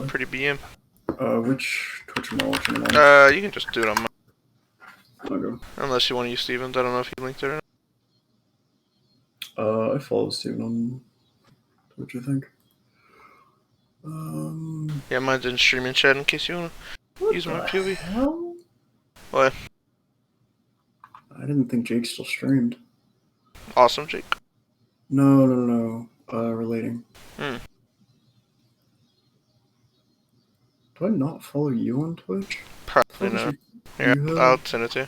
pretty BM. Which Twitch am I watching on? You can just do it on mine. Okay. Unless you want to use Steven's. I don't know if you linked it or not. I follow Steven on Twitch, I think. Yeah, mine's in streaming chat in case you want to use my POV. Hell? What? I didn't think Jake still streamed. Awesome, Jake. No. Relating. Hmm. Do I not follow you on Twitch? Probably not. Here, I'll send it to you.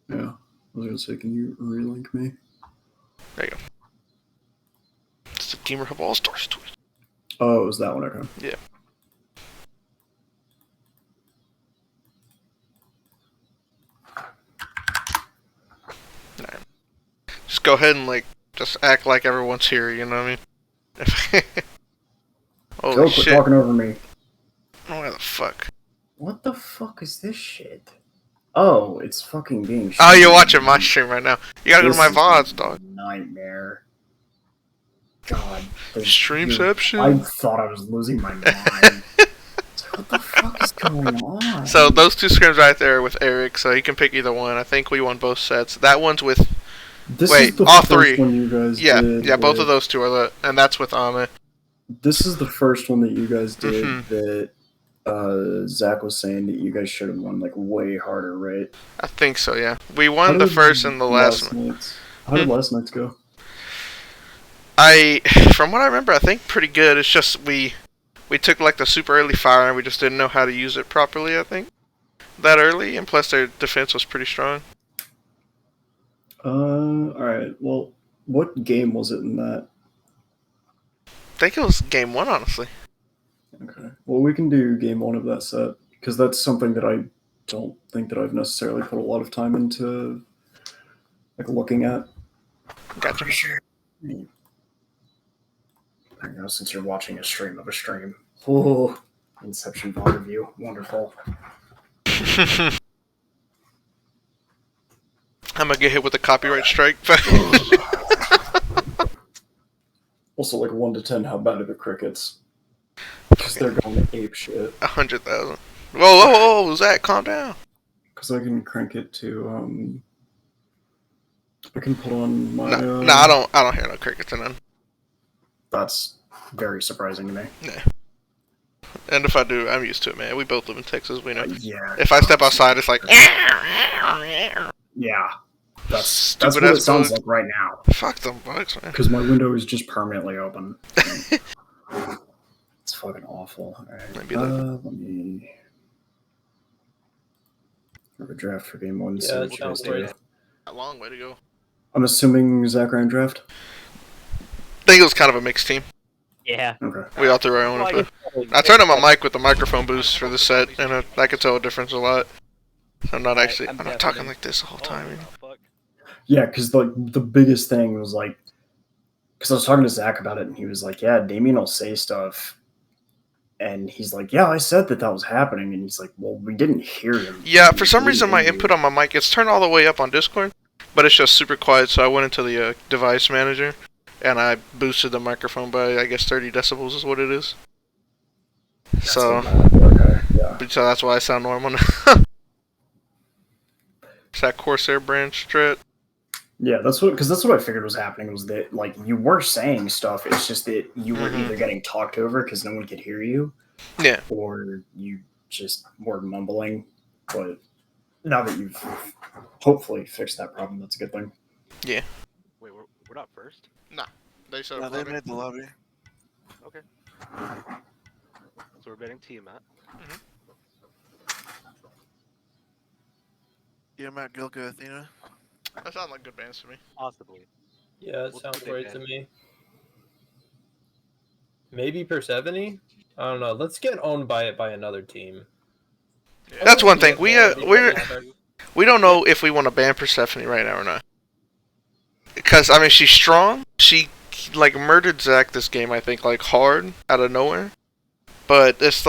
Yeah. I was gonna say, can you relink me? There you go. It's the Gamer Hub All Stars Twitch. Oh, it was that one, okay. Yeah. Alright. Just go ahead and just act like everyone's here, you know what I mean? Holy Joe, shit. quit talking over me. Oh, where the fuck? What the fuck is this shit? Oh, it's fucking being Oh, you're watching my stream right now. You gotta go to my VODs, dog. Nightmare. God. Streamception. I thought I was losing my mind. What the fuck is going on? So those two scrims right there with Eric, so you can pick either one. I think we won both sets. That one's with all three. One you guys did yeah, both of those two are lit, and that's with Ame. This is the first one that you guys did that Zach was saying that you guys should have won way harder, right? I think so, yeah. We won the first and the last one. How did last night's go? From what I remember, I think pretty good. It's just we took the super early fire and we just didn't know how to use it properly, I think. That early, and plus their defense was pretty strong. Alright, well, what game was it in that? I think it was game 1, honestly. Okay. Well, we can do game 1 of that set, because that's something that I don't think that I've necessarily put a lot of time into, looking at. Gotcha. Sure. I know, since you're watching a stream of a stream. Oh, Inception VOD review. Wonderful. I'm gonna get hit with a copyright strike. Also, 1 to 10, how bad are the crickets? Because they're going to ape shit. 100,000. Whoa, Zach, calm down. Because I can crank it to, I can put on my... No, I don't hear no crickets in them. That's very surprising to me. Yeah. And if I do, I'm used to it, man. We both live in Texas, we know. Yeah. If I step outside, it's like... Yeah. That's what it sounds like right now. Fuck them bugs, man. Because my window is just permanently open. It's fucking awful. Alright. Let me... have a draft for game 1. Yeah, that sounds great. A long way to go. I'm assuming Zach Ryan draft? I think it was kind of a mixed team. Yeah. Okay. We all threw our own input. I turned on my mic with the microphone boost for the set, and I could tell a difference a lot. I'm not talking like this the whole time. You know? Yeah, because the biggest thing was because I was talking to Zach about it, and he was like, yeah, Damien will say stuff. And he's like, yeah, I said that was happening. And he's like, well, we didn't hear him. Yeah, for some reason my input on my mic, it's turned all the way up on Discord, but it's just super quiet, so I went into the device manager, and I boosted the microphone by, I guess, 30 decibels is what it is. So that's why I sound normal now. It's that Corsair brand strat. Yeah, that's what I figured was happening, was that you were saying stuff, it's just that you were either getting talked over because no one could hear you, yeah, or you just were mumbling. But now that you've hopefully fixed that problem, that's a good thing. Yeah. Wait, we're not first? Nah, they said they made the lobby. Okay. So we're betting Tiamat. Tiamat, Gilga, Athena. That sounds like good bands to me. Possibly. Yeah, it sounds great to me. Maybe Persephone? I don't know. Let's get owned by another team. Yeah. That's one thing. We don't know if we want to ban Persephone right now or not. Because I mean, she's strong. She murdered Zach this game, I think, hard out of nowhere. But it's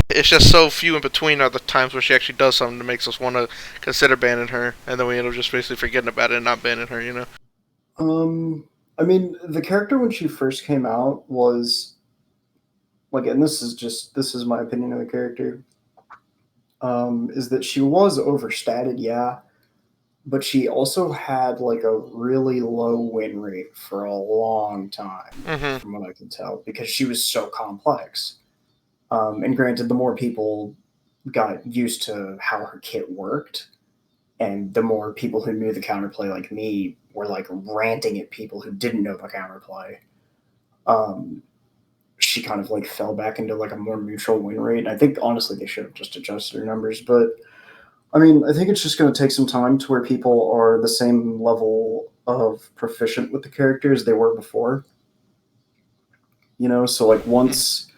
it's just so few in between are the times where she actually does something that makes us want to consider banning her, and then we end up just basically forgetting about it and not banning her, you know? I mean, the character when she first came out was like, and this is my opinion of the character, is that she was overstated, yeah, but she also had like a really low win rate for a long time, Mm-hmm. from what I can tell, because she was so complex. And granted, the more people got used to how her kit worked, and the more people who knew the counterplay, like me, were like ranting at people who didn't know the counterplay. She kind of like fell back into like a more neutral win rate. And I think honestly they should have just adjusted her numbers, but I mean, I think it's just going to take some time to where people are the same level of proficient with the character as they were before. You know, so like once,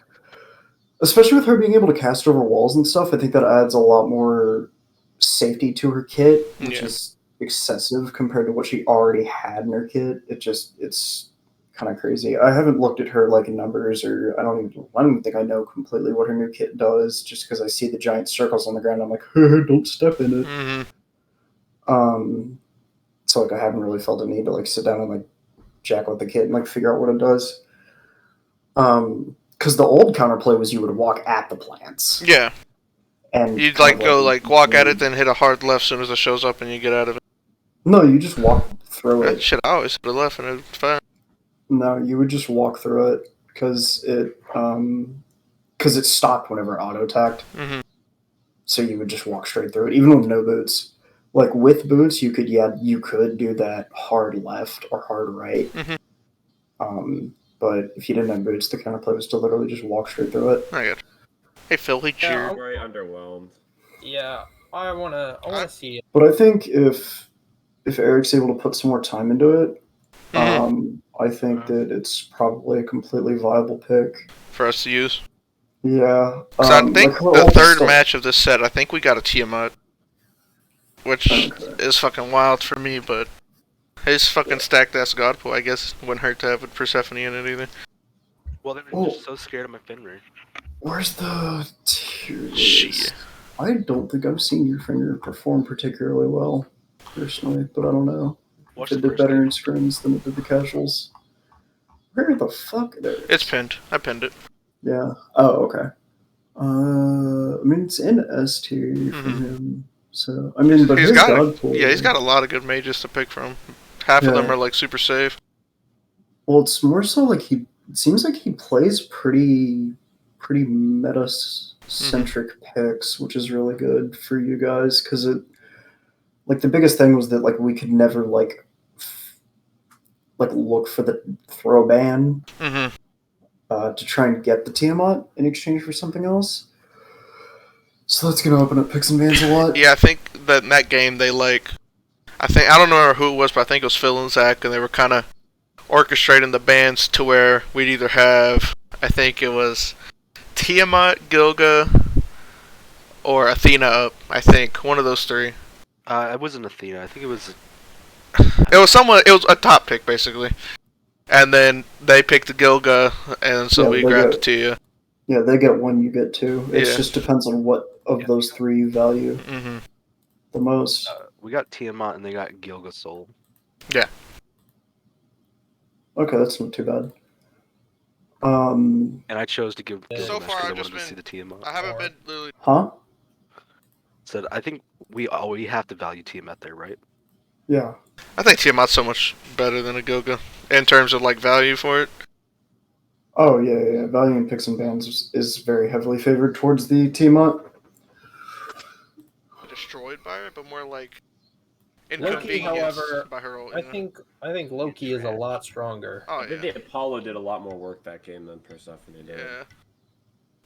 especially with her being able to cast over walls and stuff, I think that adds a lot more safety to her kit, which Yeah. is excessive compared to what she already had in her kit. It's kind of crazy. I haven't looked at her like in numbers, or I don't even think I know completely what her new kit does, just because I see the giant circles on the ground. I'm like, don't step in it. Mm-hmm. So like I haven't really felt a need to like sit down and like jack with the kit and like figure out what it does. Because the old counterplay was you would walk at the plants. Yeah. And You'd kind like of, go like walk at it, then hit a hard left as soon as it shows up, and you get out of it. No, you just walk through it. Shit, I always hit a left, and it's fine. No, you would just walk through it because it stopped whenever auto attacked. Mm-hmm. So you would just walk straight through it, even with no boots. Like with boots, you could do that hard left or hard right. Mm-hmm. But if you didn't have boots, the counterplay was to literally just walk straight through it. I got it. Hey Phil, he cheered. I'm very underwhelmed. Yeah, I wanna see it. But I think if Eric's able to put some more time into it, Mm-hmm. I think that it's probably a completely viable pick. For us to use. Yeah. Because I think like her the ult is third still- match of this set, I think we got a Tiamat. Which is fucking wild for me, but his fucking stacked ass god pool, I guess, wouldn't hurt to have with Persephone in it either. Well, they're Oh. just so scared of my Fenrir. Where's the tier Shit. list? I don't think I've seen your finger perform particularly well, personally, but I don't know. Watch It the did first better game. in scrims than it did the casuals. Where the fuck? There it It's is. pinned. I pinned it. Yeah. Oh, okay. I mean, it's in S tier from Mhm. him. So, I mean, but He's his got god pool. Yeah, he's got a lot of good mages to pick from. Half of them Yeah. are like super safe. Well, it's more so like it seems like he plays pretty meta centric picks, which is really good for you guys because like the biggest thing was that like we could never like look for the throw ban Mm-hmm. to try and get the Tiamat in exchange for something else. So that's gonna open up picks and bans a lot. Yeah, I think that in that game they I don't know who it was, but I think it was Phil and Zach, and they were kind of orchestrating the bands to where we'd either have, I think it was Tiamat, Gilga, or Athena up. I think one of those three. It wasn't Athena. I think it was. It was a top pick basically, and then they picked the Gilga, and so Yeah, we they grabbed got- the Tia. Yeah, they get one, you get two. It Yeah. just depends on what of those three you value Mm-hmm. the most. We got Tiamat and they got Gilga Soul. Okay, that's not too bad. And I chose to give Gilgamesh So because far, I I've wanted just to see been- the Tiamat. I haven't been literally. Huh? Said I think we have to value Tiamat there, right? Yeah. I think Tiamat's so much better than a Gilga in terms of like value for it. Oh yeah. Value in picks and bans is very heavily favored towards the Tiamat. Destroyed by it, but more like Loki, inconvenienced however, by her ult. I think Loki is a lot stronger. Oh I think yeah. the Apollo did a lot more work that game than Persephone did. Yeah.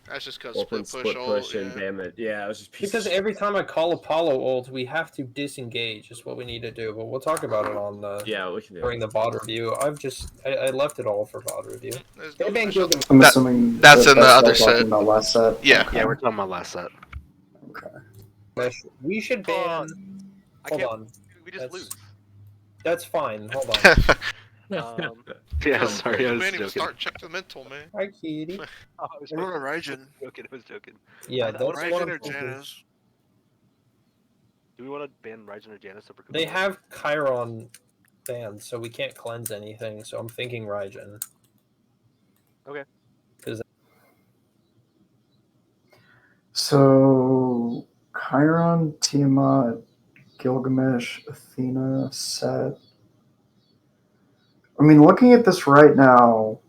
That's just because Open split push ult. and Yeah. damn it. Yeah, it was just Because every time I call Apollo ult, we have to disengage. Is what we need to do. But we'll talk about it on the Yeah, we can do during it. the VOD review. I left it all for VOD review. There's They no banned special- Gilgamesh. I'm That- assuming that's in the y'all other talking set. about last set. Yeah. Okay. Yeah, we're talking about last set. Okay. We should ban. I Hold can't. on. We just That's- That's fine. Hold on. lose. Yeah, sorry, I was Man, even joking. start check the mental, man. Hi, kitty. I was What about Raijin? joking. I was joking. Yeah, that's what Raijin I'm or thinking. Janus? Do we want to ban Raijin or Janus? They have Chiron banned, so we can't cleanse anything. So I'm thinking Raijin. So Chiron, Tiamat, Gilgamesh, Athena, Set. I mean, looking at this right now,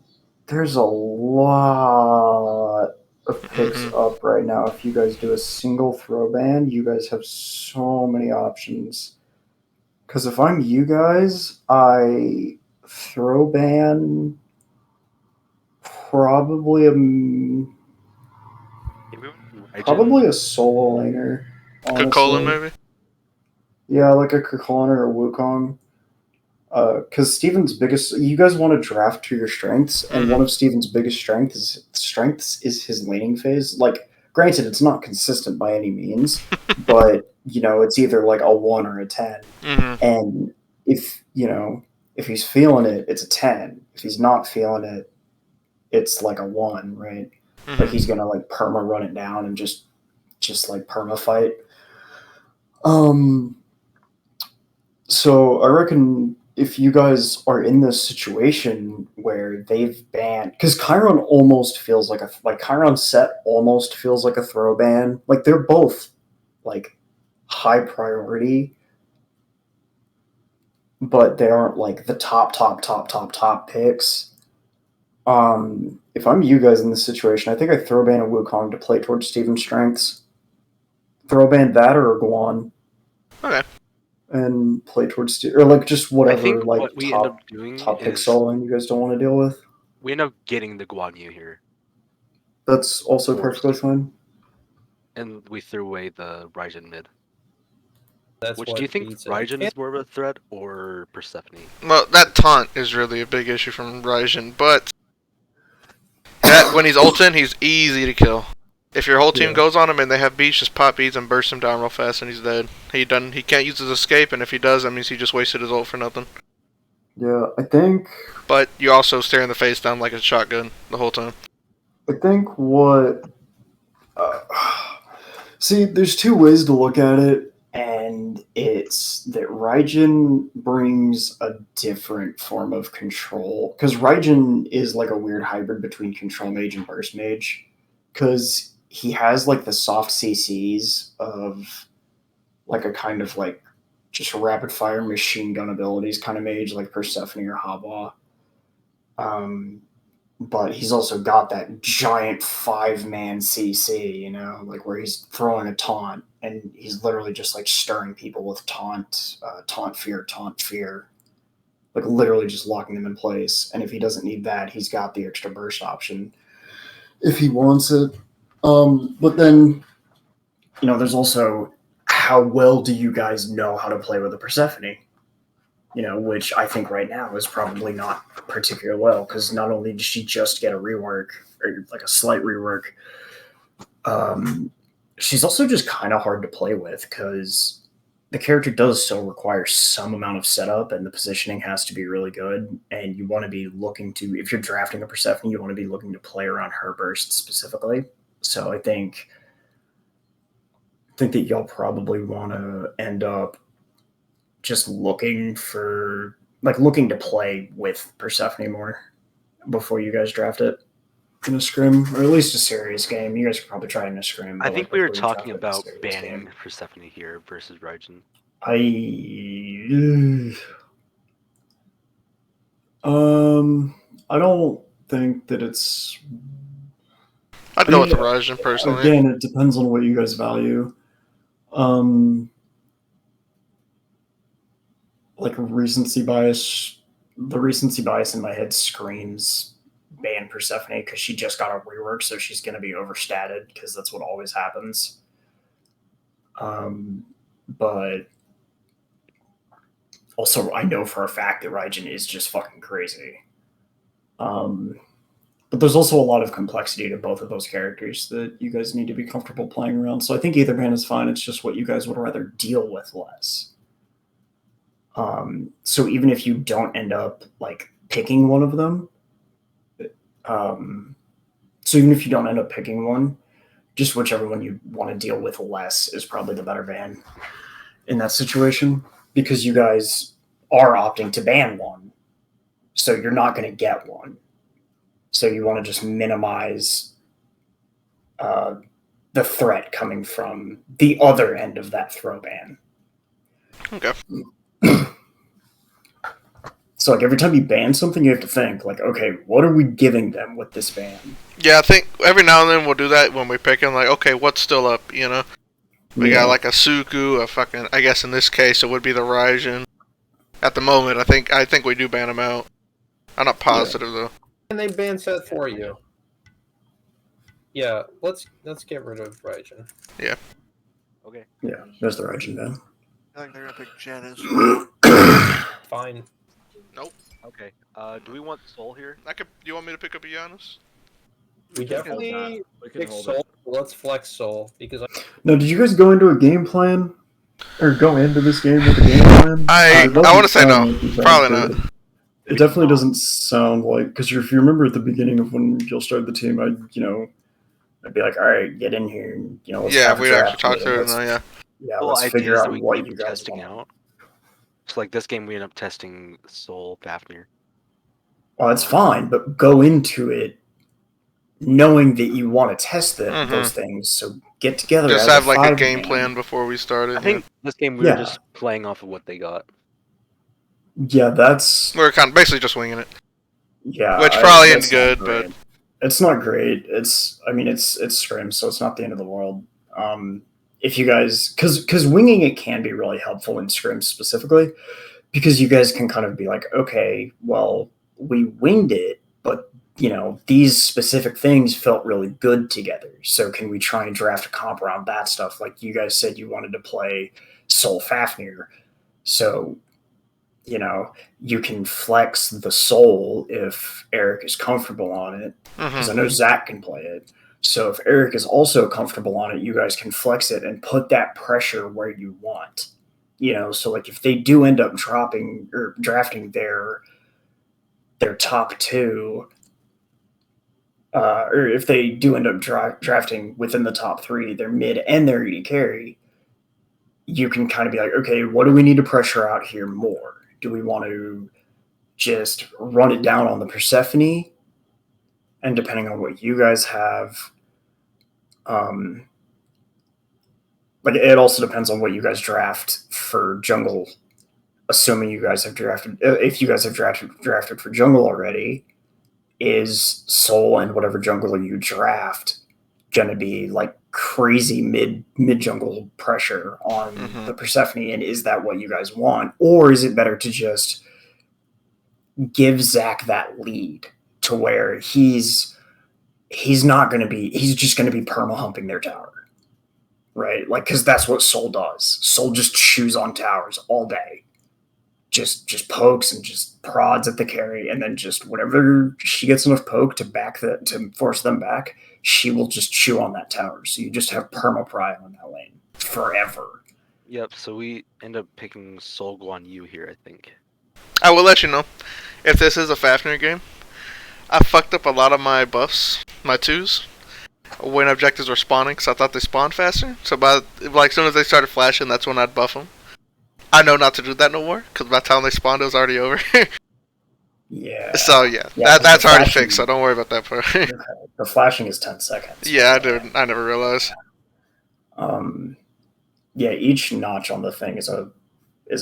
there's a lot of picks up right now. If you guys do a single throw ban, you guys have so many options. Because if I'm you guys, I throw ban probably Maybe probably a solo laner. Coca-Cola, Honestly, maybe? yeah, like a Kukulkan or a Wukong. Because Steven's biggest, you guys want to draft to your strengths, and one of Steven's biggest strengths is his laning phase. Like, granted, it's not consistent by any means, but it's either like a 1 or a 10. And if he's feeling it, it's a 10. If he's not feeling it, it's like a 1, right? Like he's gonna like perma run it down and just like perma fight. So I reckon if you guys are in this situation where they've banned, because Chiron almost feels like Chiron Set almost feels like a throw ban. Like they're both like high priority, but they aren't like the top picks. If I'm you guys in this situation, I think I throw ban a Wukong to play towards Steven's strengths. Throw ban that or a Guan. Okay. And play towards or like just whatever I think like what we end up doing top pick is solo you guys don't want to deal with. we end up getting the Guan Yu here, That's also Or perfectly fine. and we threw away the Raijin mid. That's Which what do you think beats it. Raijin is more of a threat or Persephone? Well, that taunt is really a big issue from Raijin, but that when he's ulting, he's easy to kill. If your whole team goes on him and they have beats, just pop beats and burst him down real fast and he's dead. He can't use his escape, and if he does, that means he just wasted his ult for nothing. Yeah, I think But you also stare in the face down like a shotgun the whole time. what see, there's two ways to look at it, and it's that Raijin brings a different form of control. Because Raijin is like a weird hybrid between Control Mage and Burst Mage. Because he has like the soft CCs of like a kind of like just rapid fire machine gun abilities kind of mage like Persephone or Haba. But he's also got that giant 5-man CC, like where he's throwing a taunt and he's literally just like stirring people with taunt fear, like literally just locking them in place. And if he doesn't need that, he's got the extra burst option if he wants it. But then, there's also how well do you guys know how to play with a Persephone? Which I think right now is probably not particularly well, because not only did she just get a rework, or like a slight rework, she's also just kind of hard to play with, because the character does still require some amount of setup, and the positioning has to be really good, and you want to be looking to, if you're drafting a Persephone, you want to be looking to play around her burst specifically. So I think that y'all probably want to end up just looking to play with Persephone more before you guys draft it in a scrim, or at least a serious game. You guys could probably try it in a scrim. I but, think like, we were before you draft talking it in a about serious banning game. Persephone here versus Raijin. I don't think that it's. I'd go with the Raijin personally. Again, it depends on what you guys value. Like recency bias, the recency bias in my head screams ban Persephone because she just got a rework, so she's going to be overstated because that's what always happens. But also, I know for a fact that Raijin is just fucking crazy. But there's also a lot of complexity to both of those characters that you guys need to be comfortable playing around. So I think either ban is fine. It's just what you guys would rather deal with less. So even if you don't end up like picking one of them, so even if you don't end up picking one, just whichever one you want to deal with less is probably the better ban in that situation, because you guys are opting to ban one, so you're not going to get one. So you want to just minimize the threat coming from the other end of that throw ban. Okay. So like every time you ban something, you have to think like, okay, what are we giving them with this ban? Yeah, I think every now and then we'll do that when we pick them. Like, okay, what's still up? You know, we got like a Suku, a fucking. I guess in this case it would be the Raijin. At the moment, I think we do ban them out. I'm not positive though. And they ban set for you. Yeah, let's get rid of Raijin. Okay. Yeah, there's the Raijin ban. I think they're gonna pick Janus. Fine. Okay. Do we want Soul here? Do you want me to pick up a Giannis? We can hold definitely that. We can pick hold Soul. it. Let's flex Soul because No, did you guys go into a game plan? Or go into this game with a game plan? I It doesn't wanna say no. sound like you guys Probably did. It definitely doesn't sound like, because if you remember at the beginning of when you'll start the team, I'd be like, all right, get in here, and let's Yeah, have a we actually draft talked meeting. through it now. Yeah. Yeah, Well, let's figure ideas that out we what keep you guys testing want. out. So like this game, we end up testing Soul Fafnir. Well, it's fine, but go into it knowing that you want to test those things. So get together. Just as have like a 5 game man. plan before we started. I think this game we were Yeah. just playing off of what they got. Yeah, that's we're kind of basically just winging it, yeah. which probably that's isn't not good, great. but It's not great. It's Scrim, so it's not the end of the world. If you guys, because winging it can be really helpful in Scrim specifically, because you guys can kind of be like, okay, well, we winged it, but these specific things felt really good together. So can we try and draft a comp around that stuff? Like you guys said, you wanted to play Soul Fafnir, so you can flex the Soul if Eric is comfortable on it, because I know Zach can play it. So if Eric is also comfortable on it, you guys can flex it and put that pressure where you want. So like if they do end up dropping or drafting their top two, or if they do end up drafting within the top three, their mid and their ED carry, you can kind of be like, okay, what do we need to pressure out here more? Do we want to just run it down on the Persephone? And depending on what you guys have, like it also depends on what you guys draft for jungle. Assuming you guys have drafted, if you guys have drafted for jungle already, is Soul and whatever jungle you draft going to be like crazy mid jungle pressure on the Persephone, and is that what you guys want, or is it better to just give Zach that lead to where he's not going to be, he's just going to be perma humping their tower, right? Like, because that's what Soul does. Soul just chews on towers all day. Just pokes and just prods at the carry, and then just whenever she gets enough poke to force them back, she will just chew on that tower. So you just have perma pry on that lane forever. Yep. So we end up picking Soul Guan Yu here, I think. I will let you know if this is a Fafnir game. I fucked up a lot of my buffs, my twos, when objectives were spawning, because I thought they spawned faster. So as soon as they started flashing, that's when I'd buff them. I know not to do that no more, because by the time they spawned, it was already over. Yeah. So that's already fixed, so don't worry about that part. The flashing is 10 seconds. Yeah, I never realized. Yeah, each notch on the thing is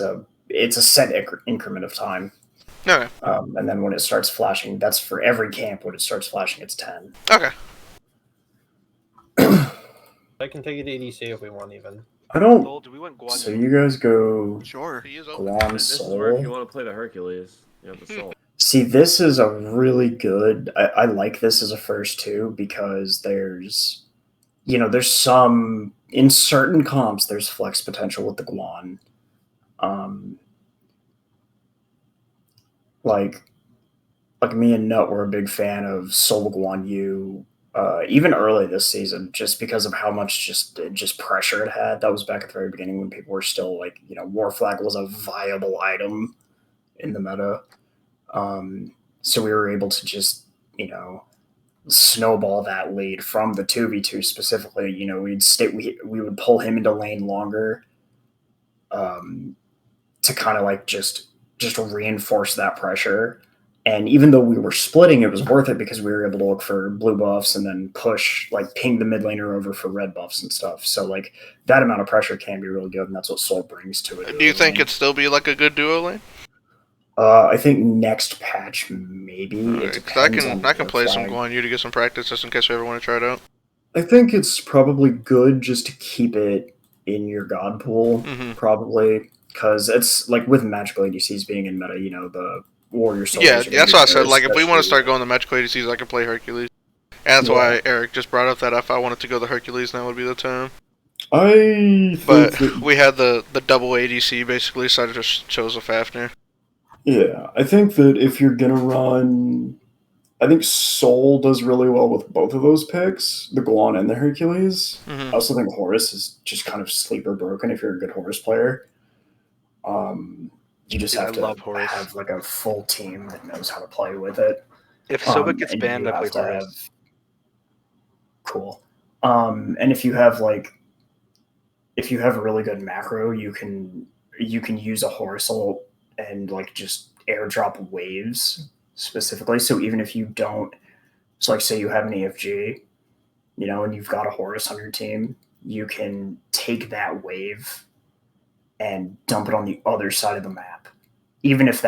a set increment of time. Okay. And then when it starts flashing, that's for every camp. When it starts flashing, it's 10. Okay. I can take it to EDC if we want even. I don't. Soul, do we want Guan So Yu? you guys go Sure. He is open. Guam This is where if you Soul. want to play the Hercules, you have the Soul. See, this is a really good. I like this as a first too, because there's some in certain comps there's flex potential with the Guan. Like me and Nut were a big fan of Soul Guan Yu, even early this season, just because of how much just pressure it had. That was back at the very beginning when people were still like, War Flag was a viable item in the meta. So we were able to just, snowball that lead from the 2v2 specifically. We would pull him into lane longer, to kind of like just reinforce that pressure. And even though we were splitting, it was worth it because we were able to look for blue buffs and then push, like, ping the mid laner over for red buffs and stuff. So, like, that amount of pressure can be really good, and that's what Soul brings to it. Do you think it'd still be like a good duo lane? I think next patch, maybe. Right, It 'cause I depends on can play some flag. Guan Yu to get some practice just in case we ever want to try it out. I think it's probably good just to keep it in your god pool, Mhm. probably, because it's like with magical ADCs being in meta, the warrior soldiers. Yeah, are gonna that's be what I better, said. Like, if we want to especially- start going the magical ADCs, I can play Hercules. And that's why Eric just brought up that if I wanted to go the Hercules, now would be the time. I think But that, we had the double ADC basically, so I just chose a Fafnir. yeah, I think that if you're gonna run, I think Soul does really well with both of those picks, the Guan and the Hercules. Mhm. I also think Horus is just kind of sleeper broken if you're a good Horus player. You just Dude, have I to love Horus. have like a full team that knows how to play with it. If Sobek gets And banned, you I play have to Horus. cool. And if you have a really good macro, you can use a Horus ult and like just airdrop waves specifically. So even if you don't, so like say you have an EFG, and you've got a Horus on your team, you can take that wave and dump it on the other side of the map. Even if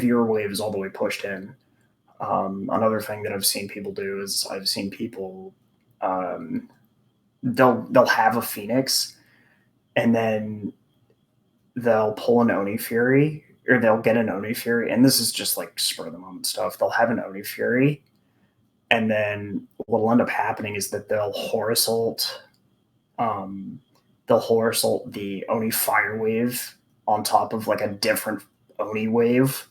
your wave is all the way pushed in. Another thing that I've seen people do is they'll have a Phoenix and then they'll pull an Oni Fury or they'll get an Oni Fury, and this is just like spur of the moment stuff. They'll have an Oni Fury, and then what'll end up happening is that they'll Horus ult the Oni Fire Wave on top of like a different Oni wave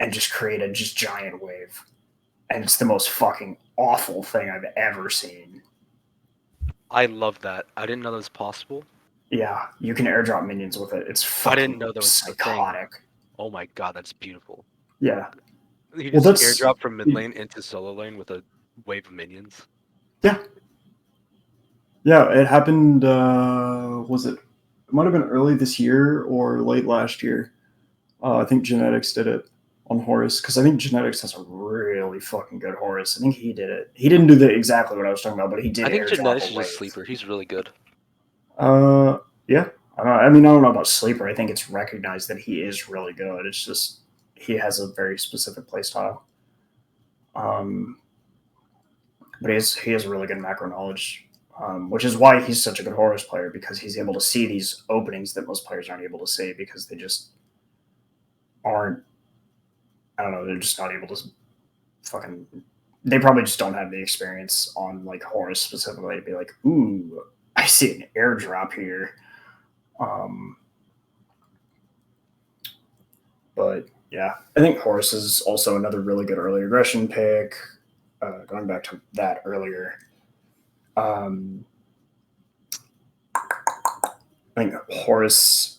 and just create a just giant wave. And it's the most fucking awful thing I've ever seen. I love that. I didn't know that was possible. Yeah, you can airdrop minions with it. It's I fucking didn't know that was a thing. psychotic. Oh my god, that's beautiful. Yeah. You Well, just that's- airdrop from mid lane into solo lane with a wave of minions. Yeah, it happened, it might have been early this year or late last year. I think Genetics did it on Horus, because I think Genetics has a really fucking good Horus. I think he did it. He didn't do exactly what I was talking about, but he did I think airdrop Genetics a is wave. a sleeper. He's really good. Yeah. I don't know about sleeper. I think it's recognized that he is really good. It's just he has a very specific playstyle. But he has really good macro knowledge, which is why he's such a good Horus player, because he's able to see these openings that most players aren't able to see because they just aren't. I don't know. They're just not able to fucking. They probably just don't have the experience on like Horus specifically to be like, ooh, I see an airdrop here. But yeah, I think Horus is also another really good early aggression pick. Going back to that earlier, I think Horus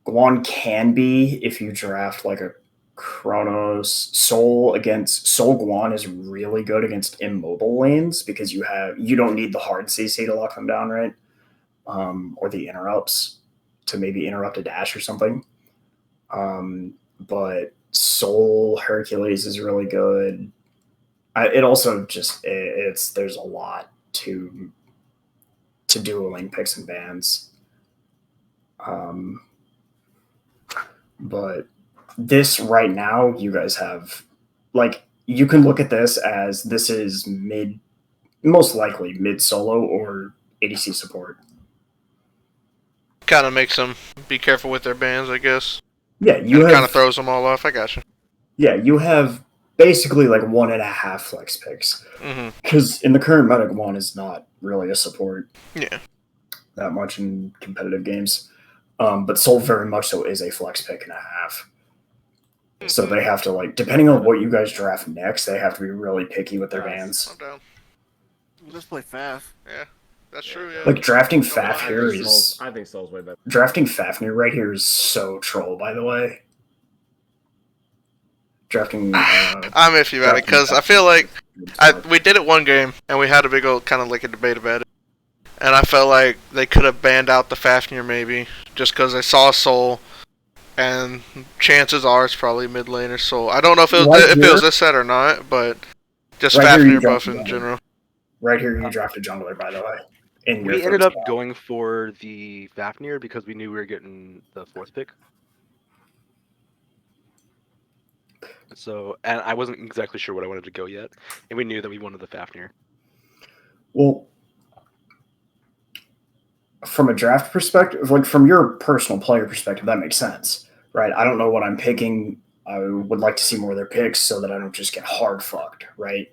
Guan can be, if you draft like a Chronos Soul Guan is really good against immobile lanes because you don't need the hard CC to lock them down, right? Or the interrupts to maybe interrupt a dash or something. But Soul Hercules is really good. It also just there's a lot to dueling picks and bans. But this right now, you guys have like you can look at this as this is most likely mid solo or ADC support. Kind of makes them be careful with their bans, I guess. Yeah, It kind of throws them all off. I gotcha. Yeah, you have basically like 1.5 flex picks Mm-hmm. because in the current meta, Guan is not really a support. Yeah. That much in competitive games. But Soul very much so is a flex pick and a half. So they have to like, depending on what you guys draft next, they have to be really picky with their bans. I'm down. Just play Faf. Yeah, that's true. Yeah. Like drafting I think Fafnir is I think Soul's way better. drafting Fafnir right here is so troll. By the way, drafting. I'm iffy about it because I feel like we did it one game and we had a big old kind of like a debate about it, and I felt like they could have banned out the Fafnir maybe just because they saw Soul and chances are it's probably mid laner. So I don't know if Right it here- was this set or not, but just Right here you Fafnir dropped buff in the general. Right here, you drafted jungler, by the way. In your We ended first up spot. going for the Fafnir because we knew we were getting the 4th pick. So, and I wasn't exactly sure what I wanted to go yet, and we knew that we wanted the Fafnir. Well, from a draft perspective, like from your personal player perspective, that makes sense, right? I don't know what I'm picking. I would like to see more of their picks so that I don't just get hard fucked, right?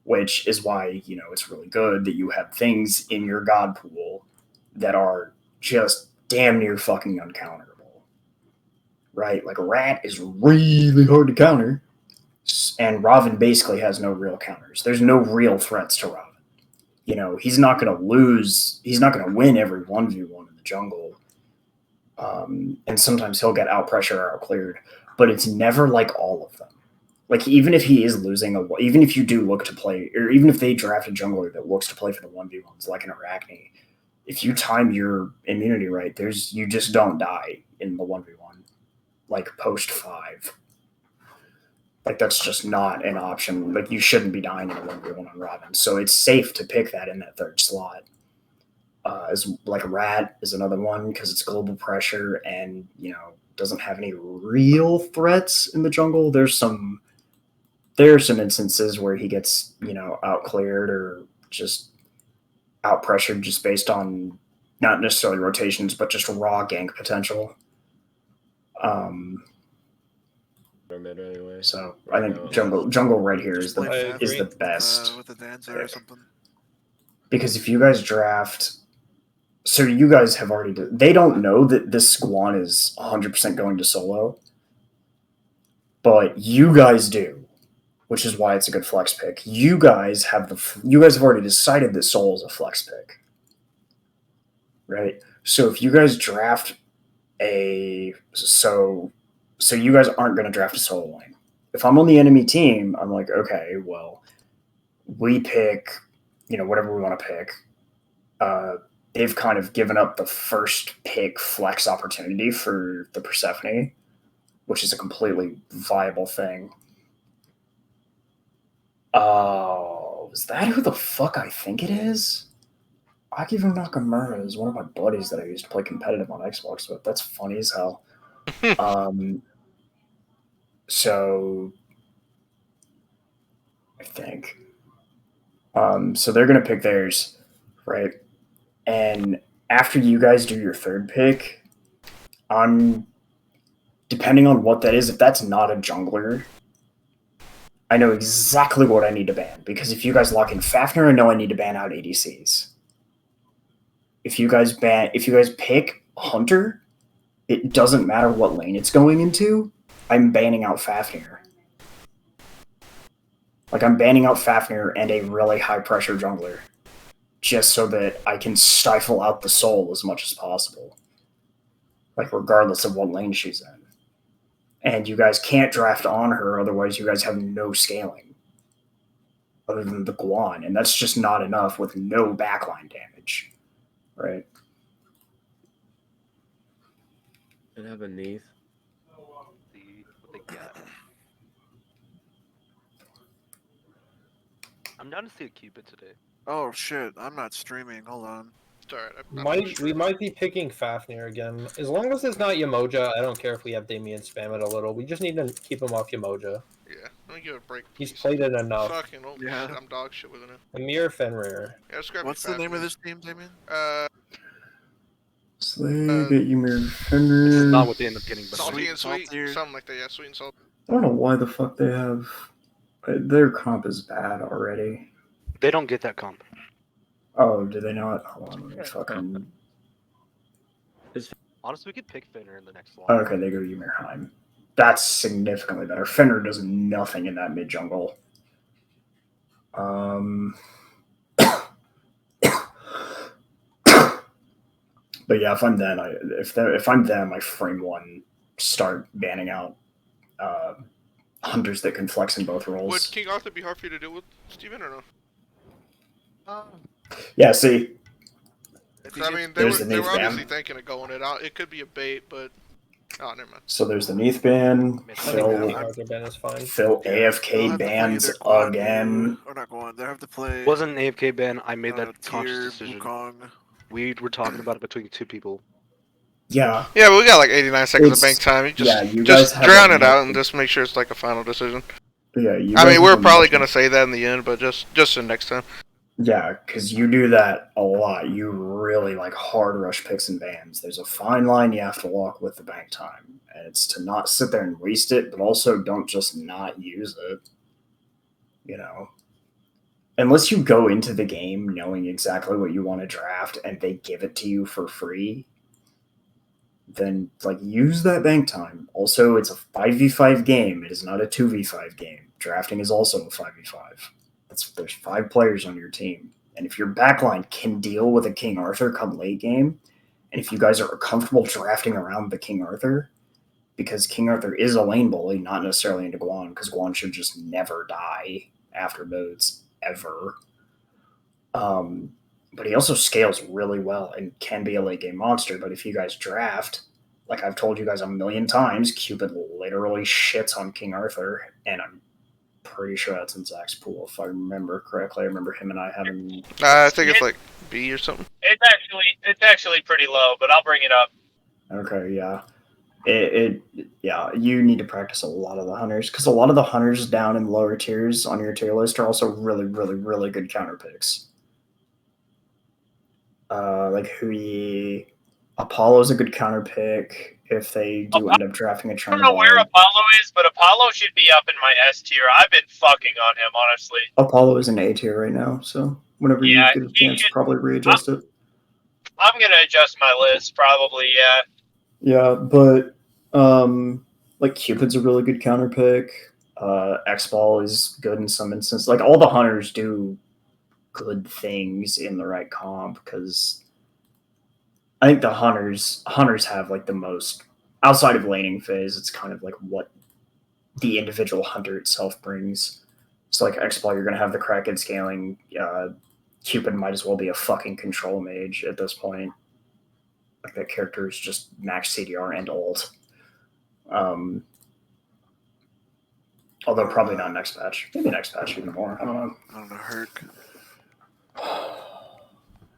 Which is why, it's really good that you have things in your god pool that are just damn near fucking uncounterable, right? Like a rat is really hard to counter, and Robin basically has no real counters. There's no real threats to Robin. He's not going to lose. He's not going to win every 1v1 in the jungle. And sometimes he'll get out pressure or out cleared, but it's never like all of them. Like, even if he is losing, even if you do look to play, or even if they draft a jungler that looks to play for the 1v1s, like an Arachne, if you time your immunity right, you just don't die in the 1v1, like post 5. Like, that's just not an option. Like, you shouldn't be dying in a 1v1 on Robin. So it's safe to pick that in that third slot. As like a rat is another one because it's global pressure and, doesn't have any real threats in the jungle. There are some instances where he gets, out cleared or just out pressured just based on not necessarily rotations, but just raw gank potential. Mid anyway. So I think jungle right here is Just play the Faf is the agree. best with the dancer or pick. something. Because if you guys draft, so you guys have already, they don't know that this Squan is 100% going to solo, but you guys do, which is why it's a good flex pick. You guys have already decided that Soul is a flex pick, right? So if you guys draft so you guys aren't going to draft a solo lane. If I'm on the enemy team, I'm like, okay, well, we pick, whatever we want to pick. They've kind of given up the first pick flex opportunity for the Persephone, which is a completely viable thing. Oh, is that who the fuck I think it is? Akiva Nakamura is one of my buddies that I used to play competitive on Xbox with. That's funny as hell. So I think. So they're gonna pick theirs, right? And after you guys do your third pick, depending on what that is, if that's not a jungler, I know exactly what I need to ban. Because if you guys lock in Fafnir, I know I need to ban out ADCs. If you guys pick Hunter, it doesn't matter what lane it's going into, I'm banning out Fafnir. Like, I'm banning out Fafnir and a really high pressure jungler, just so that I can stifle out the soul as much as possible. Like, regardless of what lane she's in. And you guys can't draft on her, otherwise you guys have no scaling. Other than the Guan, and that's just not enough with no backline damage. Right? And have a Neath. What they got. I'm down to see a Cupid today. Oh shit, I'm not streaming. Hold on. It's alright. We might be picking Fafnir again. As long as it's not Yamoja, I don't care if we have Damien spam it a little. We just need to keep him off Yamoja. Yeah, let me give it a break. He's Please. played it enough. Fucking oh Yeah. shit, I'm dog shit with it. Amir Fenrir. Yeah, let's grab What's the name of this team, Damien? Slay, get Ymir This is Fenrir. not what they end up getting, but Salty Sweet and sweet, saltier. something like that. Yeah, sweet and salty. I don't know why the fuck they have. Their comp is bad already. they don't get that comp. Oh, do they not? Hold on, let me fucking. Honestly, we could pick Fenrir in the next slot. Oh, okay, they go Ymir Heim. That's significantly better. Fenrir does nothing in that mid jungle. But yeah, if I'm them, I frame one, start banning out hunters that can flex in both roles. Would King Arthur be hard for you to deal with, Steven, or no? Yeah, see, If 'Cause, I mean, There's they the were Nate obviously spam. thinking of going it out. It could be a bait, but Oh, never mind. So there's the Neath ban. I think Phil, King Arthur Ben is fine. Phil Yeah, they'll AFK have to play bans either Guan again. Yu, or not Guan. They have to play. Wasn't an AFK ban. I made that conscious Tier decision. Wukong. We were talking about it between two people. Yeah, Yeah, but we got like 89 seconds of It's- bank time. You yeah, you just guys have drown a it out lot- and just make sure it's like a final decision. yeah. You I guys mean, we're have a probably much- gonna say that in the end, but just in next time. Yeah, because you do that a lot. You really like hard rush picks and bans. There's a fine line you have to walk with the bank time, and it's to not sit there and waste it, but also don't just not use it. You know, unless you go into the game knowing exactly what you want to draft and they give it to you for free, then like use that bank time. Also, it's a 5v5 game. It is not a 2v5 game. Drafting is also a 5v5. There's 5 players on your team. And if your backline can deal with a King Arthur come late game, and if you guys are comfortable drafting around the King Arthur, because King Arthur is a lane bully, not necessarily into Guan, because Guan should just never die after modes ever. But he also scales really well and can be a late game monster. But if you guys draft, like I've told you guys a million times, Cupid literally shits on King Arthur, and I'm pretty sure that's in Zach's pool if I remember correctly. I remember him and I having. I think it's like B or something. It's actually pretty low, but I'll bring it up. Okay, yeah. Yeah, you need to practice a lot of the hunters because a lot of the hunters down in lower tiers on your tier list are also really, really, really good counter picks. Like Hui, Apollo's a good counter pick if they do end up drafting a I China don't know where Ball. Apollo is, but Apollo should be up in my S tier. I've been fucking on him, honestly. Apollo is in A tier right now, so whenever Yeah, you get a he chance, should- probably readjust it. I'm gonna adjust my list, probably. Yeah. Yeah, but like Cupid's a really good counter pick. X Ball is good in some instances. Like all the hunters do good things in the right comp because I think the hunters have like the most outside of laning phase. It's kind of like what the individual hunter itself brings. So like X Ball, you're gonna have the Kraken scaling. Cupid might as well be a fucking control mage at this point. Like that character is just max CDR and ult. Although probably not next patch. Maybe next patch even more. I don't know. I don't know, Herc.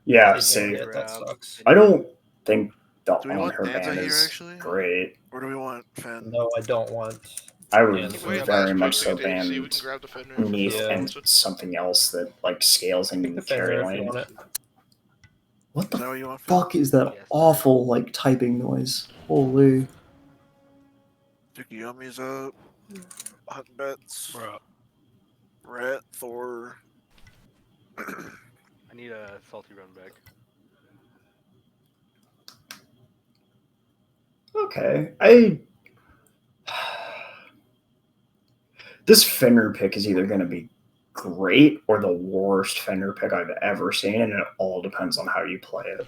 Yeah, They see, can't get- that sucks. I don't think the Do we on want her Danza ban here, is actually? great. Or do we want Finn? No, I don't want. I would Yeah, Wait, very last much pick, so we can ban grab the Fenrir. Neath Yeah. and something else that like scales Pick the in Fenrir carry if you lane. want it. What Is the that what you want, Finn? fuck is that Yes. awful like typing noise? Holy. Tsukiyomi's up. Hot bets. Bro, Rat, Thor. I need a salty run back. Okay, this Fenrir pick is either going to be great or the worst Fenrir pick I've ever seen, and it all depends on how you play it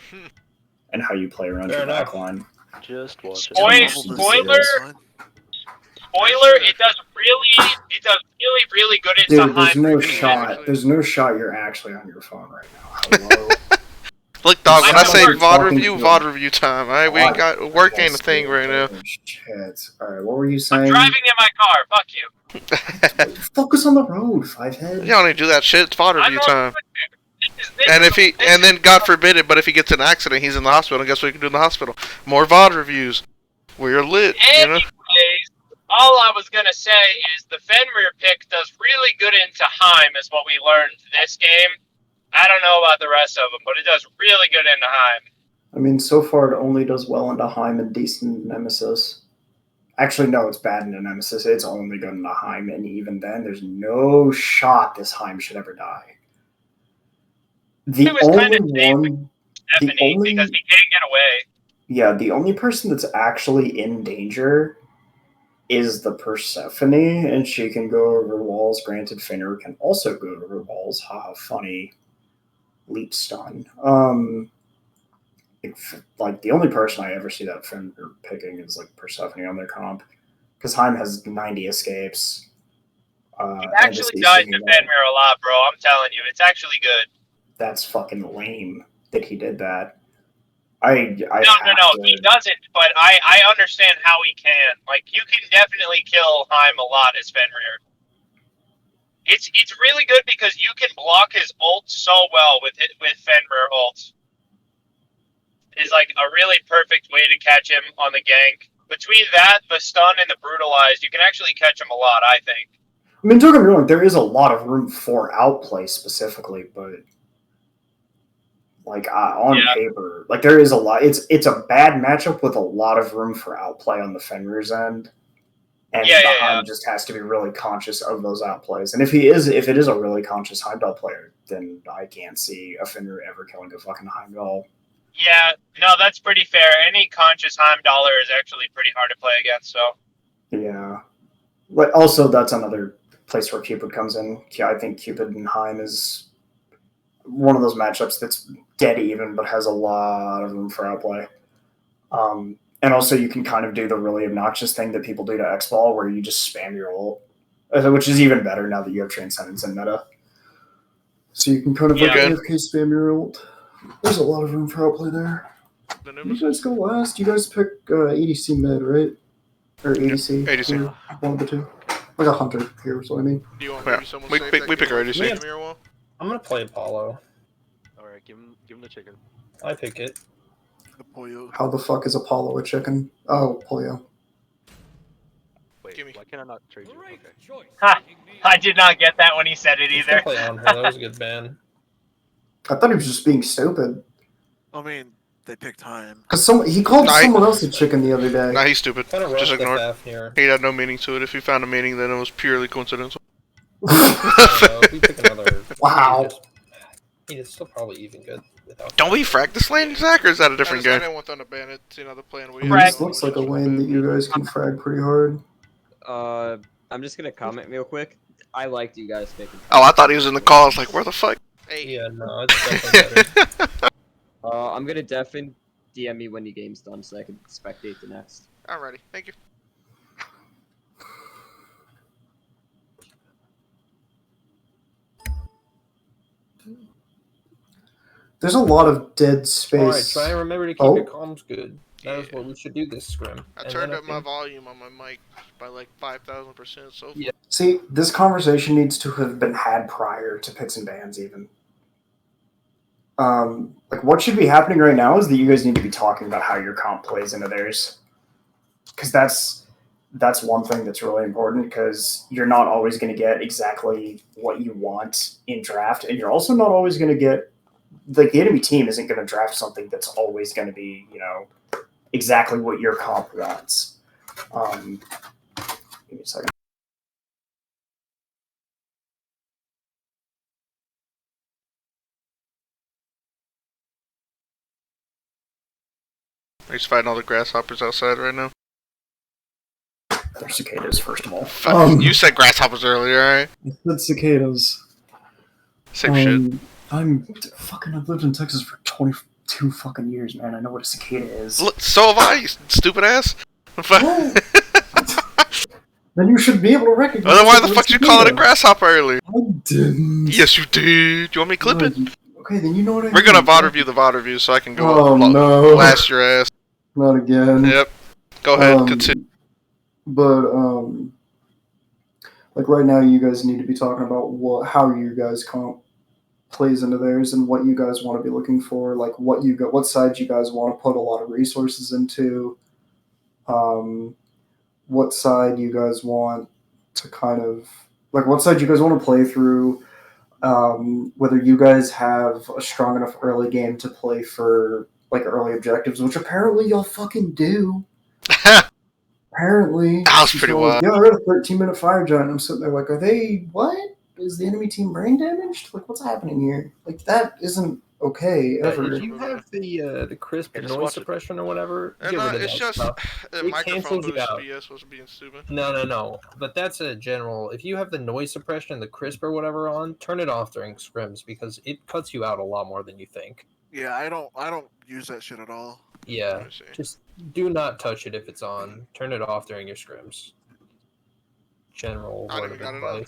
and how you play around Fair your enough. backline. Just watch it. Spoiler, Spoiler. it does really good into Dude, there's Heim. no Actually- shot. There's no shot you're actually on your phone right now. Hello. Look, dog, when I I'm say not VOD talking review, to VOD review time. Alright, we ain't got work ain't a thing right now. Oh, shit. Alright, what were you I'm saying? driving in my car. Fuck you. Focus on the road, Fivehead. You don't need to do that shit. It's VOD I'm review not time. This And is if he, this and is- then God forbid it, but if he gets in an accident, he's in the hospital. Guess what you can do in the hospital? More VOD reviews. We're lit, you know. Anyways, all I was gonna say is the Fenrir pick does really good into Heim, is what we learned this game. I don't know about the rest of them, but it does really good into Heim. I mean, so far it only does well into Heim and decent in Nemesis. Actually, no, it's bad into Nemesis. It's only good into Heim, and even then, there's no shot this Heim should ever die. The It was only kinda safe one, Stephanie, only- because he can't get away. yeah, the only person that's actually in danger is the Persephone, and she can go over walls. Granted, Fenrir can also go over walls. Haha, funny. Leap stun. Like the only person I ever see that Fenrir picking is like Persephone on their comp, because Heim has 90 escapes. He and actually a died CC to mode. Fenrir a lot, bro. I'm telling you, it's actually good. That's fucking lame that he did that. No, he doesn't. But I understand how he can. Like, you can definitely kill Heim a lot as Fenrir. It's really good because you can block his ult so well with Fenrir ult. Is like a really perfect way to catch him on the gank. Between that, the stun, and the brutalized, you can actually catch him a lot, I think. I mean, don't get me wrong, there is a lot of room for outplay specifically, but like on paper, like there is a lot. It's a bad matchup with a lot of room for outplay on the Fenrir's end, and Heim just has to be really conscious of those outplays. And if it is a really conscious Heimdall player, then I can't see a Fenrir ever killing a fucking Heimdall. Yeah, no, that's pretty fair. Any conscious Heimdaller is actually pretty hard to play against. So yeah, but also that's another place where Cupid comes in. I think Cupid and Heim is one of those matchups that's dead even, but has a lot of room for outplay. And also, you can kind of do the really obnoxious thing that people do to X-Ball, where you just spam your ult, which is even better now that you have Transcendence in meta. So you can kind of like AFK spam your ult. There's a lot of room for outplay there. You guys go last. You guys pick ADC mid, right? Or ADC? ADC. One of the two. Like a hunter here, so I mean. Do you want maybe someone we pick our ADC. I'm gonna play Apollo. Alright, give him the chicken. I pick it. The pollo. How the fuck is Apollo a chicken? Oh, pollo. Wait, why can I not trade you? Okay. Ha! I did not get that when he said it either. Play on her. That was a good ban. I thought he was just being stupid. I mean, they picked Heim. Because he called someone else a chicken the other day. Nah, he's stupid. Just ignore it. Here. He had no meaning to it. If he found a meaning, then it was purely coincidental. If we pick another, wow. He's still probably even good without. Don't we frag this lane, Zach, or is that a different game? I didn't want them to ban it. It's another plan we This looks like a lane that you guys can frag pretty hard. I'm just gonna comment real quick. I liked you guys picking. Oh, I thought he was in the call. I was like, where the fuck? Hey. Yeah, no, it's definitely better. I'm gonna deafen. DM me when the game's done so I can spectate the next. Alrighty, thank you. There's a lot of dead space. Alright, try and remember to keep your comms good. That is what we should do this scrim. I turned up my volume on my mic by like 5,000%. So yeah. See, this conversation needs to have been had prior to picks and bans, even. Like, what should be happening right now is that you guys need to be talking about how your comp plays into theirs, because that's one thing that's really important. Because you're not always going to get exactly what you want in draft, and you're also not always going to get, like, the enemy team isn't going to draft something that's always going to be, you know, exactly what your comp wants. Give me a second. He's fighting all the grasshoppers outside right now. They're cicadas, first of all. You said grasshoppers earlier, right? I said cicadas. Same shit. I've lived in Texas for 22 fucking years, man. I know what a cicada is. Look, so have I, you stupid ass. Then you should be able to recognize. Well, then why the fuck did you call it a grasshopper earlier? I didn't. Yes, you did. Do you want me to clip it? Okay, then you know what I We're gonna VOD review the VOD review so I can go no. blast your ass. Not again. Yep. Go ahead, continue. But, like right now you guys need to be talking about how you guys comp plays into theirs and what you guys want to be looking for, like what side you guys want to put a lot of resources into, what side you guys want to kind of, like what side you guys want to play through, whether you guys have a strong enough early game to play for like early objectives, which apparently y'all fucking do. Apparently. That was pretty wild. Yeah, I got a 13-minute fire giant. I'm sitting there like, are they, what? Is the enemy team brain damaged? Like, what's happening here? Like, that isn't okay, ever. If you have the crisp noise suppression or whatever, no, it's just the microphone boost BS was being stupid. No. But that's a general. If you have the noise suppression and the crisp or whatever on, turn it off during scrims because it cuts you out a lot more than you think. Yeah, I don't use that shit at all. Yeah, just do not touch it if it's on. Turn it off during your scrims. General word of advice.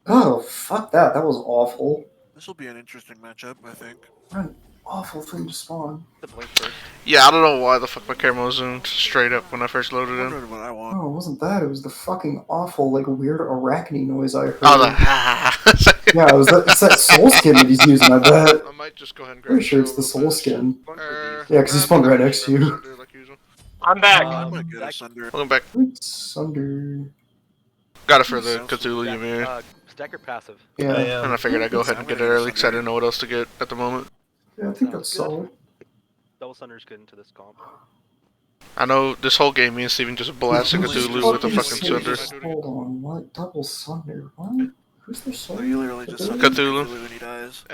Oh, fuck that. That was awful. This will be an interesting matchup, I think. What an awful thing to spawn. The blink first. Yeah, I don't know why the fuck my camera was zoomed straight up when I first I loaded in. wondered what I want. No, it wasn't that. It was the fucking awful, like, weird arachne noise I heard. Oh, the Yeah, it's that soul skin that he's using, I bet. I might just go ahead and grab Pretty sure a it's the little soul bit. skin. Er, Yeah, 'cause he spawned right next to you. Sunder like usual. I'm back. I might get a Sunder. Welcome back. Sunder. Got it for the Sounds Cthulhu Ymir. Stacker passive. Yeah. And I figured I'd go ahead and get it early because I didn't know what else to get at the moment. Yeah, I think Sounds that's good. solid. Double Sunder's good into this comp. I know this whole game, me and Steven just blasted Cthulhu with a fucking Sunder. Hold on, what? Double Sunder? What? Who's the So Sunder? you literally just Cthulhu? Sunder Cthulhu. when he dies.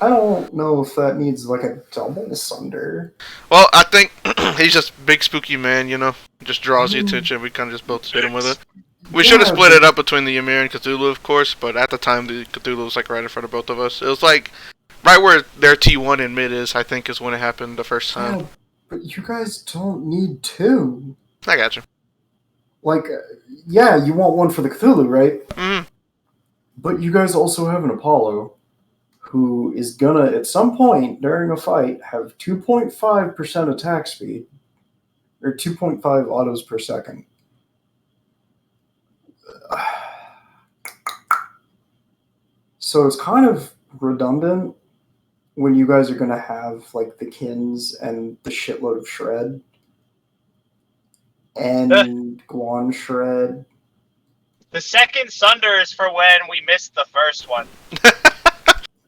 I don't know if that needs like a double Sunder. Well, I think he's just big spooky man, you know? Just draws the attention. We kind of just both hit him with it. We should have Yeah, split it up between the Ymir and Cthulhu, of course, but at the time, the Cthulhu was like right in front of both of us. It was like right where their T1 in mid is, I think, is when it happened the first time. Yeah, but you guys don't need two. I got you. Like, yeah, you want one for the Cthulhu, right? Mm. But you guys also have an Apollo who is gonna, at some point during a fight, have 2.5% attack speed, or 2.5 autos per second. So it's kind of redundant when you guys are gonna have like the Kins and the shitload of Shred and Guan Shred. The second Sunder is for when we missed the first one.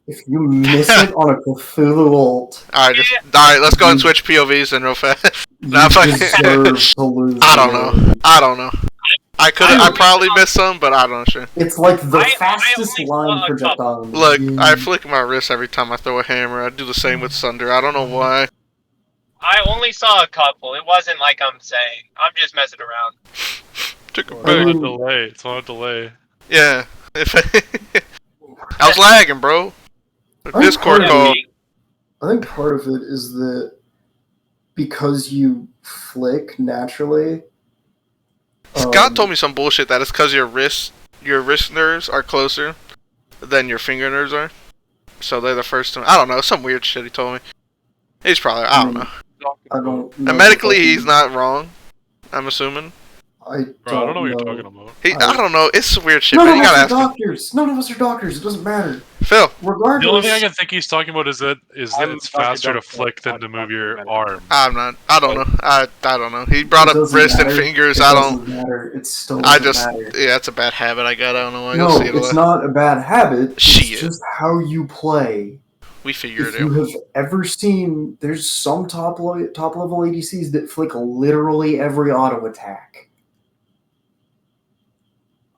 If you miss it on a Cthulhu ult, Alright, let's go and switch POVs then real fast. you Nah, fuck it. deserve to lose. I don't the know. game. I don't know. I probably missed some, but I don't know. Sure. It's like the I fastest only line saw a projectile. in the Look, game. I flick my wrist every time I throw a hammer. I do the same with Sunder. I don't know why. I only saw a couple. It wasn't like I'm saying. I'm just messing around. Took a I break. mean- delay. It's on a delay. Yeah. I was lagging, bro. I'm Discord pretty- call. I think part of it is that because you flick naturally. Scott told me some bullshit that it's because your wrist nerves are closer than your finger nerves are. So they're the first to. I don't know. Some weird shit he told me. He's probably. I don't know. I don't know. And medically, he's not wrong. I'm assuming. I Bro, I don't know what know. you're talking about. I don't know. It's some weird shit, None man. of You us gotta are ask him. doctors. None of us are doctors. It doesn't matter. Phil. Regardless. The only thing I can think he's talking about is that I'm it's Dr. faster to Duncan. flick than to move your arm. I'm not. I don't know. I don't know. He brought It up doesn't wrist and matter. fingers. It I don't. doesn't matter. It still I doesn't just. matter. Yeah, it's a bad habit I got. I don't know why. No, You'll see it it's a lot. not a bad habit. It's Shit. just how you play. We figured If it you out. have ever seen, there's some top level ADCs that flick literally every auto attack.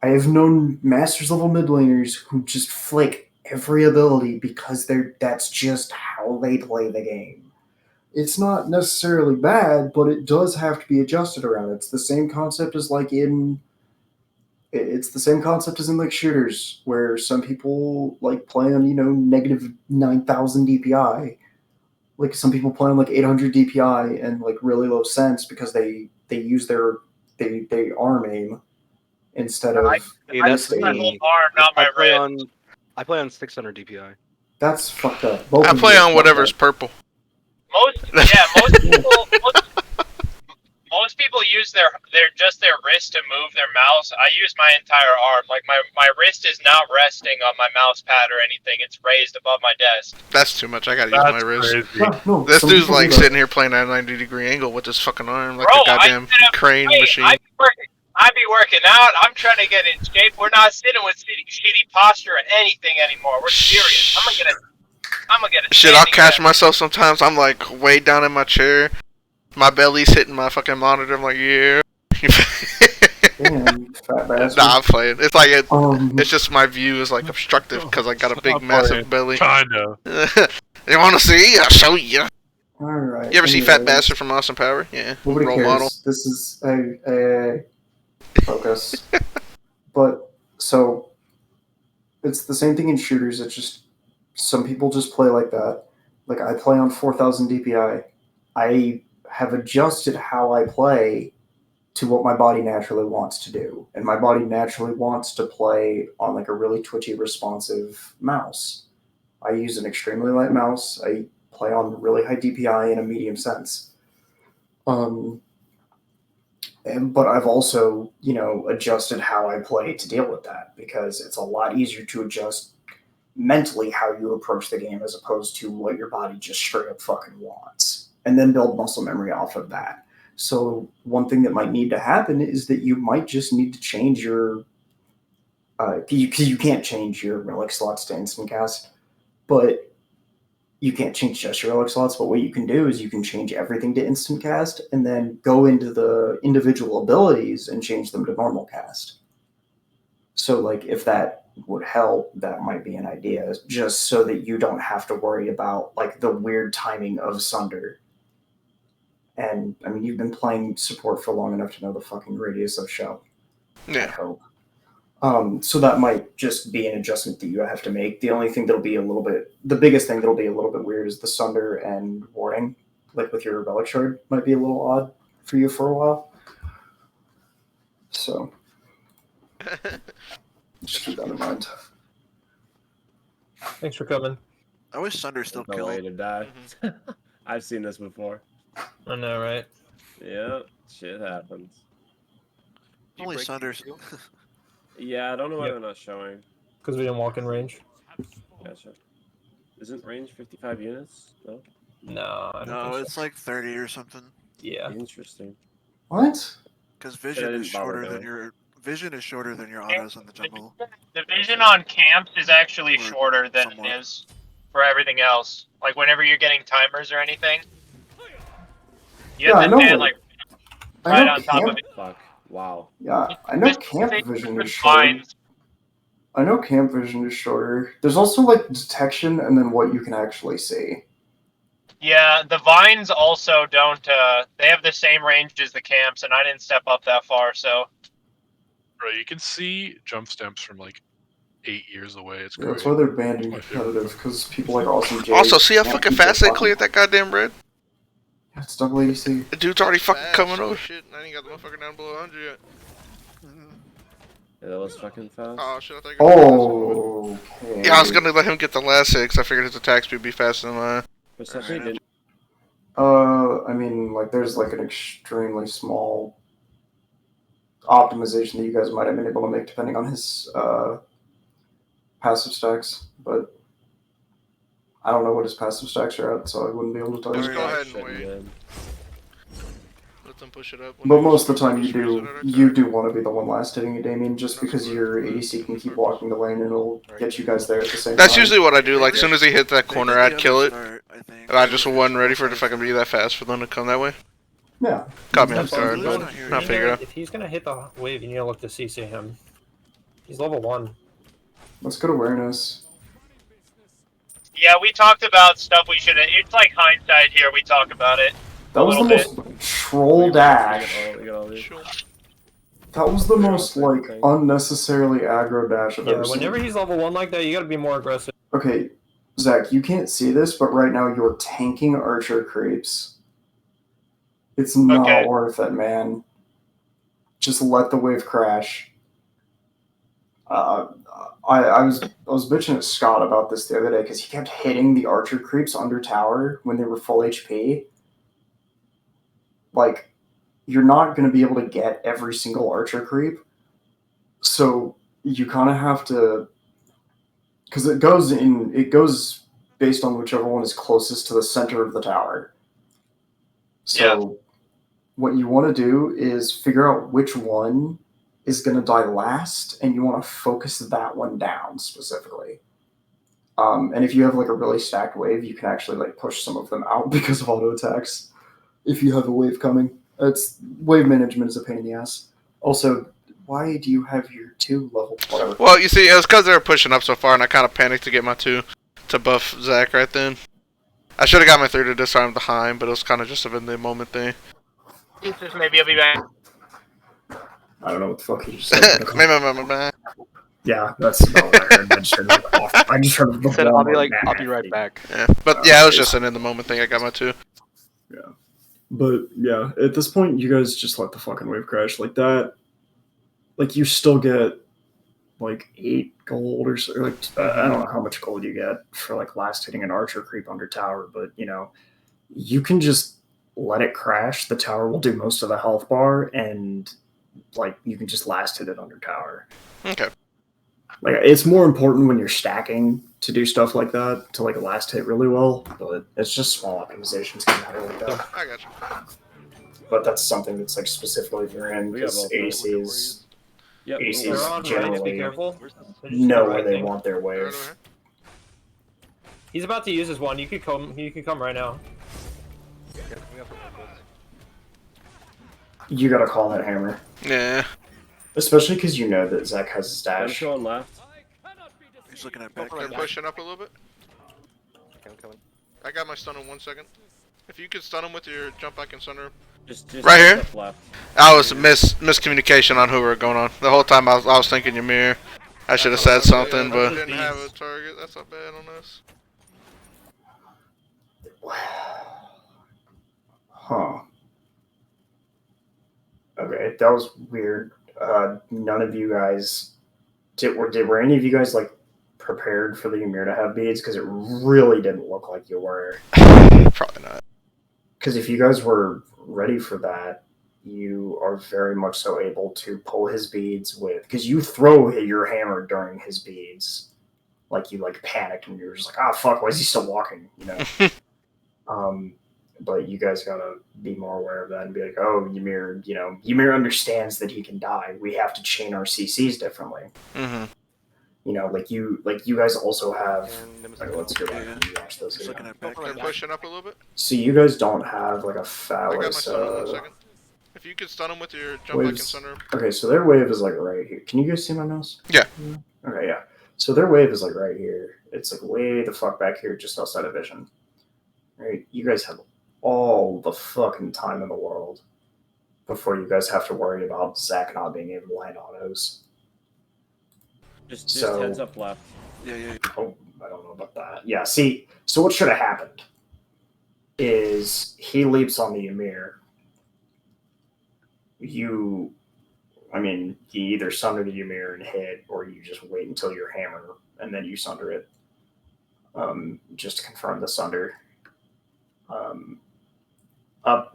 I have known Masters level mid laners who just flick every ability because that's just how they play the game. It's not necessarily bad, but it does have to be adjusted around. It's the same concept as it's the same concept as in like shooters, where some people like play on, negative 9,000 DPI. Like some people play on like 800 DPI and like really low sense because they use they arm aim instead of. Hey, I that's use my me. whole arm, not my wrist. I play on 600 DPI. That's fucked up. Both I of play you are on fucked whatever's up. purple. Most people use their wrist to move their mouse. I use my entire arm. Like my wrist is not resting on my mouse pad or anything. It's raised above my desk. That's too much. I gotta use That's my wrist. crazy. Yeah, no, This some dude's people do like that. sitting here playing at a 90-degree angle with his fucking arm, like Bro, the goddamn crane machine. I be working out. I'm trying to get in shape. We're not sitting with shitty posture or anything anymore. We're serious. I'm gonna get a Shit, I'll standing catch desk. myself sometimes. I'm like way down in my chair. My belly's hitting my fucking monitor. I'm like, yeah. Damn, fat bastard. Nah, I'm playing. It's like It's just my view is like obstructive because I got a big, Stop massive belly. Kinda. You want to see? I'll show you. all right. You ever see Fat anyways, Bastard from Austin Power? Yeah, Nobody role cares. model. This is a focus. But so it's the same thing in shooters. It's just some people just play like that. Like I play on 4,000 DPI. I have adjusted how I play to what my body naturally wants to do, and my body naturally wants to play on like a really twitchy, responsive mouse. I use an extremely light mouse. I play on really high DPI and a medium sense. But I've also, adjusted how I play to deal with that because it's a lot easier to adjust mentally how you approach the game as opposed to what your body just straight up fucking wants, and then build muscle memory off of that. So one thing that might need to happen is that you might just need to change your, because you can't change your relic slots to instant cast, but you can't change just your relic slots, but what you can do is you can change everything to instant cast and then go into the individual abilities and change them to normal cast. So, like, if that would help, that might be an idea, just so that you don't have to worry about, like, the weird timing of Sunder. And, I mean, you've been playing support for long enough to know the fucking radius of Shell. I Yeah. hope. So that might just be an adjustment that you have to make. The only thing that'll be the biggest thing that'll be a little bit weird is the Sunder and Warning, like with your Relic Shard, might be a little odd for you for a while. So, just keep that in mind. Thanks for coming. I wish Sunder still No way killed. to die. I've seen this before. I know, right? Yeah, shit happens. Only Sunder's. Yeah, I don't know why Yep. they're not showing. Because we didn't walk in range. Gotcha. Isn't range 55 units? No? No, I don't No, think so. it's like 30 or something. Yeah. Interesting. What? Because I vision didn't is bother shorter than going. your autos in the jungle. The vision on camps is actually Or shorter than somewhat. it is for everything else. Like whenever you're getting timers or anything, you Yeah, I have know to stand what- like I right know on top of camp, it. Fuck. Wow. yeah, I know Just camp think vision is it's shorter. fine. I know camp vision is shorter. There's also like detection and then what you can actually see. Yeah, the vines also don't. They have the same range as the camps, and I didn't step up that far, so. Bro, you can see jump stamps from like 8 years away. It's Yeah, great. that's why they're banned in My favorite competitive, because people like Awesome J. Also, see how can't fucking keep their fast they fucking- cleared that goddamn red? Yeah, it's double ADC. The dude's already fucking Fast, coming oh over. shit, I ain't got the motherfucker down below 100 yet. Yeah, that was fucking fast. Oh shit, I thought you were Oh, okay. Yeah, I was gonna let him get the last hit 'cause I figured his attack speed would be faster than mine. Persephone didn't. I mean, like, there's like an extremely small optimization that you guys might have been able to make depending on his passive stacks, but I don't know what his passive stacks are at, so I wouldn't be able to tell Just you. go ahead and Shit, wait. man. Let them push it up. But most of the time, you do want to be the one last hitting it, Damien, just because your ADC can keep walking the lane and it'll get you guys there at the same That's time. usually what I do. Like, as soon as he hit that corner, I'd kill it. Start, I think. And I just wasn't ready for it to fucking be that fast for them to come that way. Yeah. Caught me off That's all guard, good. but You I'll know, figure it out. If he's gonna hit the wave, you need to look to CC him. He's level 1. That's good awareness. Yeah, we talked about stuff we should have. It's like hindsight here. We talk about it. That was the little most troll dash. You got all these. That was the Yeah, most, I'll take like, the thing. unnecessarily aggro dash I've Yeah, ever seen. whenever he's level 1 like that, you gotta be more aggressive. Okay, Zach, you can't see this, but right now you're tanking archer creeps. It's not Okay. worth it, man. Just let the wave crash. I was bitching at Scott about this the other day because he kept hitting the archer creeps under tower when they were full HP. Like, you're not going to be able to get every single archer creep, so you kind of have to, because it goes based on whichever one is closest to the center of the tower. So what you want to do is figure out which one is going to die last, and you want to focus that one down specifically. And if you have like a really stacked wave, you can actually like push some of them out because of auto attacks. If you have a wave coming, it's wave management is a pain in the ass. Also, why do you have your 2 level? Whatever. Well, you see, it was because they were pushing up so far, and I kind of panicked to get my 2 to buff Zach right then. I should have got my 3 to disarm the Heim, but it was kind of just a in the moment thing. Just maybe I'll be back. I don't know what the fuck you just said. Meh. Yeah, that's about what I heard. I just heard it off. I just heard He the said, "I'll be Walmart like, I'll mad be right thing. back." Yeah, but yeah, it was just an in the moment thing. I got my 2. But yeah, at this point, you guys just let the fucking wave crash like that. Like, you still get like 8 gold or so. Like I don't know how much gold you get for like last hitting an archer creep under tower, but you know, you can just let it crash. The tower will do most of the health bar, and like you can just last hit it under tower. Okay. Like it's more important when you're stacking to do stuff like that to like last hit really well, but it's just small optimizations can matter like that. I got you. But that's something that's like specifically for him We got because both. ACs Yep. ACs They're on right. Be generally careful. They're just know doing where right they thing. want their Right over wave. here. He's about to use his one. You could come. You can come right now. You gotta call that hammer. Yeah. Especially because you know that Zach has his I'm dash. showing left. He's looking at back. They're pushing up a little bit. I got my stun in 1 second. If you could stun him with your jump back and stun her. Just Right here? up left. I was miscommunication on who we were going on. The whole time I was thinking Ymir. I should have said something, I but didn't have a target. That's not bad on this. Huh. Okay, that was weird. None of you guys were any of you guys like prepared for the Ymir to have beads? Because it really didn't look like you were. probably not. Because if you guys were ready for that, you are very much so able to pull his beads with, because you throw your hammer during his beads, like you like panicked and you're just like, ah, fuck, why is he still walking? You know. But you guys gotta be more aware of that and be like, oh, Ymir, you know, Ymir understands that he can die. We have to chain our CCs differently. Mm-hmm. You know, like you guys also have. Like, let's go back and watch those. He's looking Again. at back. They're pushing up a little bit. So you guys don't have like a I got my phallus. stun in 1 second. If you could stun him with your jump back and Waves. stun her. Okay, so their wave is like right here. Can you guys see my mouse? Yeah. Okay, yeah. So their wave is like right here. It's like way the fuck back here, just outside of vision. Right? You guys have all the fucking time in the world before you guys have to worry about Zach not being able to land autos. Just So- heads up left. Yeah. Oh, I don't know about that. Yeah, see, so what should have happened is he leaps on the Ymir. You either sunder the Ymir and hit, or you just wait until your hammer and then you sunder it. Just to confirm the sunder.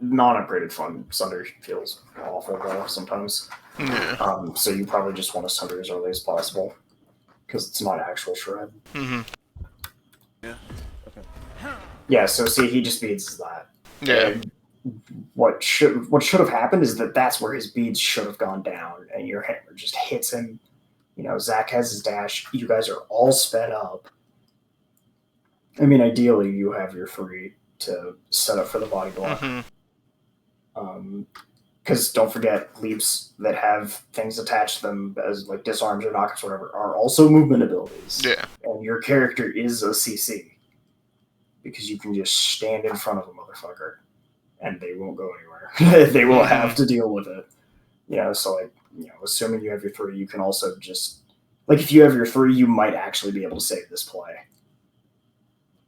Non-upgraded fun sunder feels awful though sometimes. Yeah. So you probably just want to sunder as early as possible because it's not actual shred. Mm-hmm. Yeah. So see, he just beats that. Yeah. And what should have happened is that's where his beads should have gone down, and your hammer just hits him. You know, Zach has his dash. You guys are all sped up. I mean, ideally, you have your 3 to set up for the body block. Mm-hmm. Because don't forget, leaps that have things attached to them as like disarms or knockups or whatever are also movement abilities. Yeah. And your character is a CC. Because you can just stand in front of a motherfucker and they won't go anywhere. They will have to deal with it. You know, so like, you know, assuming you have your 3, you can also just like if you have your 3, you might actually be able to save this play.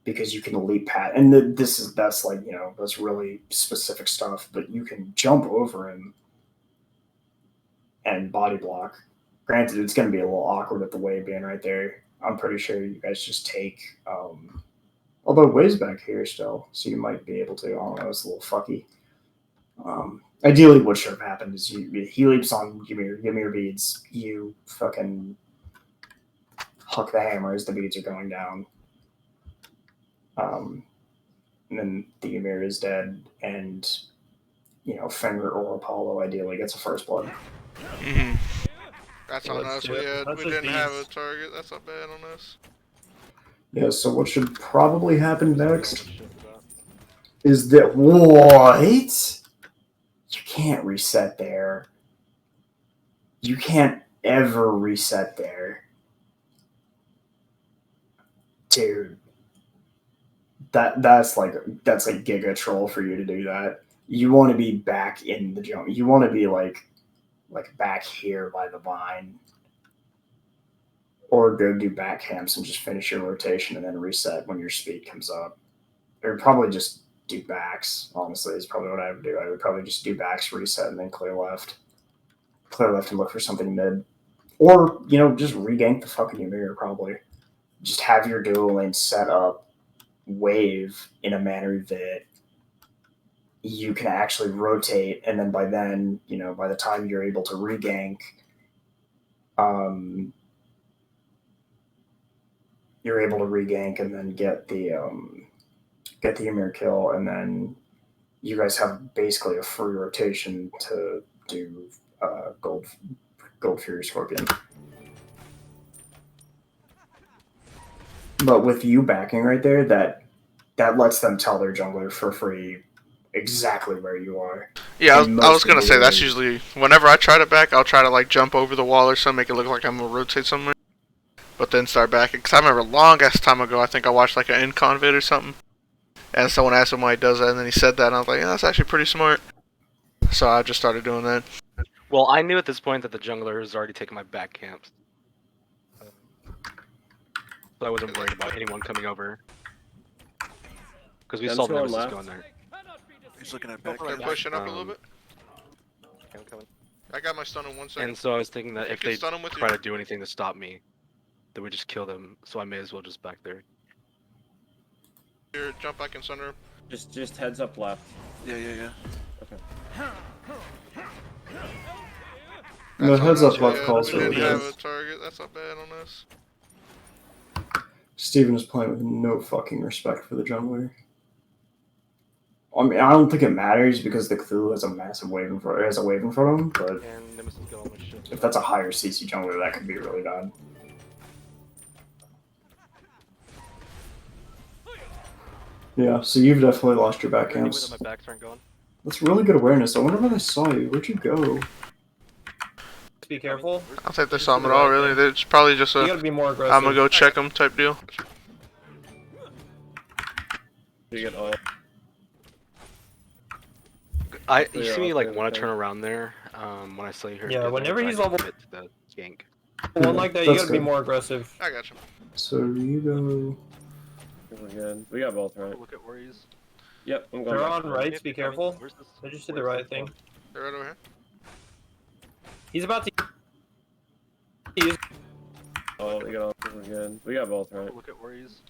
Because you can leap past, and that's like, you know, that's really specific stuff, but you can jump over him and body block. Granted, it's going to be a little awkward with the wave being right there. I'm pretty sure you guys just take, although wave's back here still, so you might be able to. I don't know, it's a little fucky. Ideally, what should have happened is he leaps on Ymir beads, you fucking huck the hammer as the beads are going down. And then the Ymir is dead, and you know, Fenrir or Apollo ideally gets a first blood. Mm-hmm. That's Yeah, on let's us. do We it. Let's we just didn't have a beads. target. That's not bad on us. Yeah. So what should probably happen next is that what? You can't reset there. You can't ever reset there, dude. That's like giga troll for you to do that. You want to be back in the jump. You want to be like back here by the vine, or go do back camps and just finish your rotation and then reset when your speed comes up. Or probably just do backs. Honestly, is probably what I would do. I would probably just do backs, reset, and then clear left and look for something mid. Or, you know, just regank the fucking Ymir, probably. Just have your dual lane set up wave in a manner that you can actually rotate, and then by then, you know, by the time you're able to regank, you're able to regank and then get the Ymir kill, and then you guys have basically a free rotation to do Gold Fury Scorpion. But with you backing right there, that lets them tell their jungler for free exactly where you are. Yeah, And I was most gonna say that's people- usually whenever I try to back, I'll try to like jump over the wall or something, make it look like I'm gonna rotate somewhere, but then start backing. Cause I remember long ass time ago, I think I watched like an Incon vid or something, and someone asked him why he does that, and then he said that, and I was like, yeah, that's actually pretty smart. So I just started doing that. Well, I knew at this point that the jungler has already taken my back camps, so I wasn't worried about anyone coming over. Because we Them's saw the going Nemesis left. going there. He's looking at back. They're pushing up a little Um, bit. I'm coming. I got my stun in 1 second. And so I was thinking that You if can they stun 'em with try your- to do anything to stop me, they would just kill them. So I may as well just back there. Here, jump back in center. Just heads up left. Yeah. The That's heads not up bad. left calls We really didn't have good. a target. That's not bad on us. Steven is playing with no fucking respect for the jungler. I mean, I don't think it matters because the Cthulhu has a massive wave in front, has a wave in front of him. But And Nemesis got all my shit. if that's a higher CC jungler, that could be really bad. Yeah, so you've definitely lost your back Anywhere camps. that my backs aren't going. That's really good awareness. I wonder where they saw you. Where'd you go? Be careful. I don't think they saw him at all, really. It's probably just You a gotta be more aggressive. I'm gonna go check him type deal. You get all. You Yeah, see me I'll like play want with to turn around there when I saw you here. Yeah, together, whenever trying he's to level- commit to the gank. One like that, you That's gotta be good. more aggressive. I got you. So you go. We're good. We got both right. Look at where he's. Yep, I'm going. They're back. on rights, be careful. Where's this? They just did the where's right this thing. They're right over here. He's about to use. Oh, we got all. We're good. We got both right. Look at where he's.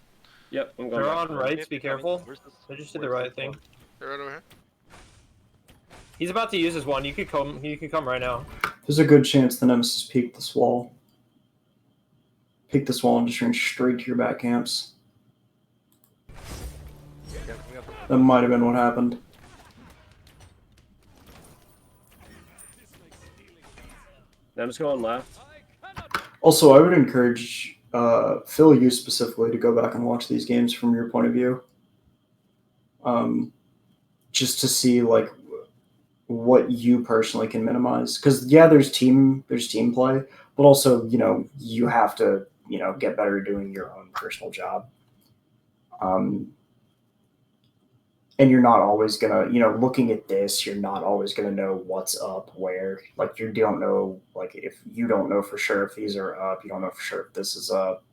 Yep, I'm going. They're back. on rights, be careful. Where's this? They just did the where's right this thing. one? They're right over here. He's about to use his one. You could come. You can come right now. There's a good chance the Nemesis peeked this wall. Peeked this wall and just ran straight to your back camps. Yeah, we got the- That might have been what happened. I'm just going left. Also, I would encourage Phil, you specifically, to go back and watch these games from your point of view, just to see like what you personally can minimize. Because yeah, there's team play, but also you have to get better at doing your own personal job. And you're not always gonna, looking at this, you're not always gonna know what's up where. Like you don't know, like if you don't know for sure if these are up, you don't know for sure if this is up.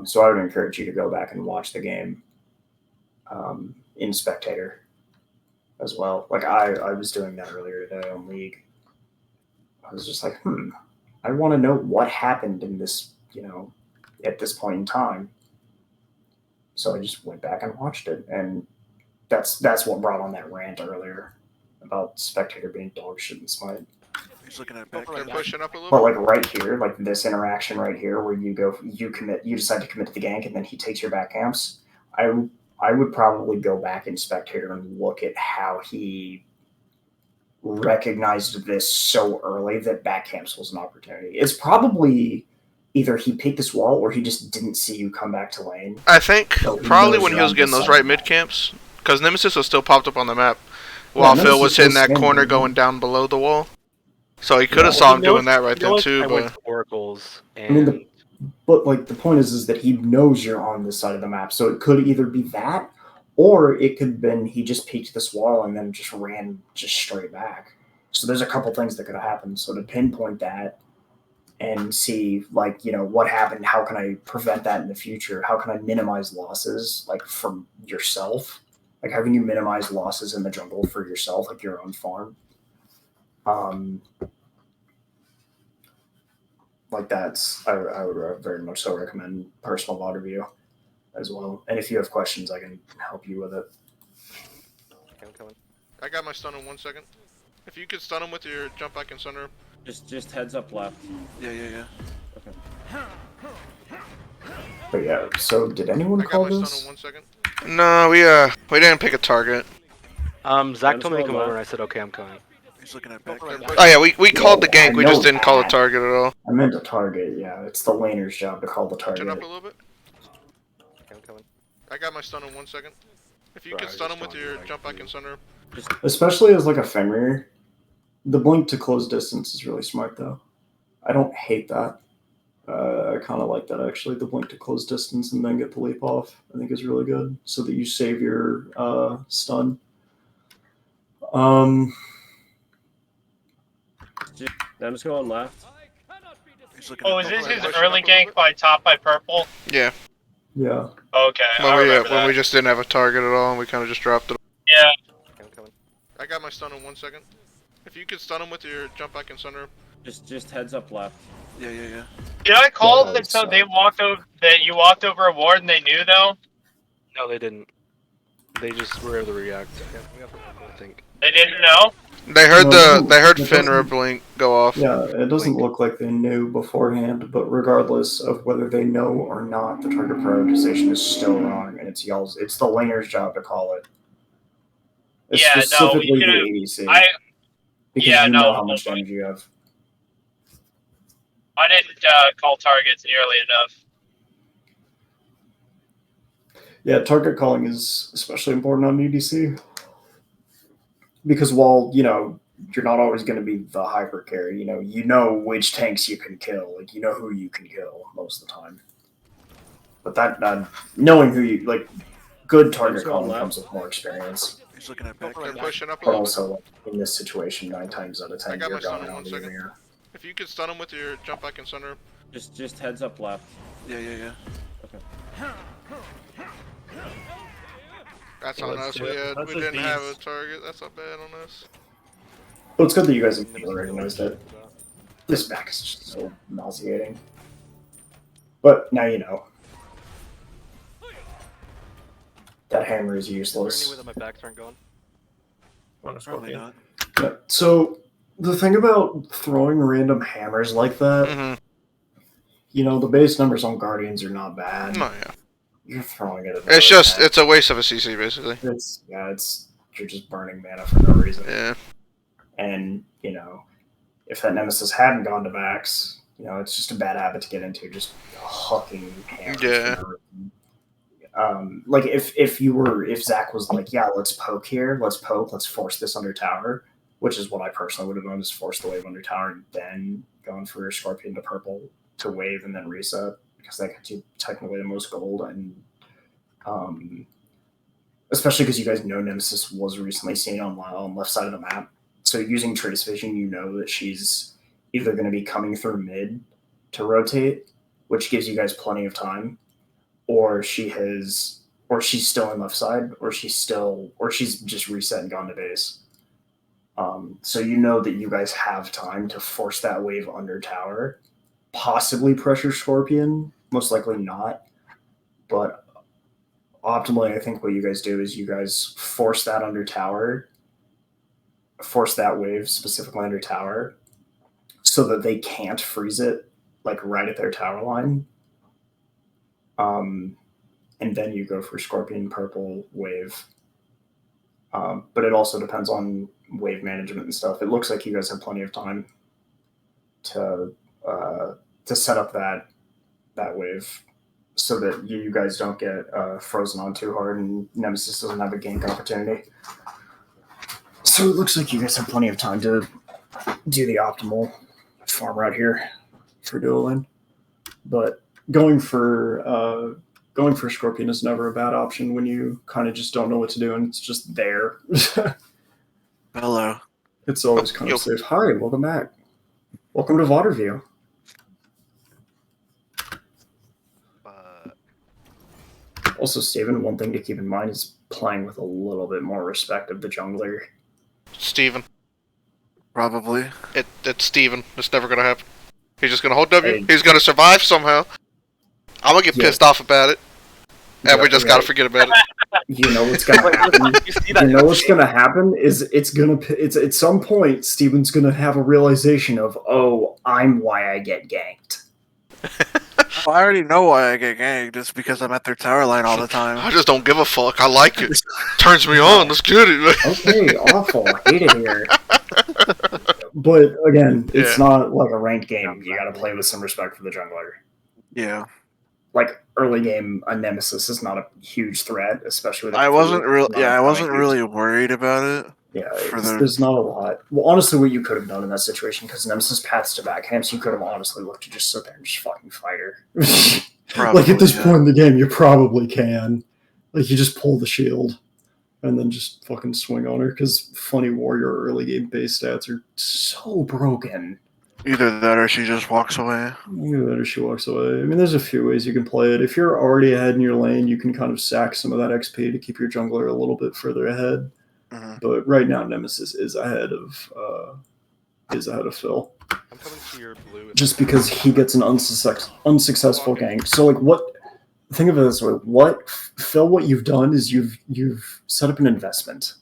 So I would encourage you to go back and watch the game in spectator as well. Like I was doing that earlier today on League. I was just like, I want to know what happened in this, at this point in time. So I just went back and watched it, and that's what brought on that rant earlier about spectator being dog shit and Smite. He's looking at back. They're pushing up a little But bit. like right here, like this interaction right here, where you decide to commit to the gank, and then he takes your back camps. I would probably go back in spectator and look at how he recognized this so early that back camps was an opportunity. It's probably either he picked this wall or he just didn't see you come back to lane. I think So he probably knows when he you're was on getting this those side right of the mid map. camps, because Nemesis was still popped up on the map while Phil Nemesis was hitting was that standing corner there. going down below the wall. So he could have Yeah. saw him doing that right then too, I went but to Oracles and I mean, But like the point is that he knows you're on this side of the map, so it could either be that, or it could have been he just peeked this wall and then just ran just straight back. So there's a couple things that could have happened. So to pinpoint that and see like what happened, how can I prevent that in the future? How can I minimize losses like from yourself? Like how can you minimize losses in the jungle for yourself, like your own farm? like that's I would very much so recommend personal VOD review as well. And if you have questions, I can help you with it. I'm coming. I got my stun in 1 second. If you could stun him with your jump back and center. Just heads up left. Yeah, yeah, yeah. But yeah, so did anyone I got call my stun this? in 1 second. No, we didn't pick a target. Zach told me to come over, and I said, okay, I'm coming. He's looking at back. Oh yeah, we called the gank. We just know didn't call the that. target at all. I meant a target. Yeah, it's the laner's job to call the Turn up target. a little bit. Okay, I'm coming. I got my stun in 1 second. If you Bro, I could was stun just him with telling your you, like, jump back and center. Especially as like a Fenrir, the blink to close distance is really smart though. I don't hate that. I kind of like that actually. The blink to close distance and then get the leap off, I think is really good, so that you save your stun. I'm just going left. He's looking Oh, at is this back. his Pushing early up a little gank bit. by top by purple? Yeah. Yeah. Okay, I When remember when that. we just didn't have a target at all, and we kind of just dropped it. Yeah. Okay, I'm coming. I got my stun in 1 second. If you could stun him with your jump back and center. Just heads up left. Yeah, yeah, yeah. Did I call Yeah, that it's, so they walked over that you walked over a ward and they knew though? No, they didn't. They just were able to react. Yeah, we have to I think. They didn't know? They heard No, they heard it Fenrir doesn't- blink go off. Yeah, it doesn't Blink. look like they knew beforehand, but regardless of whether they know or not, the target prioritization is still wrong, and it's y'all's. It's the laner's job to call it. It's Yeah, no, we specifically the should've- ADC. Yeah, because you know no, how much damage you have. I didn't call targets nearly enough. Yeah, target calling is especially important on EDC because while you're not always going to be the hyper carry, you know which tanks you can kill, like you know who you can kill most of the time. But that knowing who you like, good target calling comes with more experience. He's looking at back. They're pushing up a But little bit. also, like, in this situation, 9 times out of 10, I got you're my stun going in out 1 the second. arena. If you could stun him with your jump back and center. Just heads up left. Yeah, yeah, yeah. That's Well, on let's us. do We it. had Let's we just didn't have a bees. target. That's not bad on us. Well, it's good that you guys have recognized it. This back is just so nauseating. But now you know. That hammer is Is there any useless. way that my backs aren't going? On a Probably scorpion. not. Yeah, so the thing about throwing random hammers like that, Mm-hmm. the base numbers on Guardians are not bad. No, yeah. You're throwing it at It's another just tank. it's a waste of a CC basically. You're just burning mana for no reason. Yeah. And, if that Nemesis hadn't gone to Vax, it's just a bad habit to get into, just hucking hammers. Yeah. For no reason. Like if Zach was like, yeah, let's poke here, let's force this under tower, which is what I personally would have done, is force the wave under tower and then gone for your Scorpion to purple to wave and then reset, because that gets you technically the most gold, and especially because you guys know Nemesis was recently seen on left side of the map. So using trace vision, you know that she's either going to be coming through mid to rotate, which gives you guys plenty of time, or she's still in left side, or she's just reset and gone to base. So you know that you guys have time to force that wave under tower, possibly pressure Scorpion, most likely not, but optimally, I think what you guys do is you guys force that under tower, force that wave specifically under tower, so that they can't freeze it like right at their tower line. And then you go for Scorpion purple wave. But it also depends on wave management and stuff. It looks like you guys have plenty of time to set up that wave, so that you guys don't get frozen on too hard and Nemesis doesn't have a gank opportunity. So it looks like you guys have plenty of time to do the optimal farm route here for dueling. But going for Scorpion is never a bad option when you kind of just don't know what to do and it's just there. Hello. It's always kind of safe. Hi, welcome back. Welcome to VOD Review. Also, Steven, one thing to keep in mind is playing with a little bit more respect of the jungler. Steven. Probably. It's Steven. It's never gonna happen. He's just gonna hold W. Hey. He's gonna survive somehow. I'm gonna get Yeah. pissed off about it. And we just gotta forget about it. You know what's gonna happen. You know what's gonna happen is it's at some point Steven's gonna have a realization of, oh, I'm why I get ganked. Well, I already know why I get ganked. It's because I'm at their tower line all the time. I just don't give a fuck. I like it. Turns me on. Let's get it. Okay, awful. I hate it here. But again, it's not like a ranked game. You gotta play with some respect for the jungler. Yeah. Like early game, a nemesis is not a huge threat, especially with. I wasn't really worried about it. Yeah, there's not a lot. Well, honestly, what you could have done in that situation, because Nemesis paths to backcamps, you could have honestly looked to just sit there and just fucking fight her. Like at this point in the game, you probably can. Like you just pull the shield and then just fucking swing on her, because Funny Warrior early game base stats are so broken. Either that or she just walks away. Either that or she walks away. I mean, there's a few ways you can play it. If you're already ahead in your lane, you can kind of sack some of that XP to keep your jungler a little bit further ahead. But right now, Nemesis is ahead of Phil. I'm coming to your blue. Just because he gets an unsuccessful gank. So like, what? Think of it this way: Phil? What you've done is you've set up an investment.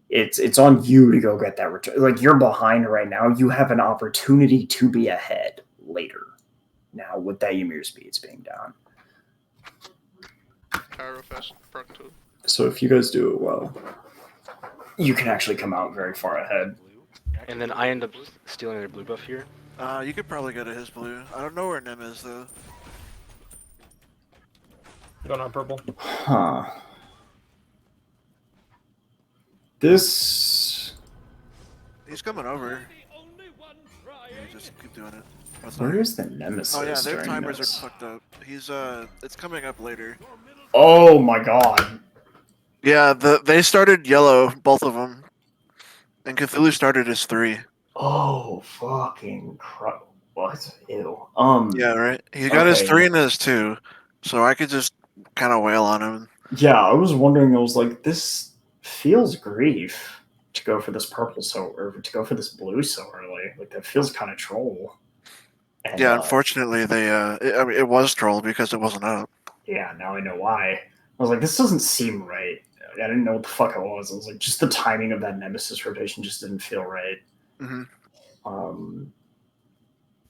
It's on you to go get that return. Like you're behind right now. You have an opportunity to be ahead later. Now with that Ymir speeds being down. So if you guys do it well, you can actually come out very far ahead. And then I end up stealing their blue buff here. You could probably go to his blue. I don't know where Nem is though. Going on purple. Huh. This. He's coming over. Yeah, just keep doing it. Where is the Nemesis? Oh yeah, their during timers this? are fucked up. He's it's coming up later. Oh my god. Yeah, they started yellow, both of them, and Cthulhu started as 3. Oh fucking crap! What? Ew. Yeah, right. He got his 3 and his 2, so I could just kind of wail on him. Yeah, I was wondering. I was like, this feels grief to go for this purple or to go for this blue so early. Like that feels kind of troll. And, Yeah, unfortunately, I mean, it was troll because it wasn't up. Yeah, now I know why. I was like, this doesn't seem right. I didn't know what the fuck it was. I was like, just the timing of that Nemesis rotation just didn't feel right. Mm-hmm.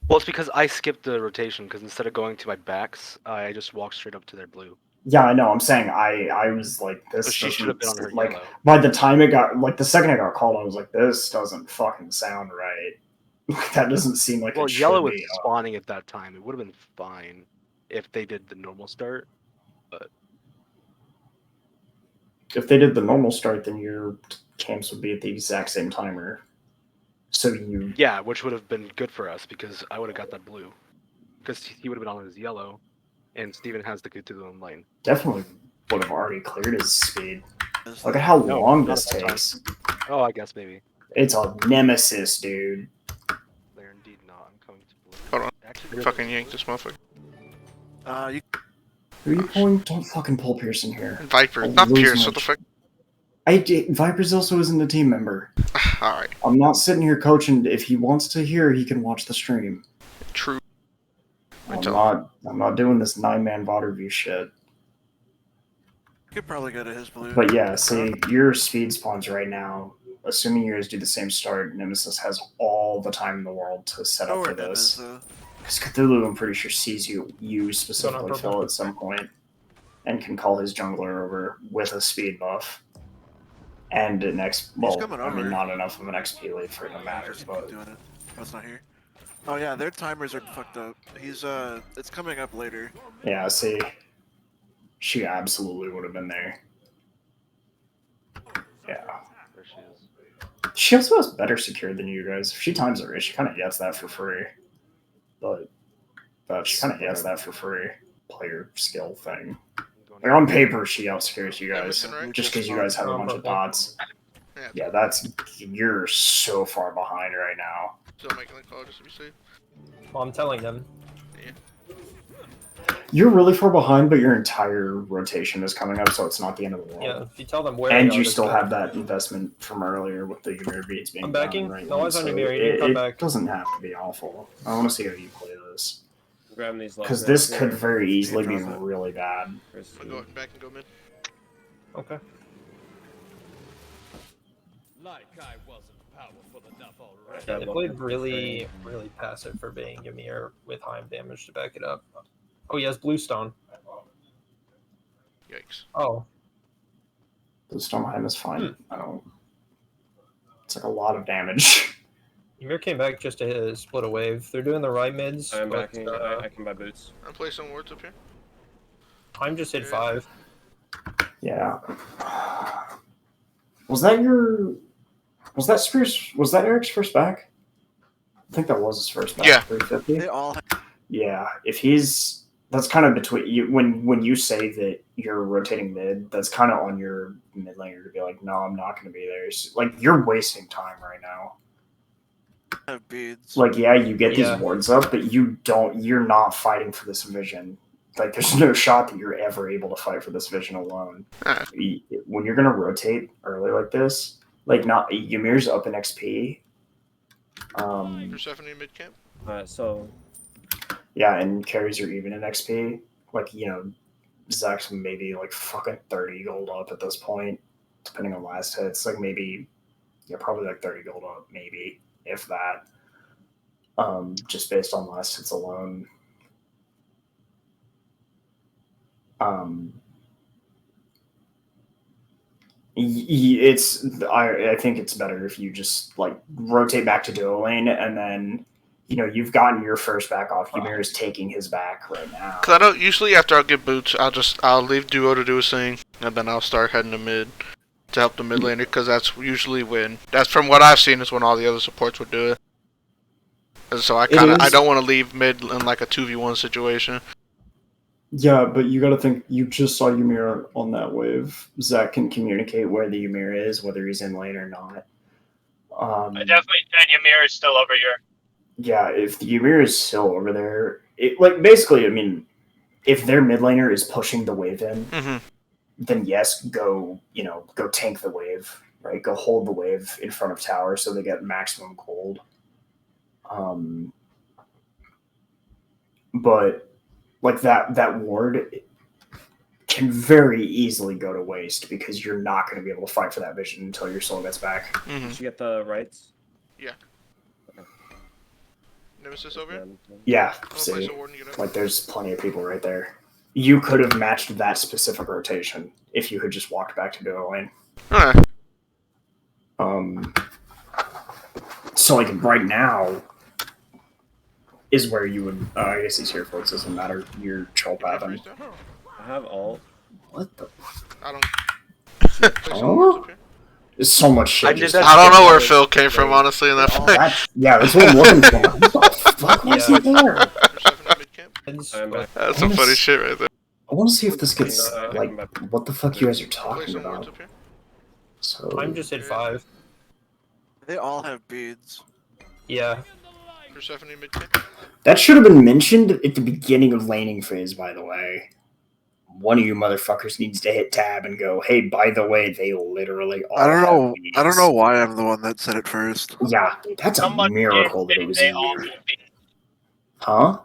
Well, it's because I skipped the rotation, because instead of going to my backs, I just walked straight up to their blue. Yeah, I know. I'm saying I was like, this. So she should have been on her like yellow. by the time it got like the second I got called, I was like, this doesn't fucking sound right. That doesn't seem like Well, it yellow should was be. spawning at that time. It would have been fine if they did the normal start, but If they did the normal start, then your camps would be at the exact same timer. So you. yeah, which would have been good for us because I would have got that blue, because he would have been on his yellow, and Steven has the Cthulhu lane. Definitely would have already cleared his speed. Look at how long this takes. Oh, I guess maybe. It's a Nemesis, dude. They're indeed not. I'm coming to blue. Hold on. Actually, Fucking yank this motherfucker. Who are you pulling? Don't fucking pull Pearson here. Viper, I'll not lose Pierce. my What the fuck? Viper's also isn't a team member. All right. I'm not sitting here coaching. If he wants to hear, he can watch the stream. True. I'm not doing this 9-man VOD review shit. You could probably go to his blue. But yeah, see, your speed spawns right now, assuming you guys do the same start, Nemesis has all the time in the world to set up for this. Because Cthulhu, I'm pretty sure, sees you specifically, Phil, at some point, and can call his jungler over with a speed buff. And an I mean, not enough of an XP lead for it to matter, but... Doing it. Oh, it's not here. Oh yeah, their timers are fucked up. He's, it's coming up later. Yeah, see, she absolutely would have been there. Yeah. There she is. She also has better secure than you guys. If she times her, she kind of gets that for free. But she kind of gets that for free. Player skill thing. Like on paper, she outsecures you guys just because you guys have a bunch of dots. Yeah, you're so far behind right now. Still making the call just to be safe. Well, I'm telling them. You're really far behind, but your entire rotation is coming up, so it's not the end of the world. Yeah, if you tell them where And they are, you that's still good. have that investment from earlier with the Ymir beats being I'm backing. done right No now, eyes on so Ymir, you can come it back. doesn't have to be awful. I want to see how you play this. Grabbing these Because left this notes could here. very easily be drop it. really bad. Chris, I'm gonna go back and go mid. Okay. Like I wasn't powerful enough already. Yeah, they Grab played one. really, really passive for being Ymir with Heim damage to back it up. Oh, he has Bluestone. Yikes. Oh, The Stormheim is fine. I don't. It's like a lot of damage. Ymir came back just to split a wave. They're doing the right mids. I'm but, backing. I can buy boots. I'm placing some wards up here. Heim just hit 5. Yeah. Was that your? Was that Spears? Was that Eric's first back? I think that was his first back. Yeah. 350. They all have Yeah. If he's, that's kind of between you. When you say that you're rotating mid, that's kind of on your mid laner to be like, no, I'm not going to be there. It's like you're wasting time right now. beads. Like, yeah, you get Yeah. these wards up, but you don't. You're not fighting for this vision. Like, there's no shot that you're ever able to fight for this vision alone. Ah. When you're gonna rotate early like this, like not Ymir's up in XP. Persephone mid camp. Alright, so Yeah, and carries are even in XP. Like, you know, Zach's maybe like fucking 30 gold up at this point, depending on last hits. Like maybe, yeah, probably like 30 gold up, maybe if that. Just based on last hits alone. It's I think it's better if you just like rotate back to duo lane and then you've gotten your first back off. Ymir is taking his back right now. Cause I don't usually after I'll get boots, I'll leave duo to do his thing, and then I'll start heading to mid to help the mid laner. Cause that's usually that's from what I've seen is when all the other supports would do it. And so I don't want to leave mid in like a 2v1 situation. Yeah, but you got to think, you just saw Ymir on that wave. Zach can communicate where the Ymir is, whether he's in lane or not. I definitely, and Ymir is still over here. Yeah, if the Ymir is still over there, basically, I mean, if their mid laner is pushing the wave in, then yes, go tank the wave, right? Go hold the wave in front of tower so they get maximum gold. But like that ward can very easily go to waste because you're not going to be able to fight for that vision until your soul gets back. did you get the rights? Yeah. Nemesis over here? Yeah, I'll see, place a ward and get up. like there's plenty of people right there. You could have matched that specific rotation if you had just walked back to duo lane. Alright. So like right now is where you would. I guess he's here, folks. Doesn't matter. You're troll pathing. I have alt. What the? I don't. Place some wards up here. There's so much shit. I did just that- I don't know where Phil came from honestly in that fight. that's what I'm looking for. What the fuck was he there? Persephone mid camp. I'm back. That's some funny shit right there. I want to see if this gets I like can buy- what the fuck you guys are Place talking some wards about. up here. So Heim just hit 5. They all have beads. Yeah. Persephone mid camp. that should have been mentioned at the beginning of laning phase, by the way. One of you motherfuckers needs to hit tab and go, hey, by the way, they literally all I don't know. have I don't beads." know why I'm the one that said it first. Yeah, that's a Somebody miracle that did it was say you. they all have beats. Huh?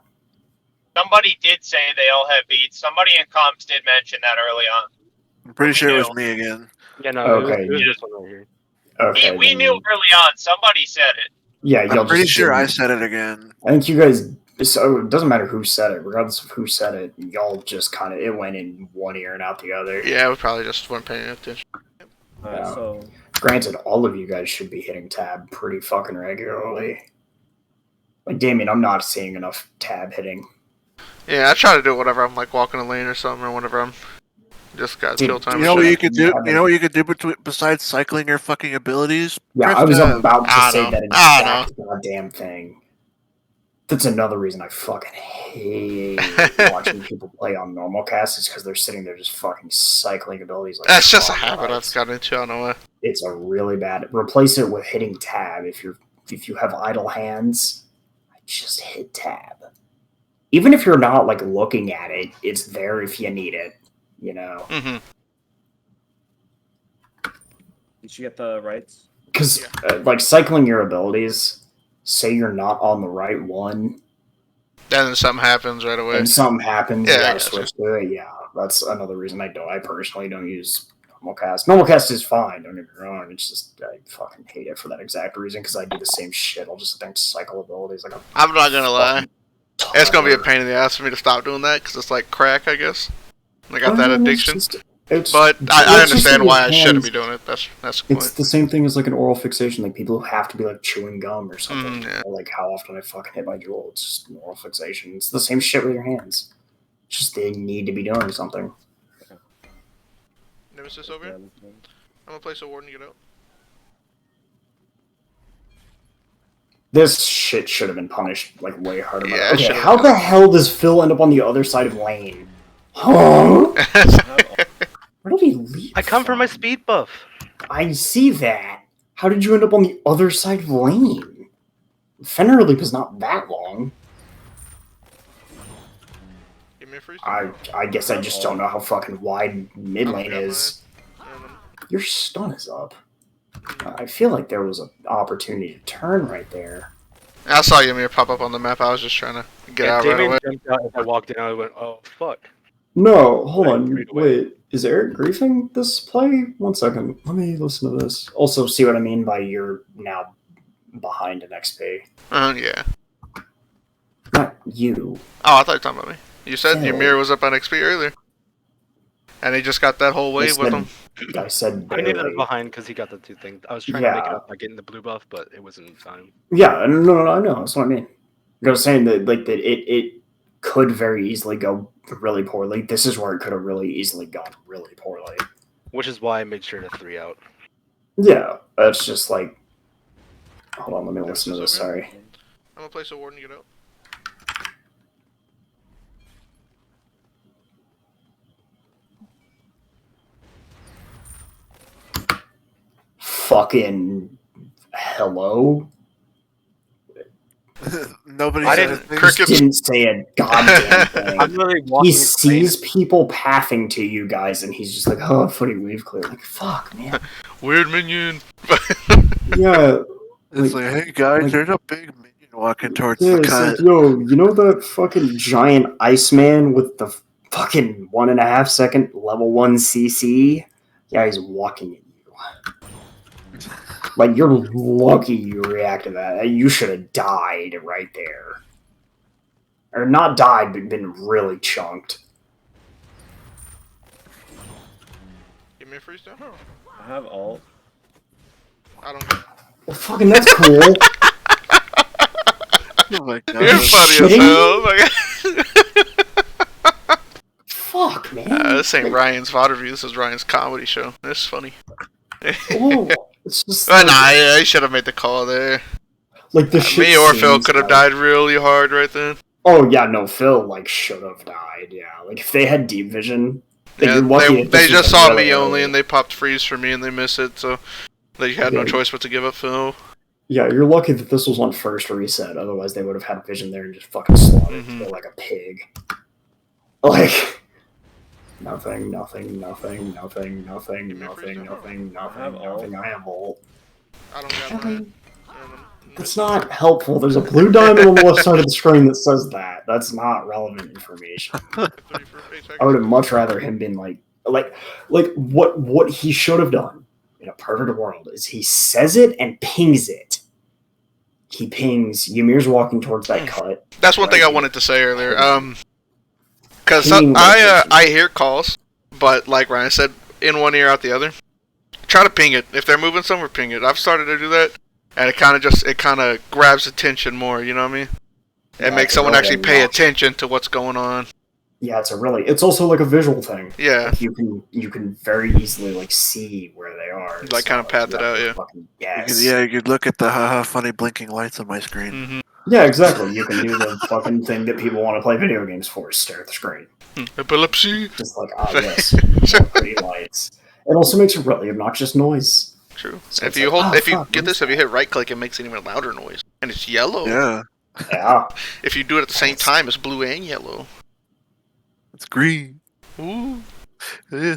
Somebody did say they all have beats. Somebody in comms did mention that early on. I'm pretty sure it was me again. Yeah, no, Okay. it was this one right here. Okay. We then- knew early on. Somebody said it. Yeah, y'all I'm pretty just sure I didn't- said it again. I think you guys. So it doesn't matter who said it, regardless of who said it. Y'all just kind of it went in one ear and out the other. Yeah, we probably just weren't paying attention. Alright, Yeah. so Granted, all of you guys should be hitting tab pretty fucking regularly. Like Damien, I'm not seeing enough tab hitting. Yeah, I try to do it whenever I'm like walking a lane or something, or whenever I'm just got Dude, chill time. You know and what shit. you could do? You know what you could do besides cycling your fucking abilities? Yeah, Press I was tab. about to I say know. that I exact goddamn thing. That's another reason I fucking hate watching people play on normal casts is because they're sitting there just fucking cycling abilities. Like That's just a troglodytes. habit I've gotten into. I don't know why. It's a really bad. Replace it with hitting tab. If you have idle hands, just hit tab. even if you're not like looking at it, it's there if you need it. You know, Mm-hmm. Did you get the rights? because like cycling your abilities. Say you're not on the right one, Then something happens right away. and something happens. Yeah, You I gotta gotcha. switch to it. Yeah, that's another reason I personally don't use normal cast. Normal cast is fine. Don't get me wrong. It's just I fucking hate it for that exact reason because I do the same shit. I'll just think cycle abilities like a I'm not gonna lie. It's gonna be a toddler. pain in the ass for me to stop doing that because it's like crack, I guess. I got that addiction. But I understand why I shouldn't be doing it. That's the It's point. the same thing as like an oral fixation. Like people who have to be like chewing gum or something. Yeah. Or, like how often I fucking hit my jewel. It's just an oral fixation. It's the same shit with your hands. It's just they need to be doing something. Nemesis over here? I'm gonna place a ward and get out. This shit should have been punished like way harder. Yeah, Okay, should've how been. the hell does Phil end up on the other side of lane? Huh? Where did he leave? I come from my speed buff. I see that. How did you end up on the other side of lane? Fenrir Leap is not that long. Give me a freeze. I guess I just don't know how fucking wide mid lane is. Your stun is up. I feel like there was an opportunity to turn right there. I saw Ymir pop up on the map. I was just trying to get out right Damien away. jumped out as I walked in. I went, oh fuck. No, hold on. Right away. Wait, is Eric griefing this play? 1 second. Let me listen to this. Also, see what I mean by you're now behind an XP. Yeah. Not you. Oh, I thought you were talking about me. You said No. Ymir was up on XP earlier. And he just got that whole wave with him. I said I knew that I was barely. behind because he got the 2 things. I was trying to make it Yeah. up by getting the blue buff, but it wasn't in time. Yeah, no, I know. That's what I mean. I was saying that like that it could very easily go really poorly. This is where it could have really easily gone really poorly. Which is why I made sure to 3 out. Yeah, that's just like. Hold on, let me listen to this. Sorry. I'm gonna place a ward and get out. Fucking hello. Nobody I said didn't- anything. Crickets. Didn't say a goddamn thing. I'm literally walking. He sees people pathing to you guys, and he's just like, "Oh, footy wave clear." Like, fuck, man. Weird minion. Yeah, It's like, hey guys, like- there's a big minion walking towards yeah. the It's cut. like, yo, you know that fucking giant Iceman with the fucking 1.5 second level 1 CC? Yeah, he's walking at you. Like, you're lucky you reacted to that. You should have died right there. Or not died, but been really chunked. Give me a freeze down. I have alt. I don't get it. Well, fucking, that's cool. Oh my god. You're funny as shitting hell. Like, Fuck, man. this ain't Ryan's VOD review. This is Ryan's comedy show. This is funny. Oh, it's just But nah, I should have made the call there. like the shit. Me or Phil seems could have like- died really hard right then. Oh yeah, no, Phil like should have died. Yeah, like if they had deep vision, then Yeah, you're lucky if they this just was, like, saw really me only, early. and they popped freeze for me, and they missed it, so they had no Yeah. choice but to give up Phil. Yeah, you're lucky that this was on first reset. Otherwise, they would have had vision there and just fucking slaughtered Mhm. Phil like a pig. Like nothing. I have ult. I don't got mine. That's not helpful. There's a blue diamond on the left side of the screen that says that. That's not relevant information. I would have much rather him been like what he should have done in a perfect world is he says it and pings it. He pings Ymir's walking towards that cut. That's one thing I wanted to say earlier. Because Ping I hear calls, but like Ryan said, in one ear out the other. Try to ping it. If they're moving somewhere, ping it. I've started to do that, and it kind of grabs attention more. You know what I mean? It makes someone actually pay attention to what's going on. Yeah, it's also like a visual thing. Yeah. Like you can very easily like see where they are. Like kind of path it out, yeah. Fucking You guess. could, yeah, you could look at the haha funny blinking lights on my screen. Mm-hmm. Yeah, exactly. You can do the fucking thing that people want to play video games for: stare at the screen. Epilepsy. Just like yes, more pretty lights. It also makes a really obnoxious noise. True. So If it's you like, hold, oh, if you fuck, get what this, is if you hit right click, it makes an even louder noise, and it's yellow. Yeah. Yeah. If you do it at the same time, it's blue and yellow. It's green. Ooh. Yeah.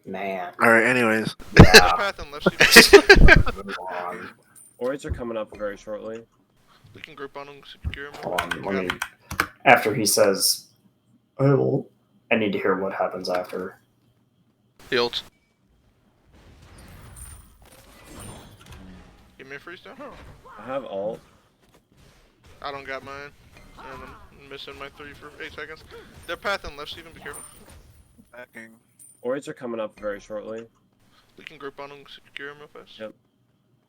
Man. All right. Anyways, Yeah. Path and left Steven. Move on. Oids are coming up very shortly. We can group on them, secure them. Hold on, let me. After he says, I need to hear what happens after. The ults. Give me a freeze down. I have alt. I don't got mine. And I'm missing my 3 for 8 seconds. They're path and left Steven, be careful. backing. Oids are coming up very shortly. We can group on them, secure them real fast. Yep.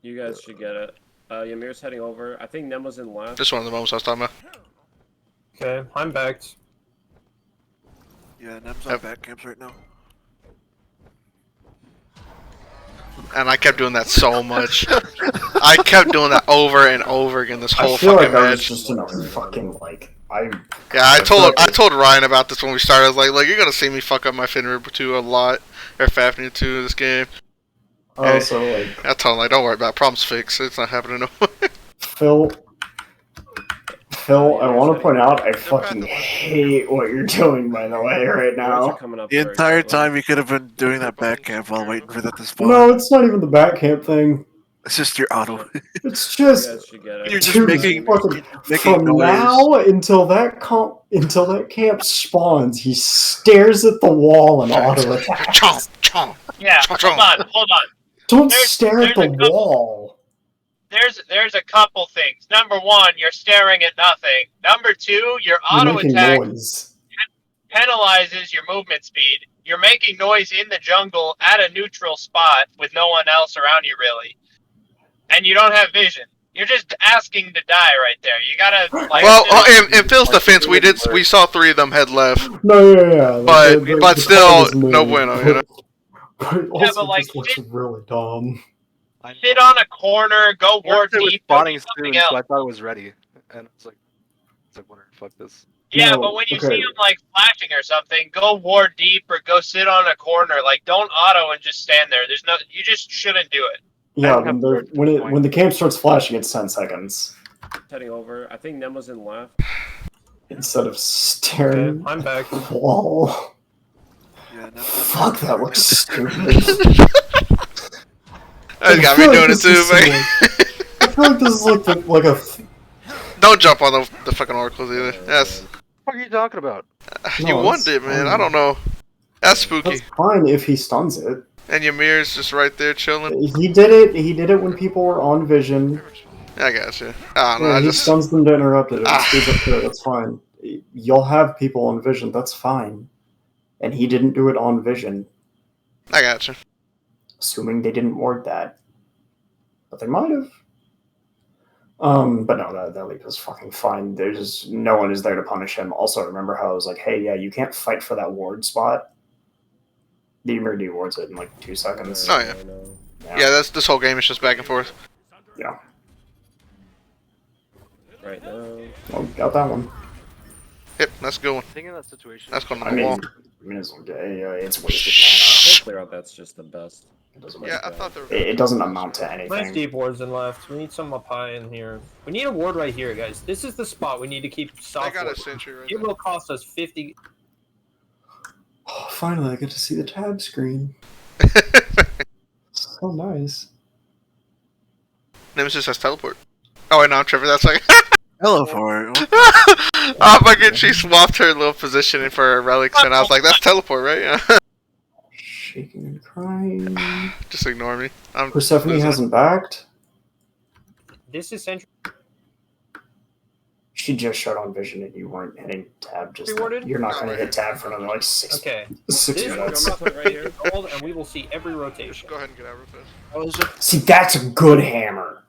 You guys should get it. Ymir's heading over. I think Nemo's in left. This one of the moments I was talking about. Okay, I'm backed. Yeah, Nem's on back camps right now. And I kept doing that so much. I kept doing that over and over again this whole I feel fucking like I was match. just in a fucking like Yeah, I told Ryan about this when we started. I was like, you're gonna see me fuck up my Finrib 2 a lot, or Fafnir 2 this game. Oh, so like I told him, like, don't worry about it. Problem's fixed. It's not happening no more. Phil, I want to point out I fucking hate what you're doing, by the way, right Oids are now. coming up The very entire shortly. time you could have been doing that back camp while waiting for that to spawn. No, it's not even the back camp thing. It's just your auto. It's You just guys should get it. You're just dude, making fucking, making from noise. now until that camp spawns, he stares at the wall and auto attacks. Chomp, chomp. Yeah, hold on. Don't There's- stare at there's the a couple- wall. There's a couple things. Number one, you're staring at nothing. Number two, your You're auto making attack noise. penalizes your movement speed. You're making noise in the jungle at a neutral spot with no one else around you, really. And you don't have vision. You're just asking to die right there. You gotta, like... Well, in Phil's defense, we saw 3 of them head left. No, yeah. Like, But the but call still, was made. no bueno, you know? But it also but, like, just looks really dumb. Sit on a corner, go ward It was deep, go spawning do something soon, else. so I thought it was ready. And it's like, wondering, fuck this. Yeah, No, but when you okay. see him like flashing or something, go ward deep or go sit on a corner. Like, don't auto and just stand there. There's no, you just shouldn't do it. Yeah, have when the camp starts flashing, it's 10 seconds. Heading over. I think Nemo's in left. Instead of Okay, staring I'm back. at the wall. Yeah, Nem's on Fuck, back that camp looks right stupid. That got me doing it too, man. I feel like this is like a. Don't jump on the fucking oracles either. That's What are you talking about? you No, won it's it, man. fine. I don't know. That's spooky. That's fine if he stuns it. And Ymir's just right there chilling. He did it. He did it when people were on vision. I gotcha. I don't know. Yeah, I he just stuns them to interrupt it. Ah. It stays up there. That's fine. You'll have people on vision. That's fine. And he didn't do it on vision, I gotcha. assuming they didn't ward that. But they might have. But no, that leap is fucking fine. There's no one is there to punish him. Also, remember how I was like, hey, yeah, you can't fight for that ward spot. The Ymir wards it in like 2 seconds. Oh, yeah. I know. Yeah, that's this whole game is just back and forth. Yeah. Right now. Well, got that one. Yep, that's a good one. I think in that situation. That's going I on the mean, wall. it's wasted I'll clear out. That's just the best. mana. It doesn't, Yeah, I thought there were... it doesn't amount to Nice anything. deep wards in left. We need some up high in here. We need a ward right here, guys. This is the spot we need to keep I soft got a ward. sentry right It there. will cost us 50. Oh, finally, I get to see the tab screen. So nice. Nemesis has teleport. Oh wait, no, I'm tripping. That's like Teleport. oh fucking she swapped her little positioning for her relics and I was like, that's teleport, right? Yeah. Shaking and crying. Just ignore me. I'm Persephone losing. hasn't backed. This is central. She just shut on vision and you weren't hitting tab just Rewarded? You're not going to hit tab for another like six Okay. minutes. This right here, gold, and we will see every rotation. Go ahead and get out real fast. What was it? See, that's a good hammer.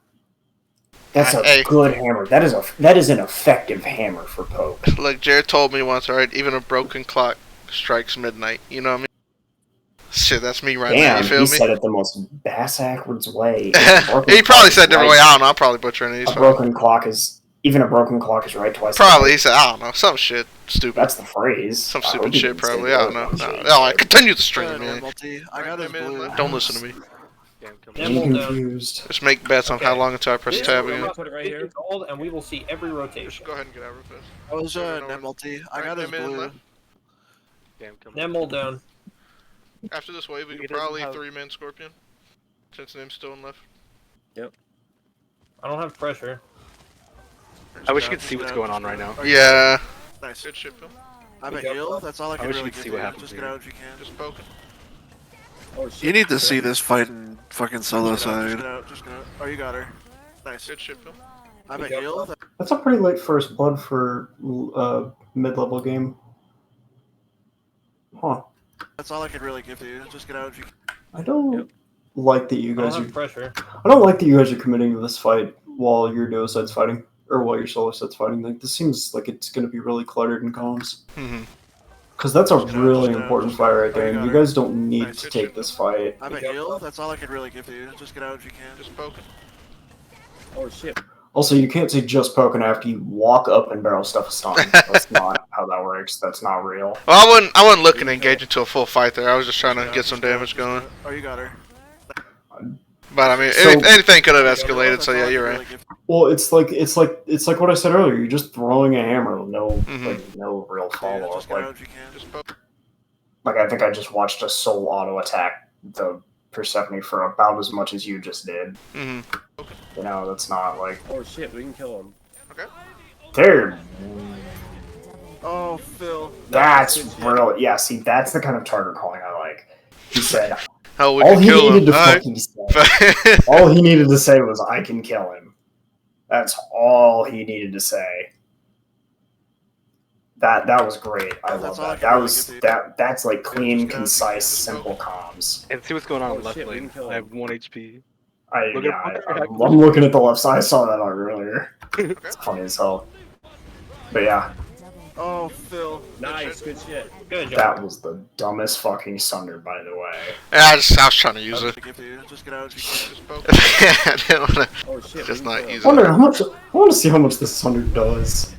That's a Hey. good hammer. That is an effective hammer for poke. Like Jared told me once, alright, even a broken clock strikes midnight. You know what I mean? Shit, that's me right now, Damn, you feel he me? said it the most backwards way. He probably said it different way, I don't know, I'm probably butchering it. He's A fine. broken clock is right twice. a Probably, day. he said, I don't know, some shit stupid. That's the phrase. Some I stupid hope he shit, didn't say probably, the I other don't know. one. No, I continue the stream, Yeah, man. multi. I got his blue. Don't listen to me. I'm Nimble down. confused. Just make bets on how Okay. long until I press This tab will again. Put it right get here. you gold, and we will see every Just rotation. go ahead and get out real fast. I was Over and over. Nem multi. I Right, got his Nim in blue. left. Nimble down. After this wave, we He could doesn't probably have- 3-man Scorpion. Since Nim's still in left. I don't have pressure. I wish you could see what's going on right now. Yeah. Nice. Good shit, Phil. I have a heal. That's all I can wish really you could give see you. what happens Just get here. out if you can. Just poking. Oh shit. You need to see this fight in fucking solo Just get out, side. Just get out. Oh, you got her. Nice. Good shit, Phil. I have a heal. That's a pretty late first blood for mid-level game. Huh. That's all I can really give you. Just get out if you can. I don't like that you I don't guys have are. pressure. I don't like that you guys are committing to this fight while your duo side's fighting, or while your solo side's fighting. Like this seems like it's going to be really cluttered in comms. Mm-hmm. Because that's a Just get out, really just get out, important just fight get out. right Oh, there, you and got you her. guys don't need Nice. to take this fight. I have a heal. That's all I can really give you. Just get out if you can. Just poking. Oh shit. Also, you can't say just poking after you walk up and barrel stuff a stun. That's not how that works. That's not real. Well, I wasn't looking to engage into a full fight there. I was just trying to get some damage going. Oh, you got her. But I mean, So- anything could have That's escalated. So all yeah, I you're can right. really give- Well, it's like what I said earlier. You're just throwing a hammer with no no real follow Just up. get out Like if you can. Just poke. I think I just watched a soul auto attack the Persephone for about as much as you just did. Mm-hmm. You know, that's not like Oh shit. We can kill him. there. Oh, Phil. That's real. Yeah, see, that's the kind of target calling I like. He said Oh, we all can he kill needed him. to fucking say. All he needed to say was, "I can kill him." That's all he needed to say. That was great. I That's love all I that. can That really was give you. that's like clean, just get out, concise, just simple comms. And see what's going on Oh, in left shit, we lane. can kill I him. have 1 HP. I, Look yeah, at I'm looking at the left side. I saw that on earlier. It's funny as hell. But yeah, Oh, Phil. Nice. Good shit. Good job. that was the dumbest fucking sunder, by the way. Yeah, I was trying to use it. Give you. Just get out if you can. Just poke. I didn't want to. Oh shit. Just we can not kill him. use I wonder how much. I want to see how much this sunder does.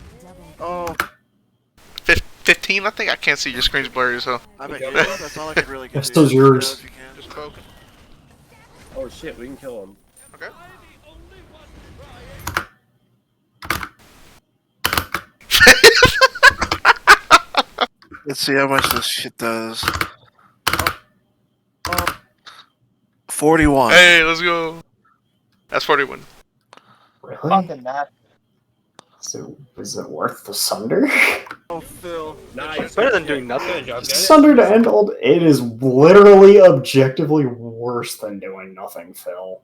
Oh, 15, I think. I can't see your screen's blurry as hell. I have a heal. That's all I can really give you. That's still Just get out yours. if you can. Just poking. Oh shit. We can kill him. Okay. Let's see how much this shit does. 41. Hey, let's go. That's 41. Really? Fucking that. So, is it worth the sunder? Oh, Phil. Nice. It's better than good doing shit. nothing. Good job, guys. Sunder to end all. It is literally objectively worse than doing nothing, Phil.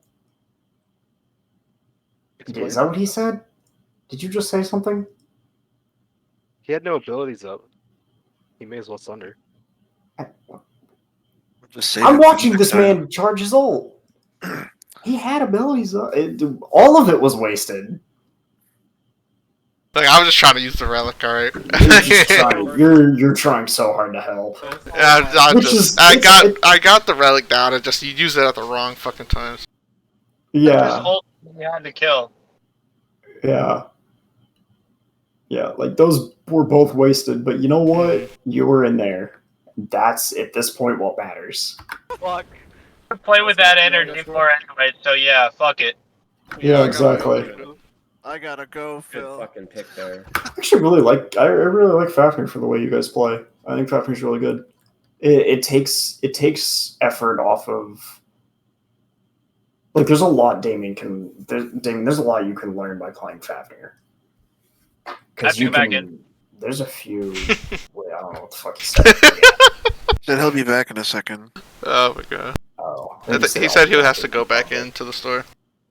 Is that what he said? Did you just say something? He had no abilities up. He may as well sunder. Just save I'm it for watching next this time. man charge his ult. He had abilities. All of it was wasted. Like, I was just trying to use the relic, alright? You're trying so hard to help. I got the relic down. You use it at the wrong fucking times. Just Yeah, ult you had to kill. yeah, like those were both wasted. But you know what? You were in there. That's at this point what matters. Fuck. Play with that energy more anyway, so yeah, fuck it. Yeah, exactly. I gotta go, Good Phil. fucking pick there. I actually really like. I really like Fafnir for the way you guys play. I think Fafnir's really good. It takes effort off of. Like, there's a lot Damien can. There's a lot you can learn by playing Fafnir. Have to go back in. There's a few. Wait, I don't know what the fuck he said. Said he'll be back in a second. Oh my god. Oh, He said he has to go back into the store.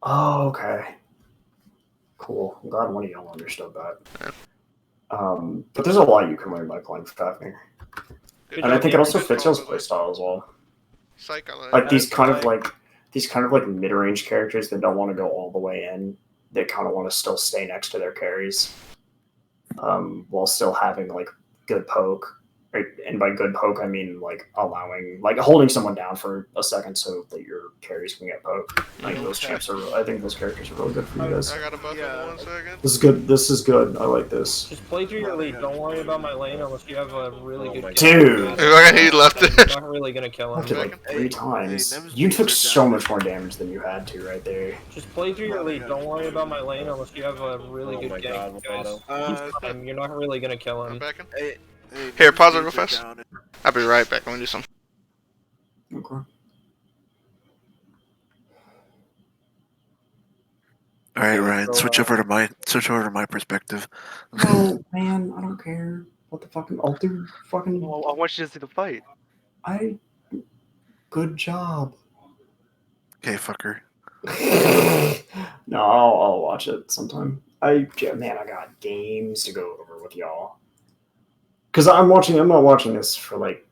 Oh, okay. Cool. I'm glad one of y'all understood that. But there's a lot you can learn by playing Fafnir. And I think it also fits y'all's playstyle as well. Like these kind of like mid-range characters that don't want to go all the way in. They kind of want to still stay next to their carries, while still having like good poke Right? And by good poke, I mean like holding someone down for a second so that your carries can get poked. I think those champs are. I think those characters are really good for you guys. I got a buff in 1 second. This is good. This is good. I like this. Just play through your lead. Don't worry about my lane unless you have a really good Dude. He left it. You're not really gonna kill I him. did like 3 times. You took so much more damage than you had to right there. Just play through your lead. Don't worry about my lane unless you have a really good gank. Guys, you're not really gonna kill him. Here, pause it real fast. I'll be right back. Let me do something. Okay. All right, Ryan. Switch over to my perspective. No, man, I don't care. What the fucking? I'll do fucking. Well, I want you to see the fight. Good job. Okay, fucker. No, I'll watch it sometime. I got games to go over with y'all. Because I'm not watching this for like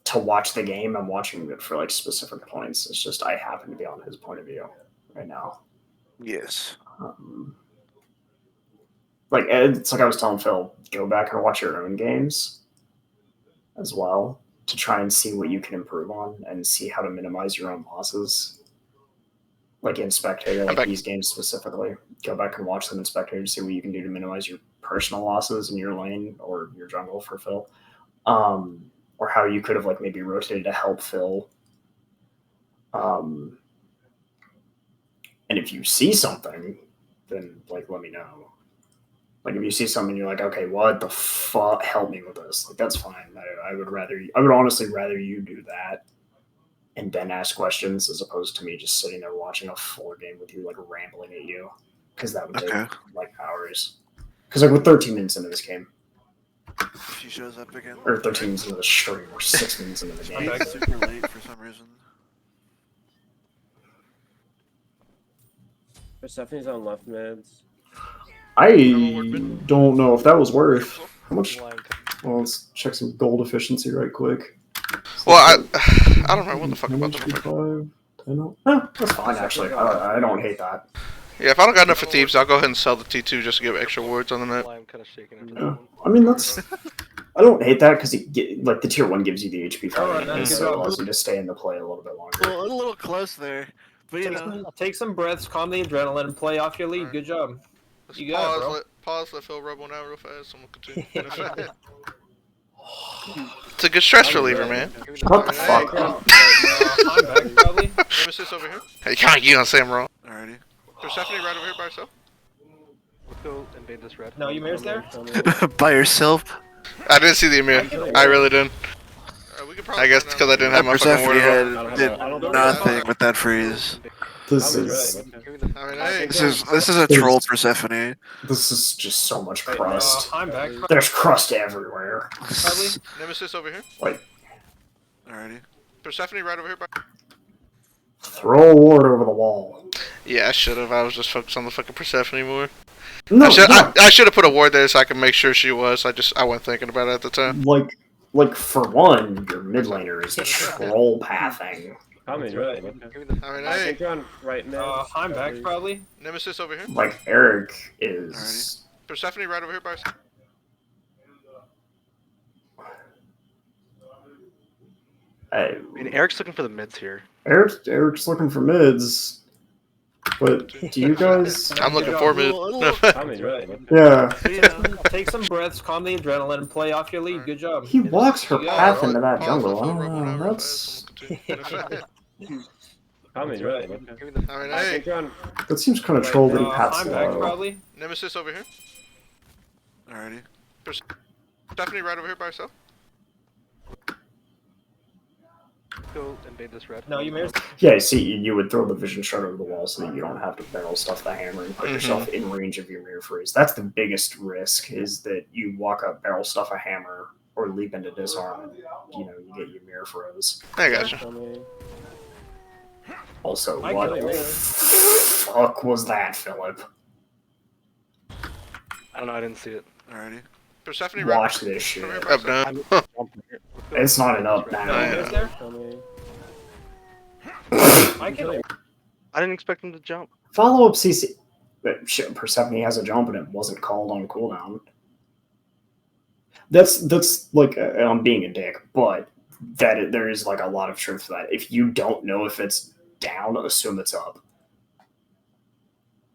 to watch the game. I'm watching it for like specific points. It's just I happen to be on his point of view right now. Yes. Like it's like I was telling Phil, go back and watch your own games as well to try and see what you can improve on and see how to minimize your own losses. Like in spectator, like these games specifically, go back and watch them in spectator to see what you can do to minimize your personal losses in your lane or your jungle for Phil, or how you could have like maybe rotated to help Phil. And if you see something, then like let me know. Like if you see something, you're like, okay, what the fuck? Help me with this. Like that's fine. I would honestly rather you do that and then ask questions as opposed to me just sitting there watching a full game with you like rambling at you, because that would take like hours. Because like we're 13 minutes into this game. If she shows up again. Or 13 minutes into the stream, or 6 minutes into the game. I'm super late for some reason. Persephone's on left mids. I don't know if that was worth. How much? Well, let's check some gold efficiency right quick. Well, I don't know what the fuck about the That's fine, actually. I don't hate that. Yeah, if I don't got enough for thieves, I'll go ahead and sell the T2 just to give extra wards on the net. Yeah. I mean, that's. I don't hate that because like the tier 1 gives you the HP fighting, so it allows you to stay in the play a little bit longer. Well, a little close there, but you know. Take some breaths, calm the adrenaline, and play off your lead. Good job. You got it, bro. Pause, let Phil rub one out real fast, and we'll continue. It's a good stress reliever, man. What the fuck? I'm back, probably. Nemesis over here. Hey, you don't say I'm wrong. Alrighty. Persephone right over here by herself. Let's go invade this red. No, Ymir's there? By yourself? I didn't see the Ymir. I really didn't. I guess because I didn't have my fucking ward Persephone did nothing with that freeze. This is. This is a troll Persephone. This is just so much crust. I'm back. There's crust everywhere. Nemesis over here. Wait. Alrighty. Persephone right over here by. Throw a ward over the wall. Yeah, I should have. I was just focused on the fucking Persephone more. No, I should have put a ward there so I could make sure she was. I wasn't thinking about it at the time. Like for one, your mid laner is troll pathing. I'm in right. I think you're on right now. I'm back, probably. Nemesis over here. Like Eric is. Persephone right over here by. I mean, Eric's looking for the mids here. Eric's looking for mids. But do you guys? I'm looking for mid. I'm in right. Yeah. Take some breaths, calm the adrenaline, and play off your lead. Good job. He walks her path into that jungle. I don't know. That's. I'm in right. That seems kind of troll that he paths I'm back, low. probably. Nemesis over here. Alrighty. Persephone right over here by herself. Go invade this red. No, Ymir's. Yeah, see, you would throw the vision shard over the wall so that you don't have to barrel stuff the hammer and put yourself in range of your mirror freeze. That's the biggest risk, is that you walk up, barrel stuff a hammer, or leap into disarm, and you get your mirror froze. I gotcha. Also, what the fuck was that, Philip? I don't know, I didn't see it. Alrighty. Persephone Watch this shit. Up down. It's not an up now. I didn't expect him to jump. Follow up CC. Shit, Persephone has a jump and it wasn't called on cooldown. That's like I'm being a dick, but there is like a lot of truth to that. If you don't know if it's down, assume it's up.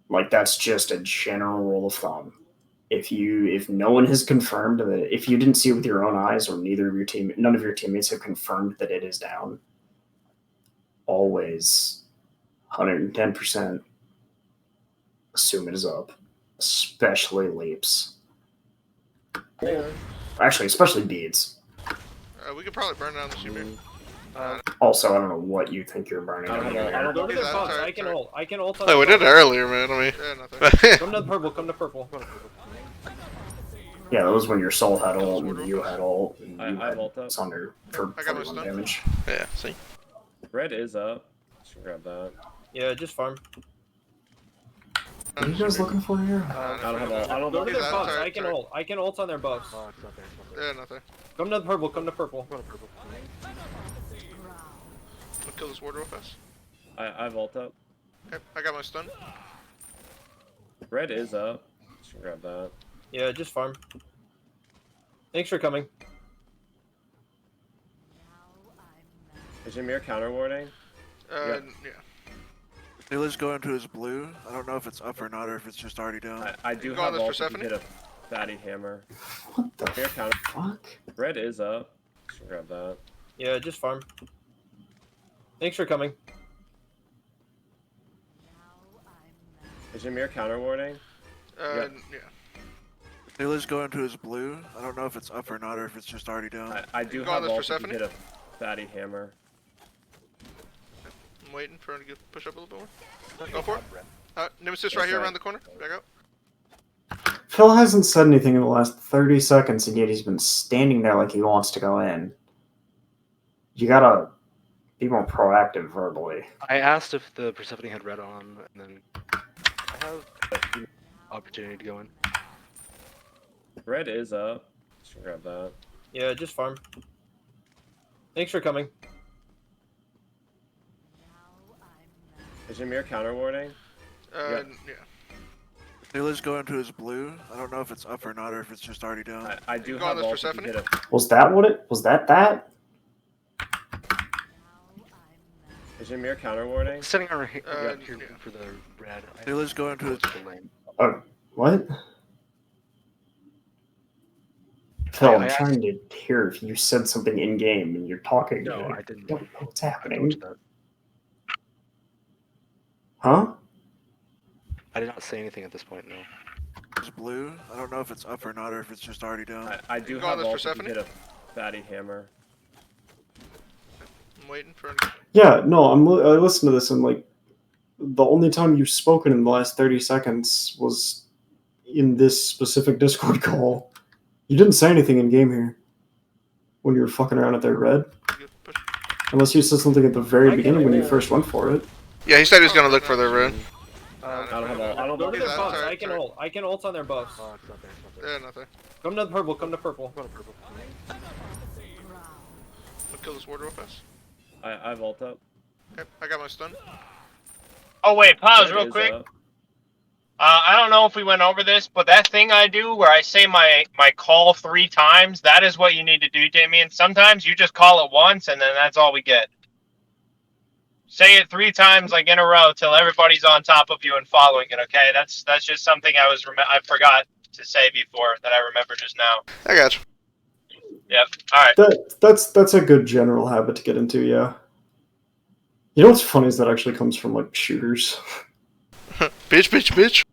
Like that's just a general rule of thumb. If no one has confirmed that, if you didn't see it with your own eyes, or none of your teammates have confirmed that it is down, always 110% assume it is up, especially leaps. Actually, especially beads. We could probably burn down the sheep here. Also, I don't know what you think you're burning. I don't know. Go to their box. Sorry, I can sorry. ult. I can ult on Oh, their we did it box. earlier, man. I mean, Yeah, nothing. Come to purple. Come to purple. Yeah, that was when your soul had ult and you had ult. And you I had ult up. Sunder for I got my 41 stun. damage. yeah. See, Red is up. Should grab that. Yeah, just farm. What are you guys looking for here? I don't have ult. I don't Go know. to their Sorry, box. sorry, I can sorry. ult. I can ult on their buffs. Oh, it's not there. It's not there. Yeah, nothing. Come to purple. Come to purple. I'll kill this ward real fast. I've ult up. Okay, I got my stun. Red is up. Should grab that. Yeah, just farm. Thanks for coming. Is Ymir counter warding? Yeah. Taylor's going to his blue. I don't know if it's up or not, or if it's just already down. I do You have going ult this if for you hit a fatty hammer. What the Ymir counter. fuck? Red is up. Should grab that. Yeah, just farm. Thanks for coming. Is Ymir counter warding? Yeah. Taylor's going to his blue. I don't know if it's up or not, or if it's just already down. I do You have going ult this for if you hit a fatty hammer. I'm waiting for him to push up a little bit more. Go for it. Nemesis right here around the corner. Back up. Phil hasn't said anything in the last 30 seconds, and yet he's been standing there like he wants to go in. You gotta be more proactive verbally. I asked if the Persephone had red on, and then I have an opportunity to go in. Red is up. Should grab that. Yeah, just farm. Thanks for coming. Is Ymir counter warding? Yeah. Taylor's going to his blue. I don't know if it's up or not, or if it's just already down. I do You have going ult this if you Persephone? hit a. Was that what it was? That? Is Ymir counter warding? Sitting on here Yeah. for the red. Taylor's going to his. Oh, what? Phil, I I'm asked- trying to hear if you said something in game and you're talking. No, and I didn't. don't know what's I happening. dodged that. Huh? I did not say anything at this point. No. His blue. I don't know if it's up or not, or if it's just already down. I do You have going ult this if you Persephone? hit a fatty hammer. I'm waiting for him to... Yeah, no, I listened to this and like the only time you've spoken in the last 30 seconds was in this specific Discord call. You didn't say anything in game here when you were fucking around at their red. push. Unless you said something at the very I beginning when you can- first went for it. yeah, he said he was gonna look for the red. I don't have ult. I don't Go know. to their Sorry, box. sorry, I can sorry. ult. I can ult on their buffs. Oh, it's not there. It's not there. Yeah, nothing. Come to purple. Come to purple. I'll kill this ward real fast. I've ult up. Okay, I got my stun. Oh wait, pause Red real is quick. up. I don't know if we went over this, but that thing I do where I say my call 3 times, that is what you need to do, Damien. Sometimes you just call it once, and then that's all we get. Say it 3 times, like in a row, till everybody's on top of you and following it. Okay, that's just something I forgot to say before that I remember just now. I got you. Yep. All right. That's a good general habit to get into, yeah. You know what's funny is that actually comes from like shooters. Bitch.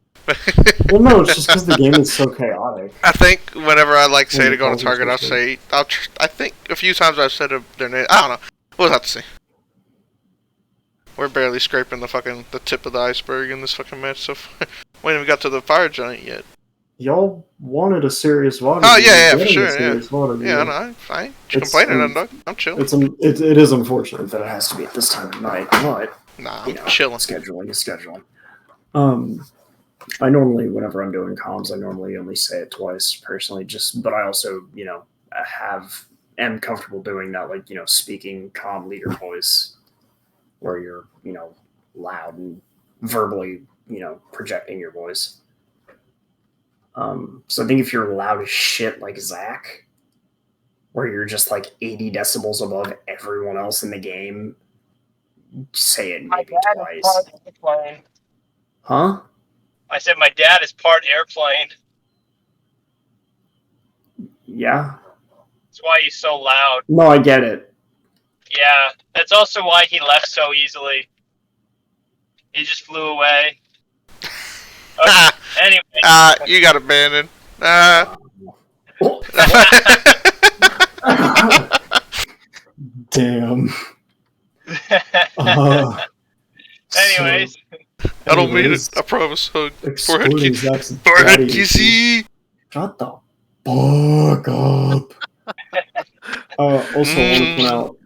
Well, no, it's just because the game is so chaotic. I think whenever I like say When to go on a calls are target, I'll switching. say I think a few times I've said their name. I don't know. We'll have to see. We're barely scraping the tip of the iceberg in this fucking match so far. We haven't even got to the fire giant yet. Y'all wanted a serious VOD. Oh, yeah, You're for getting a sure, yeah. serious VOD. Yeah, no, I ain't It's, complaining, um, dog. I'm chilling. It is unfortunate that it has to be at this time of night, but Nah, you I'm know, chilling. scheduling is scheduling. I normally, whenever I'm doing comms, I normally only say it twice personally. But I also, am comfortable doing that, like speaking comm leader voice, where you're loud and verbally projecting your voice. So I think if you're loud as shit like Zach, where you're just like 80 decibels above everyone else in the game, say it maybe twice. Airplane. Huh? I said my dad is part airplane. Yeah. That's why he's so loud. No, I get it. Yeah, that's also why he left so easily. He just flew away. Okay, anyway. You got abandoned. Damn. Anyways. I don't mean it. I promise. Forehead Excluding Zach's Forehead daddy. kissy. Shut the fuck up. Also, I want to point out.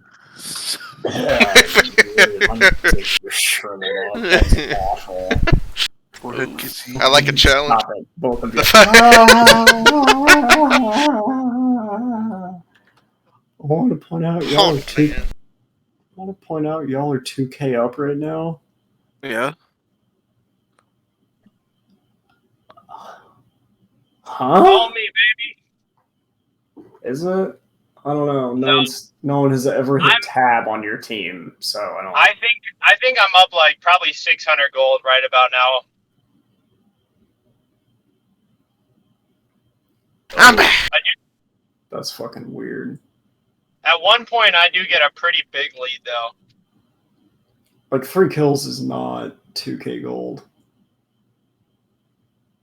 Yeah, dude, let me take your shrivel up. That's awful. Forehead kissy. I like a challenge. Stop it, both of you. I want to point out y'all are two. I want to point out y'all are 2K up right now. Yeah. Huh? Call me, baby. Is it? I don't know. No one has ever hit tab on your team, so I don't. I think I'm up like probably 600 gold right about now. I'm back. That's fucking weird. At one point, I do get a pretty big lead though. Like 3 kills is not 2K gold,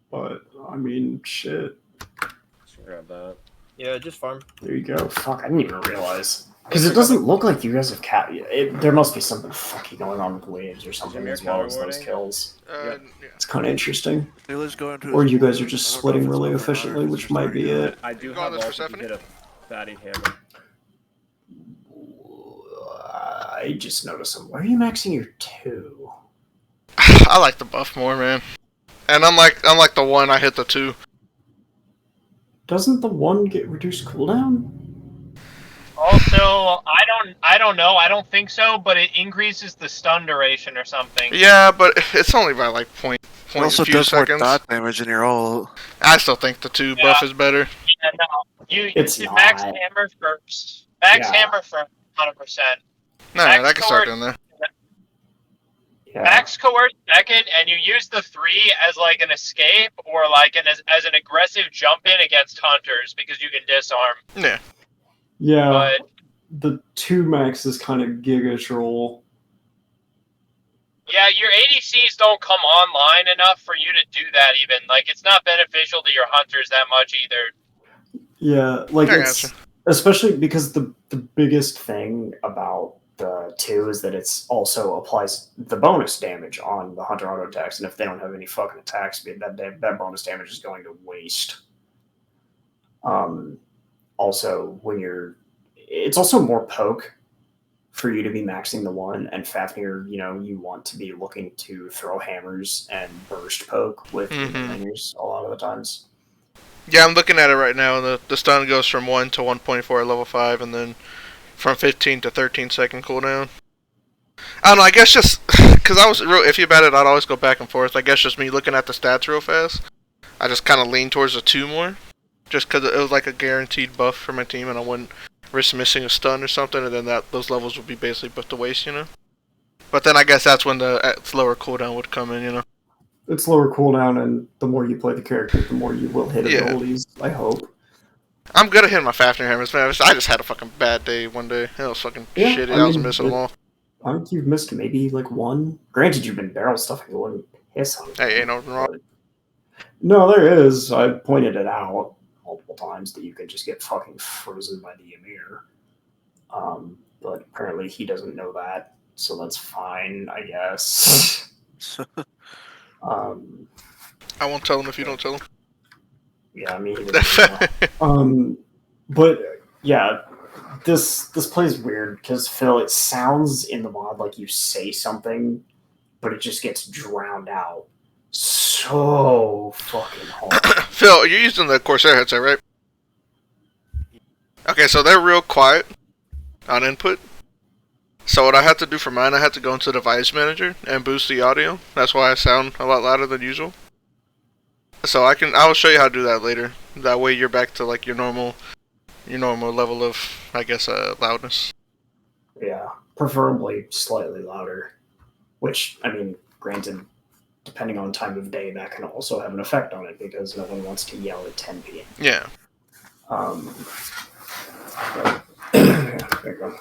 but I mean, shit. Just grab that. Yeah, just farm. There you go. Fuck, I didn't even realize. Because it doesn't look like you guys have there must be something funky going on with waves or something as well as those kills. It's kind of interesting. Or you guys are just splitting really efficiently, which might be it. I do have also to hit a fatty hammer. I just noticed some. Why are you maxing your 2? I like the buff more, man. And unlike the 1, I hit the 2. Doesn't the 1 get reduced cooldown? Also, I don't know. I don't think so, but it increases the stun duration or something. Yeah, but it's only by like point It also a few does seconds. more dot damage in your ult. I still think the 2 buff is better. Yeah, no. You It's should not. max hammer first. Max Yeah. hammer first, 100%. Nah, I can start doing that. Yeah. Max coerce second, and you use the 3 as like an escape or like as an aggressive jump in against hunters because you can disarm. Yeah. Yeah. But The 2 max is kind of giga troll. yeah, your ADCs don't come online enough for you to do that even. Like, it's not beneficial to your hunters that much either. Yeah, like I it's gotcha. especially because the biggest thing about the 2 is that it's also applies the bonus damage on the hunter auto attacks, and if they don't have any fucking attack speed, that bonus damage is going to waste. Also, it's also more poke for you to be maxing the 1, and Fafnir, you want to be looking to throw hammers and burst poke with your minions a lot of the times. Yeah, I'm looking at it right now, and the stun goes from 1 to 1.4 at level 5, and then from 15 to 13 second cooldown. I don't know, I guess just, because I was real iffy about it, I'd always go back and forth. I guess just me looking at the stats real fast, I just kind of lean towards the 2 more, just because it was like a guaranteed buff for my team, and I wouldn't risk missing a stun or something, and then those levels would be basically put to waste, But then I guess that's when the slower cooldown would come in, It's lower cooldown, and the more you play the character, the more you will hit abilities, I hope. I'm good at hitting my Fafnir hammers, man. I just had a fucking bad day one day. It was fucking shitty. I was missing them all. I think you've missed maybe like 1. Granted, you've been barrel stuffing the one piss on. Hey, ain't nothing wrong. No, there is. I pointed it out multiple times that you could just get fucking frozen by the Emir. But apparently he doesn't know that, so that's fine, I guess. I won't tell him if you don't tell him. Yeah, me either. But yeah, this plays weird because Phil, it sounds in the mod like you say something, but it just gets drowned out so fucking hard. Phil, you're using the Corsair headset, right? Okay, so they're real quiet on input. So what I had to do for mine, I had to go into Device Manager and boost the audio. That's why I sound a lot louder than usual. So I will show you how to do that later. That way you're back to like your normal normal level of, I guess, loudness. Yeah, preferably slightly louder. Which, I mean, granted, depending on time of day, that can also have an effect on it because no one wants to yell at 10 p.m. Yeah. There you go.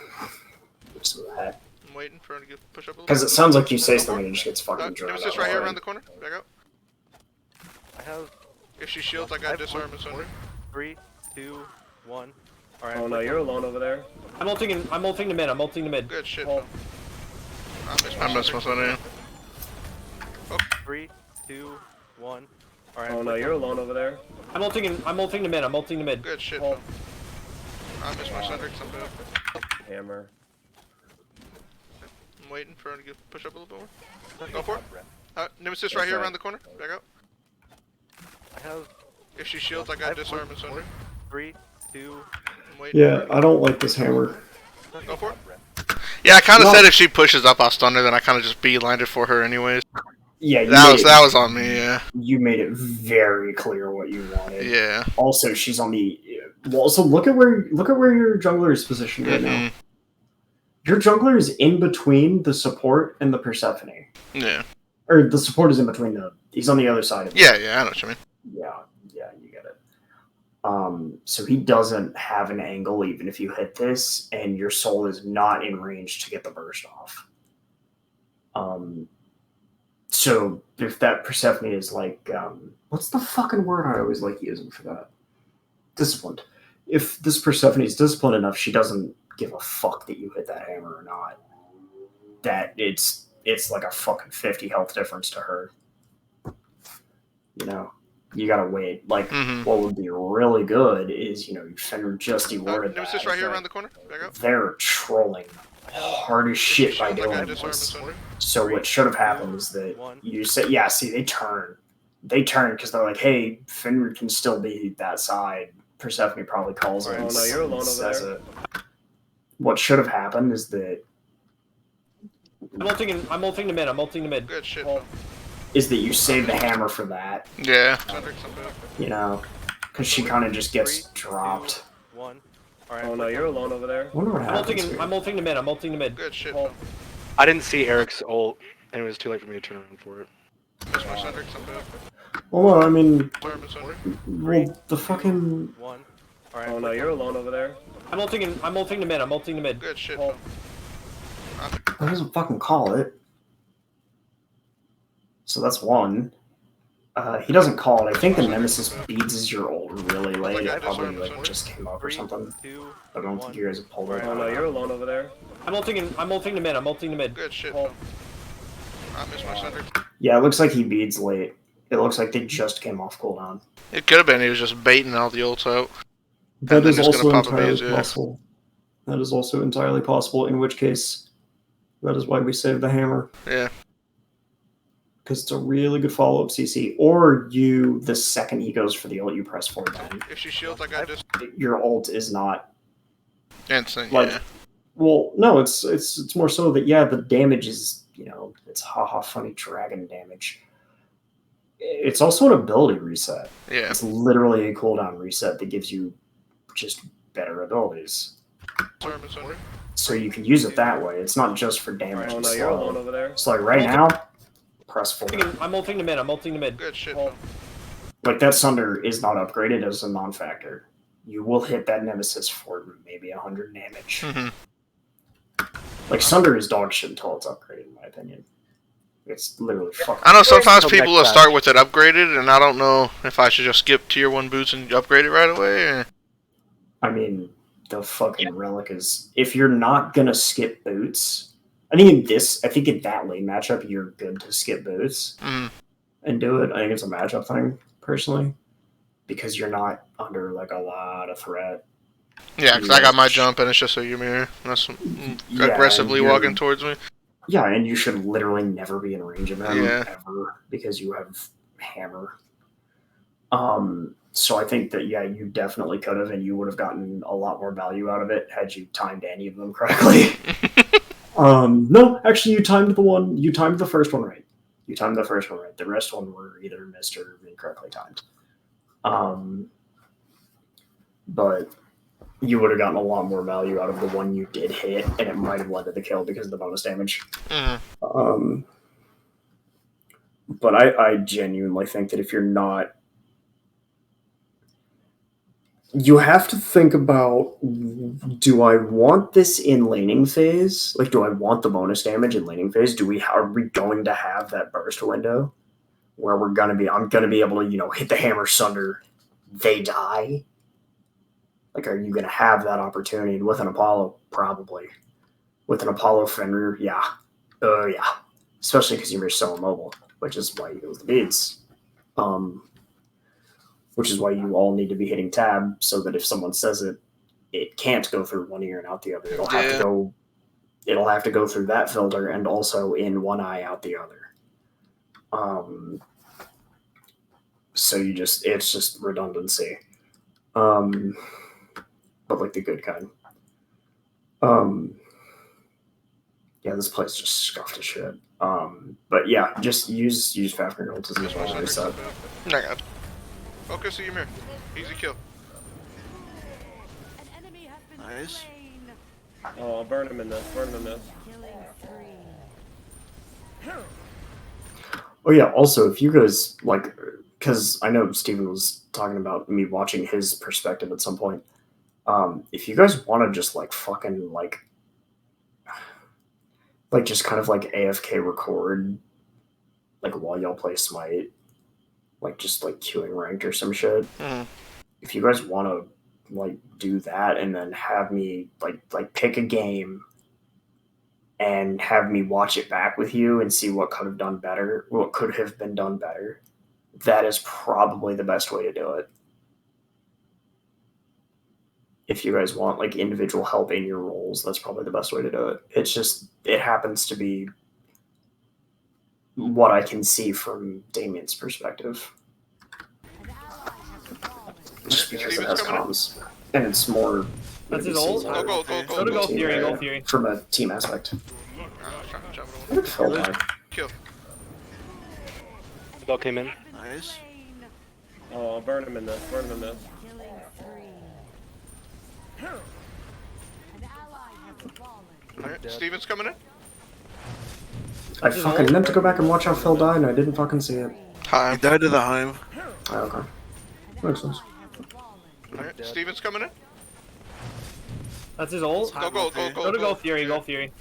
Some of that. I'm waiting for her to push up a little. Because it sounds like you say something and it just gets fucking drowned Nemesis out. right here around the corner. Back up. I have. If she shields, I got disarm and sunder. 3, 2, 1. All right. Oh no, you're alone over there. I'm ulting the mid. I'm ulting the mid. Good shit. Hold. I missed my sunder. 3, 2, 1. All right. Oh no, you're alone over there. I'm ulting the mid. I'm ulting the mid. Good shit. Hold. I missed my sunder because I'm dead. Hammer. I'm waiting for her to push up a little bit more. Go for it. Nemesis right here around the corner. Back up. I have. If she shields, I got disarm and sunder. 3, 2. I'm waiting. Yeah, I don't like this hammer. Go for it. Yeah, I kind of said if she pushes up, I'll stun her. Then I kind of just beelined it for her, anyways. Yeah, that was on me. Yeah. You made it very clear what you wanted. Yeah. Also, she's on the. Well, so look at where your jungler is positioned right now. Your jungler is in between the support and the Persephone. Yeah. Or the support is in between the. He's on the other side of it. Yeah, I know what you mean. Yeah, you get it. So he doesn't have an angle even if you hit this, and your soul is not in range to get the burst off. So if that Persephone is like, what's the fucking word I always like using for that? Disciplined. If this Persephone is disciplined enough, she doesn't give a fuck that you hit that hammer or not. That it's like a fucking 50 health difference to her. You know, you gotta wait. Like, what would be really good is, Fenrir just dewarded Nemesis right here around the corner. Back up. They're trolling hard as shit by doing this. So what should have happened is that you said, yeah, see, they turn because they're like, hey, Fenrir can still be that side. Persephone probably calls it. Oh no, you're alone over there. What should have happened is that I'm ulting the mid. I'm ulting the mid. Good shit. Hold. is that you save the hammer for that. Yeah. Because she kind of just gets dropped. 1. All right. Oh no, you're alone over there. I wonder what happens here. I'm ulting the mid. I'm ulting the mid. Good shit. Hold. I didn't see Eric's ult, and it was too late for me to turn around for it. Missed my sunder because I'm dead. Well, I mean, Disarm and sunder. well, the fucking. 1. All right. Oh no, you're alone over there. I'm ulting the mid. I'm ulting the mid. Good shit. Hold. That doesn't fucking call it. So that's one. He doesn't call it. I think the Nemesis beads is your ult really late. It probably just came up or something. I don't think you guys have pulled it. Oh no, you're alone over there. I'm ulting the mid. I'm ulting the mid. Good shit. Hold. I missed my sunder. Yeah, it looks like he beads late. It looks like they just came off cooldown. It could have been he was just baiting all the ults out. That is just also gonna pop a entirely bees, yeah. possible. That is also entirely possible, in which case, that is why we save the hammer. Yeah. Because it's a really good follow-up CC. Or you, the second he goes for the ult, you press forward then. If she shields, I got this. Your ult is not... Instant, like, yeah. Well, no, it's more so that, yeah, the damage is, it's haha funny dragon damage. It's also an ability reset. Yeah. It's literally a cooldown reset that gives you just better abilities. Disarm and sunder. So you can use it that way. It's not just for damage Oh and no, you're slow. alone over there. So like right now, press forward. I'm ulting the mid. I'm ulting the mid. Good shit. Hold. Like that Sunder is not upgraded as a non-factor. You will hit that Nemesis for maybe 100 damage. Like Sunder is dog shit until it's upgraded, in my opinion. It's literally fucking. I know sometimes people will start with it upgraded, and I don't know if I should just skip tier 1 boots and upgrade it right away. Or... I mean, the fucking relic is. If you're not gonna skip boots, I think in that lane matchup, you're good to skip boots and do it. I think it's a matchup thing, personally, because you're not under like a lot of threat. Yeah, because I got my jump, and it's just a Ymir. That's aggressively walking towards me. Yeah, and you should literally never be in range of them ever because you have hammer. So I think that you definitely could have, and you would have gotten a lot more value out of it had you timed any of them correctly. No, actually, you timed the first one right. You timed the first one right. The rest one were either missed or incorrectly timed. But you would have gotten a lot more value out of the one you did hit, and it might have led to the kill because of the bonus damage. But I genuinely think that if you're not, you have to think about, do I want this in laning phase? Like, do I want the bonus damage in laning phase? Are we going to have that burst window where I'm gonna be able to, hit the hammer sunder, they die? Like, are you gonna have that opportunity? And with an Apollo, probably. With an Apollo Fenrir, yeah. Yeah. Especially because you're so immobile, which is why you go with the beads. Which is why you all need to be hitting tab, so that if someone says it can't go through one ear and out the other. It'll have to go through that filter and also in one eye out the other. So it's just redundancy. But like the good kind. Yeah, this place just scuffed to shit. But yeah, just use Fafnir ult as much as set. I got it. Okay, so Ymir. Easy kill. Nice. Oh, I'll burn him in this. Burn him in this. Oh yeah, also if you guys like, because I know Steven was talking about me watching his perspective at some point. If you guys want to just like fucking like just kind of like AFK record, like while y'all play Smite, like just like queuing ranked or some shit. If you guys want to like do that and then have me like pick a game and have me watch it back with you and see what could have been done better, that is probably the best way to do it. If you guys want like individual help in your roles, that's probably the best way to do it. It happens to be what I can see from Damien's perspective. Just because it has comms. And it's more... That's his ult? Go. Go to Fury, go Fury. From a team aspect. Kill. Bell came in. Nice. Oh, I'll burn him in this. Burn him in this. Alright, Steven's coming in. I fucking meant to go back and watch how Phil died and I didn't fucking see it. He died to the Heim. Oh, okay. Makes sense. Alright, Steven's coming in. That's his ult? Go. Go Fury, go Fury.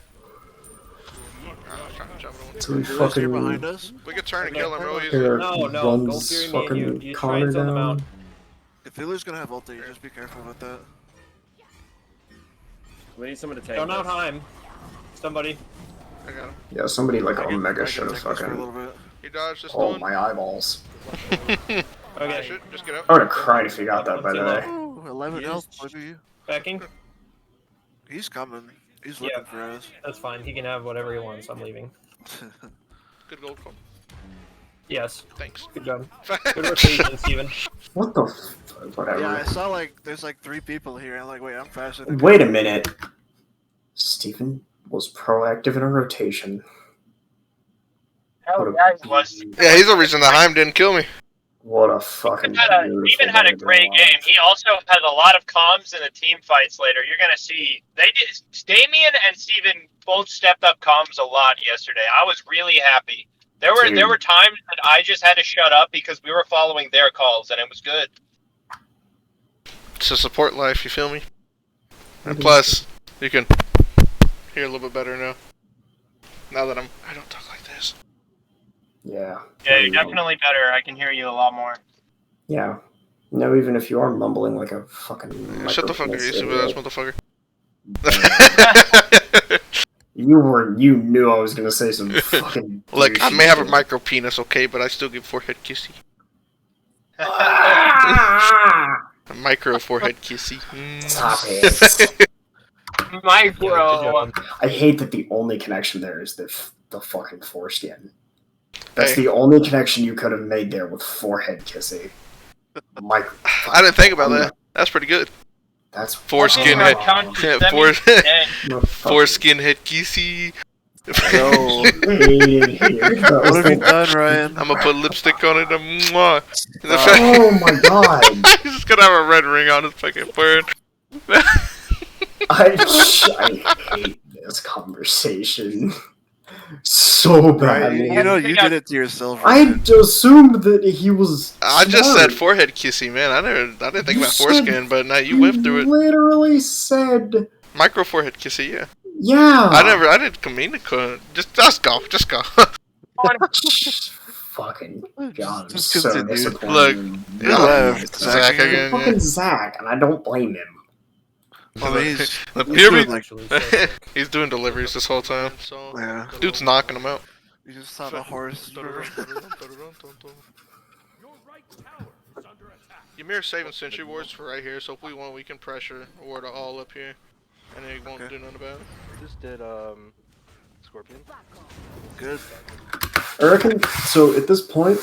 So we Here fucking behind us. We could turn and kill him real easy. No, go runs Fury, me and fucking you. You try Connor and send them out. down. Cthulhu's gonna have ulti, just be careful with that. We need someone to take Don't out this. Heim. Somebody. I got him. Yeah, somebody like I Omega can should have take this for a fucking... little bit. He dodged this Oh, one. my eyeballs. Okay. Shit, just get out. I would have cried if you got that, by the way. Ooh, 11 He health, is- maybe. Backing? He's coming. He's Yeah. looking for us. That's fine. He can have whatever he wants. I'm leaving. Good gold call. Yes. Thanks. Good job. Good rotation, Steven. What the whatever. Yeah, I saw like there's like 3 people here. I'm like, wait, I'm faster than Wait a minute. Stephen was proactive in a rotation. Hell yeah, he was. Yeah, he's the reason the Heim didn't kill me. What a fucking Steven had a great game. He also had a lot of comms in the team fights later. You're gonna see Damien and Steven both stepped up comms a lot yesterday. I was really happy. There were times that I just had to shut up because we were following their calls and it was good. It's a support life, you feel me? And plus, you can hear a little bit better now. Now that I don't talk like this. Yeah. Yeah, you're definitely better. I can hear you a lot more. Yeah. No, even if you are mumbling like a fucking... Yeah, shut the fuck up, you stupid ass motherfucker. You knew I was gonna say some fucking... Like, I may have a micro penis, okay, but I still give forehead kissy. A micro forehead kissy. Stop it. Micro. I hate that the only connection there is the fucking foreskin. That's the only connection you could have made there with forehead kissing. I didn't think about that. That's pretty good. That's foreskin head. Foreskin head kissy. What have you done, Ryan? I'm gonna put lipstick on it. Mwah. Oh my god! He's just gonna have a red ring on his fucking forehead. I hate this conversation so Right? badly. You know, you did it to yourself. I Ryan. assumed that he was. I just said smart. forehead kissy, man. I didn't think You about said- foreskin, but now you went through it. Literally said, Micro forehead kissy, yeah. yeah. I didn't mean to. Just go. Fucking God, I'm Just so continue. disappointed. Look, in Who Zach. left? Zach again. Fucking Yeah. Zach, and I don't blame him. I mean, he's Hear me? doing like, Actually, so sick. He's doing deliveries this whole time. So yeah. dude's knocking him out. You just saw the horse. Your right tower is under attack. Ymir's saving sentry wards for right here, so if we want, we can pressure ward all up here, and he won't Okay. do nothing about it. Just did Scorpion. Good. I reckon. So at this point,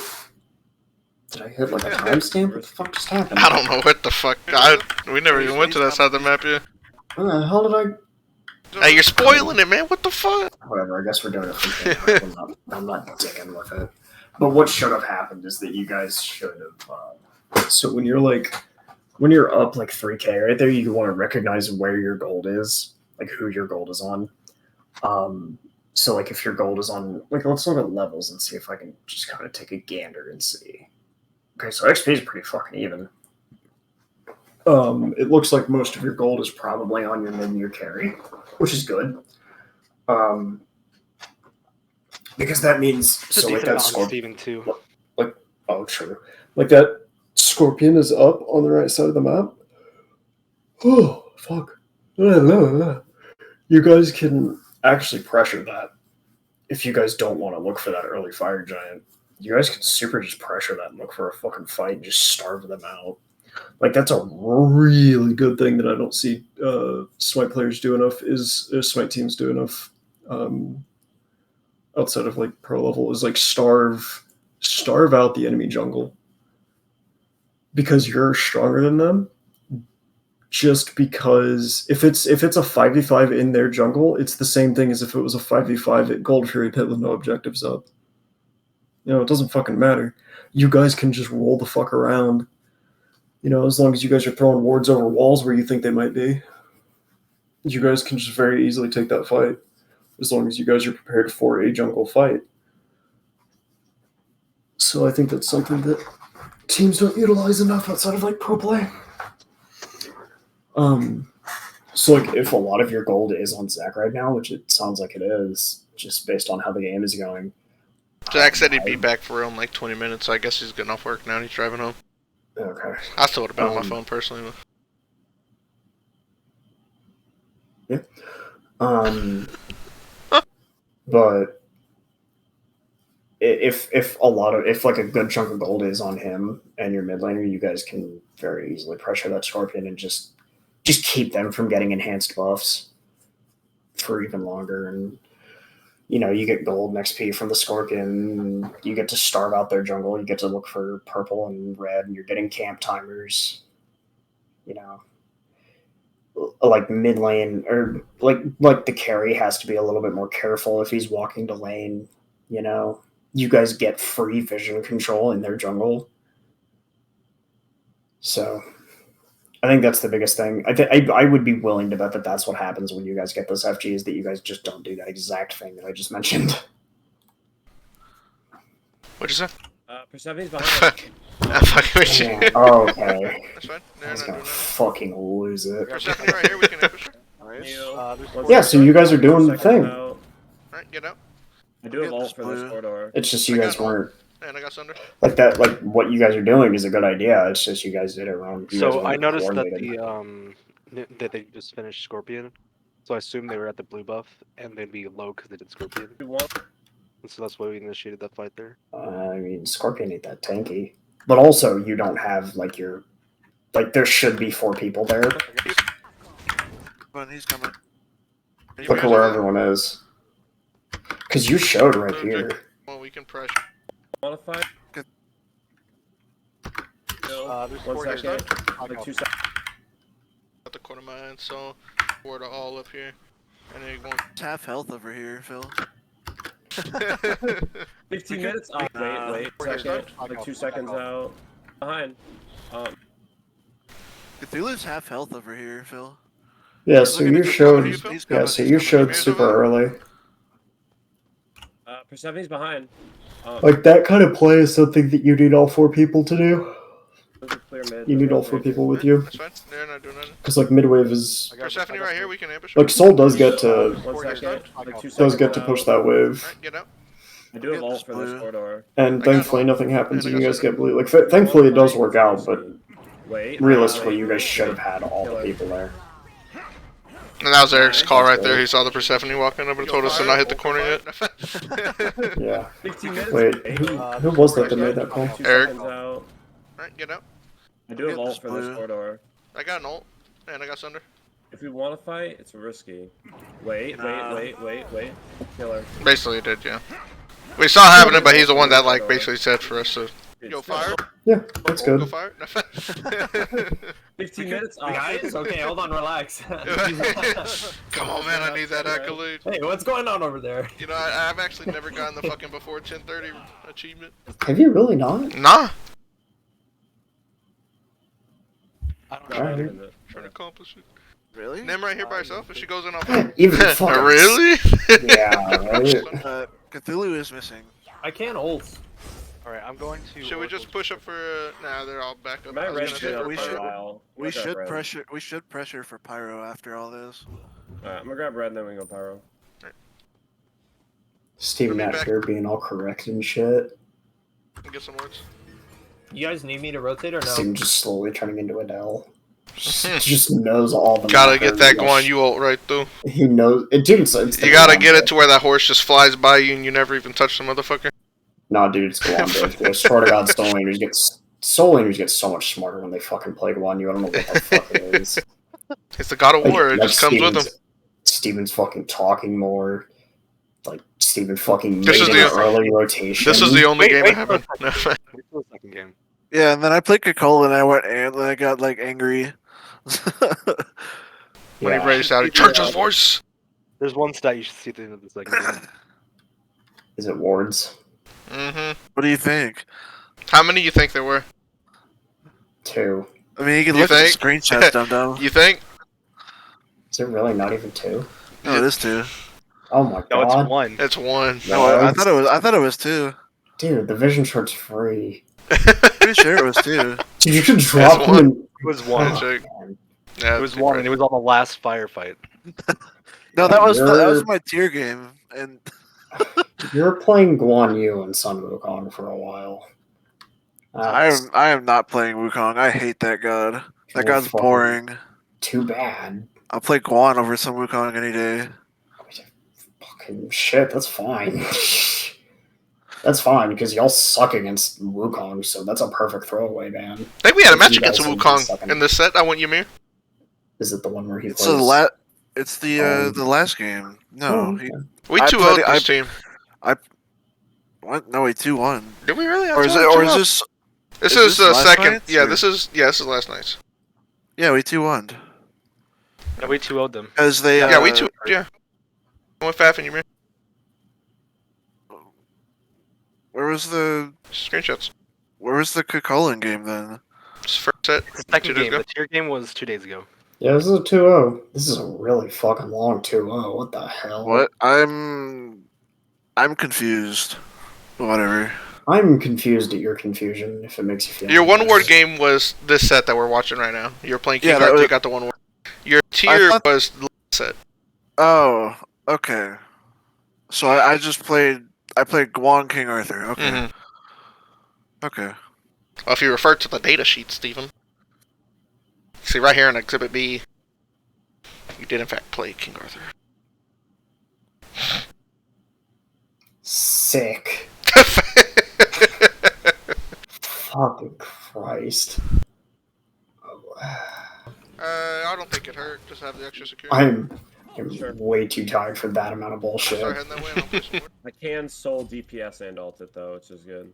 did I hit like a timestamp? What the fuck just happened? I don't know what the fuck. We never even went to that side of the map yet. What the hell did I? Hey, you're spoiling it, man. What the fuck? Whatever. I guess we're doing it from here. I'm not digging with it. But what should have happened is that you guys should have. So when you're up like 3K right there, you want to recognize where your gold is, like who your gold is on. So like if your gold is on, like let's look at levels and see if I can just kind of take a gander and see. Okay, so XP is pretty fucking even. It looks like most of your gold is probably on your mid and your carry, which is good. Because that means so like that Steven too. oh true. Like that scorpion is up on the right side of the map. Oh fuck. You guys can actually pressure that. If you guys don't want to look for that early fire giant, you guys can super just pressure that and look for a fucking fight and just starve them out. Like that's a really good thing that I don't see Smite players do enough. Smite teams do enough outside of like pro level is like starve out the enemy jungle because you're stronger than them. Just because if it's a 5v5 in their jungle, it's the same thing as if it was a 5v5 at Gold Fury pit with no objectives up. You know, it doesn't fucking matter. You guys can just roll the fuck around. You know, as long as you guys are throwing wards over walls where you think they might be. You guys can just very easily take that fight. As long as you guys are prepared for a jungle fight. So I think that's something that teams don't utilize enough outside of like pro play. So like if a lot of your gold is on Zach right now, which it sounds like it is, just based on how the game is going. Jack said he'd be back for real in like 20 minutes, so I guess he's getting off work now and he's driving home. Okay. I still would have been on my phone personally. Yeah. But if like a good chunk of gold is on him and your mid laner, you guys can very easily pressure that scorpion and just keep them from getting enhanced buffs for even longer. And you know, you get gold and XP from the scorpion. You get to starve out their jungle. You get to look for purple and red, and you're getting camp timers. You know, like mid lane or like the carry has to be a little bit more careful if he's walking to lane. You know, you guys get free vision control in their jungle. So I think that's the biggest thing. I would be willing to bet that that's what happens when you guys get those FGs, that you guys just don't do that exact thing that I just mentioned. What'd you say? Persephone's behind. I'm fucking with you. Yeah, oh, okay. That's fine. I was No, gonna no. fucking lose it. Persephone right here, we can ambush her. Nice. Yeah, so you guys are doing the thing. Alright, get out. I do have ult for this corridor. It's just you guys weren't And I got Sunder. like that. Like what you guys are doing is a good idea. It's just you guys did it wrong. You guys So I weren't noticed that coordinated. that they just finished Scorpion, so I assumed they were at the blue buff and they'd be low because they did Scorpion. And so that's why we initiated that fight there. I mean, Scorpion ain't that tanky, but also you don't have like your there should be 4 people there. But he's coming. Look at where everyone is. Because you showed right here. Well, we can pressure. Modify. Good. There's 1 4 here. second. Like 2 seconds. Got the quarter mine, so ward all up here. And then you won't. It's half health over here, Phil. 15 minutes. Wait. Second. Like 2 seconds out. Behind. Cthulhu's half health over here, Phil. Yeah, He's so looking you at showed. he's coming, Yeah, so he's you coming. showed super early. Persephone's behind. Like that kind of play is something that you need all 4 people to do. Clear mid, You need all 4 people with you. That's fine. They're not doing nothing. Because like midwave is Persephone right here. We can ambush. like Soul does get to 1 second. Like 2 does seconds get to now. push that wave. Alright, get out. I do have ult for this corridor. And I got thankfully ult. nothing happens And and I you got guys get blue. Like thankfully it does work out, but Wait. realistically you guys should have had all the people there. And that was Eric's call right there. He saw the Persephone walking up and told us to not hit the corner yet. Yeah. 15 minutes. Wait, who was that made that call? 2 Eric. seconds out. Alright, get out. I do have ult for this corridor. I got an ult. And I got Sunder. If we want to fight, it's risky. Wait. Killer. Basically did, yeah. We saw it happening, but he's the one that like basically said for us to go fire. Yeah, that's Go good. fire. 15 minutes. Guys, okay, hold on, relax. Come on, man, I need that accolade. Hey, what's going on over there? You know, I've actually never gotten the fucking before 10:30 achievement. Have you really not? Nah. I don't Alright. know. Trying to accomplish it. Really? Nem right here by herself, if she goes in on fire. Even fucking Really? Yeah, right. Cthulhu is missing. I can't ult. Alright, I'm going to. Should we just push up for? Nah, they're all back up. My I was red gonna shit say up for we for fire. a while. We should red. pressure. We should pressure for pyro after all this. Alright, I'm gonna grab red and then we go pyro. Steven I'll be out back. here being all correct and shit. Get some words. You guys need me to rotate or no? Steven just slowly turning into an L. Just knows all the Gotta get that macros. going. You ult right through. He knows it, dude. It's You gotta get it to where that horse just flies by you and you never even touch the motherfucker. Nah, dude, it's Guan. I swear to God, soul laners get so much smarter when they fucking play Guan Yu. I don't know what the fuck it is. It's the God of War. It like just comes with him. Steven's fucking talking more. Like Steven fucking This made is an the- early rotation. This is the only game I wait for haven't. Wait for the second game. Yeah, and then I played Kakol and I went and I got like angry. When he Yeah. raised out, he turned his voice. There's one stat you should see at the end of the second game. Is it wards? Mm-hmm. What do you think? How many you think there were? 2. I mean, you can You look at the think? screenshots, dum dum. You think? Is it really not even 2? No, it is 2. Oh my No, god. it's one. It's one. No, I thought it was. I thought it was 2. Dude, the vision short's free. Pretty sure it was 2. Dude, you can drop That's them in. It was one. Oh, Check. man. Yeah, It was one, and it was on the last firefight. No, that was You're- my tier game, and You're playing Guan Yu and Sun Wukong for a while. I am not playing Wukong. I hate that god. That god's fucking boring. Too bad. I'll play Guan over some Wukong any day. Fucking shit, that's fine. That's fine, because y'all suck against Wukong, so that's a perfect throwaway, man. I think we had a match You guys against in Wukong second. in this set. I want Ymir. Is it the one where he It's plays? It's the last game. No, Oh, he, We I 2-0'd played- this team. what? No, wait, 2-1. Did we really? Or is this? This is is this the last second. night's, Yeah, or- this is last night's. Yeah, we 2-1. No, we 2-0'd them. Because they. Yeah, we 2. Yeah. I went Faf and Ymir. Where was the Screenshots. Kakolin game then? It's first set. The second 2 days game. ago. The tier game was 2 days ago. Yeah, this is a 2-0. This is a really fucking long 2-0. What the hell? What? I'm confused. Whatever. I'm confused at your confusion, if it makes you feel Your any one word better. game was this set that we're watching right now. You're playing King Yeah, that Arthur. was- You got the one word. Your tier thought- was the last set. Oh, okay. So I just played. I played Guan King Arthur. Okay. Mhm. Okay. Well, if you refer to the data sheet, Stephen. See right here in Exhibit B, you did in fact play King Arthur. Sick. Fucking Christ. I don't think it hurt. Just have the extra security. I'm way too tired for that amount of bullshit. Start heading that way and I'll play some more. I can soul DPS and ult it though, which is good.